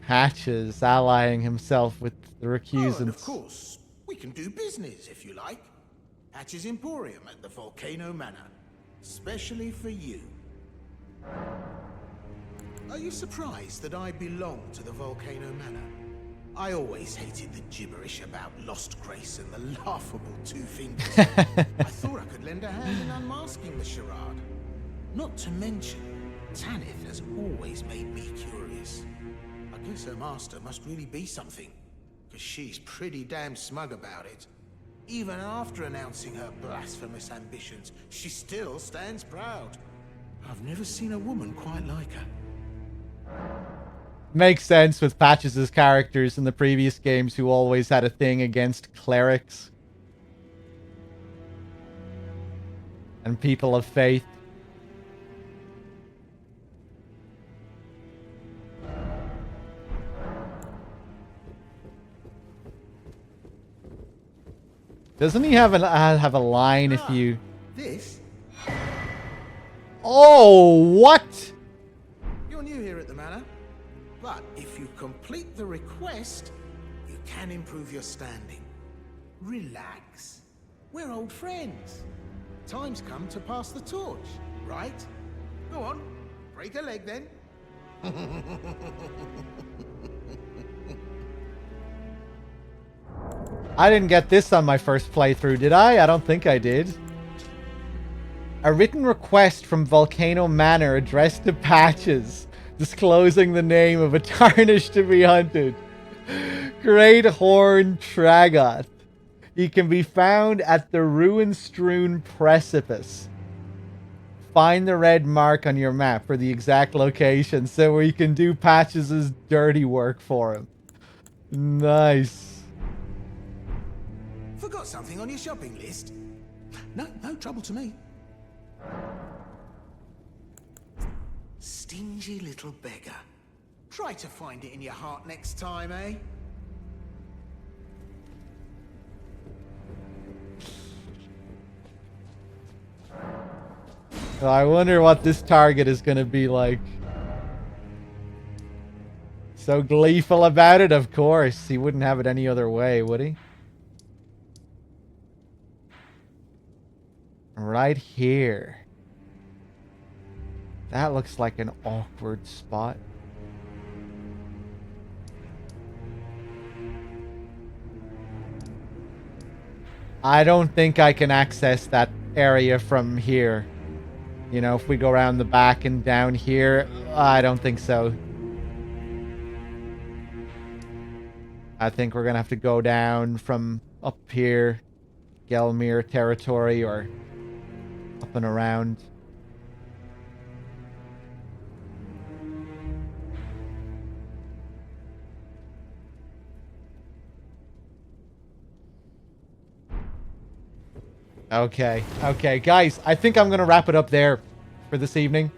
Patches allying himself with the Oh, and recusants. of course, we can do business if you like. Hatch's Emporium at the Volcano Manor. Especially for you. Are you surprised that I belong to the Volcano Manor? I always hated the gibberish about lost grace and the laughable two fingers. I thought I could lend a hand in unmasking the charade. Not to mention, Tanith has always made me curious. I guess her master must really be something, because she's pretty damn smug about it. Even after announcing her blasphemous ambitions, she still stands proud. I've never seen a woman quite like her. Makes sense with Patches' characters in the previous games who always had a thing against clerics. And people of faith. Doesn't he have a line if you... This? Oh, what? You're new here at the manor, but if you complete the request, you can improve your standing. Relax. We're old friends. Time's come to pass the torch, right? Go on, break a leg then. I didn't get this on my first playthrough, did I? I don't think I did. A written request from Volcano Manor addressed to Patches, disclosing the name of a tarnished to be hunted. Great Horn Tragoth. He can be found at the ruin-strewn precipice. Find the red mark on your map for the exact location so where you can do Patches' dirty work for him. Nice. Forgot something on your shopping list? No trouble to me. Stingy little beggar. Try to find it in your heart next time, eh? Well, I wonder what this target is going to be like. So gleeful about it, of course. He wouldn't have it any other way, would he? Right here. That looks like an awkward spot. I don't think I can access that area from here. You know, if we go around the back and down here, I don't think so. I think we're gonna have to go down from up here, Gelmir territory, or up and around. Okay, guys, I think I'm gonna wrap it up there for this evening.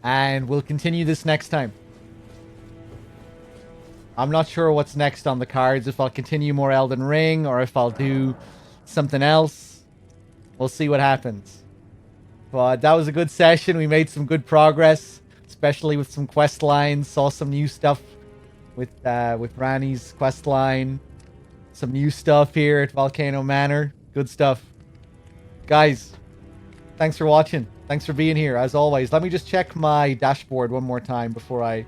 And we'll continue this next time. I'm not sure what's next on the cards, if I'll continue more Elden Ring, or if I'll do something else. We'll see what happens. But that was a good session. We made some good progress, especially with some quest lines. Saw some new stuff with Ranni's quest line. Some new stuff here at Volcano Manor. Good stuff. Guys, thanks for watching. Thanks for being here, as always. Let me just check my dashboard one more time before I...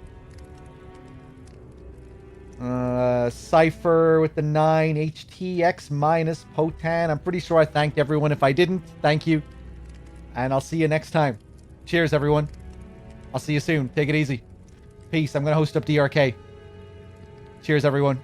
Cypher with the 9, HTX minus Potan. I'm pretty sure I thanked everyone. If I didn't, thank you. And I'll see you next time. Cheers, everyone. I'll see you soon. Take it easy. Peace. I'm going to host up DRK. Cheers, everyone.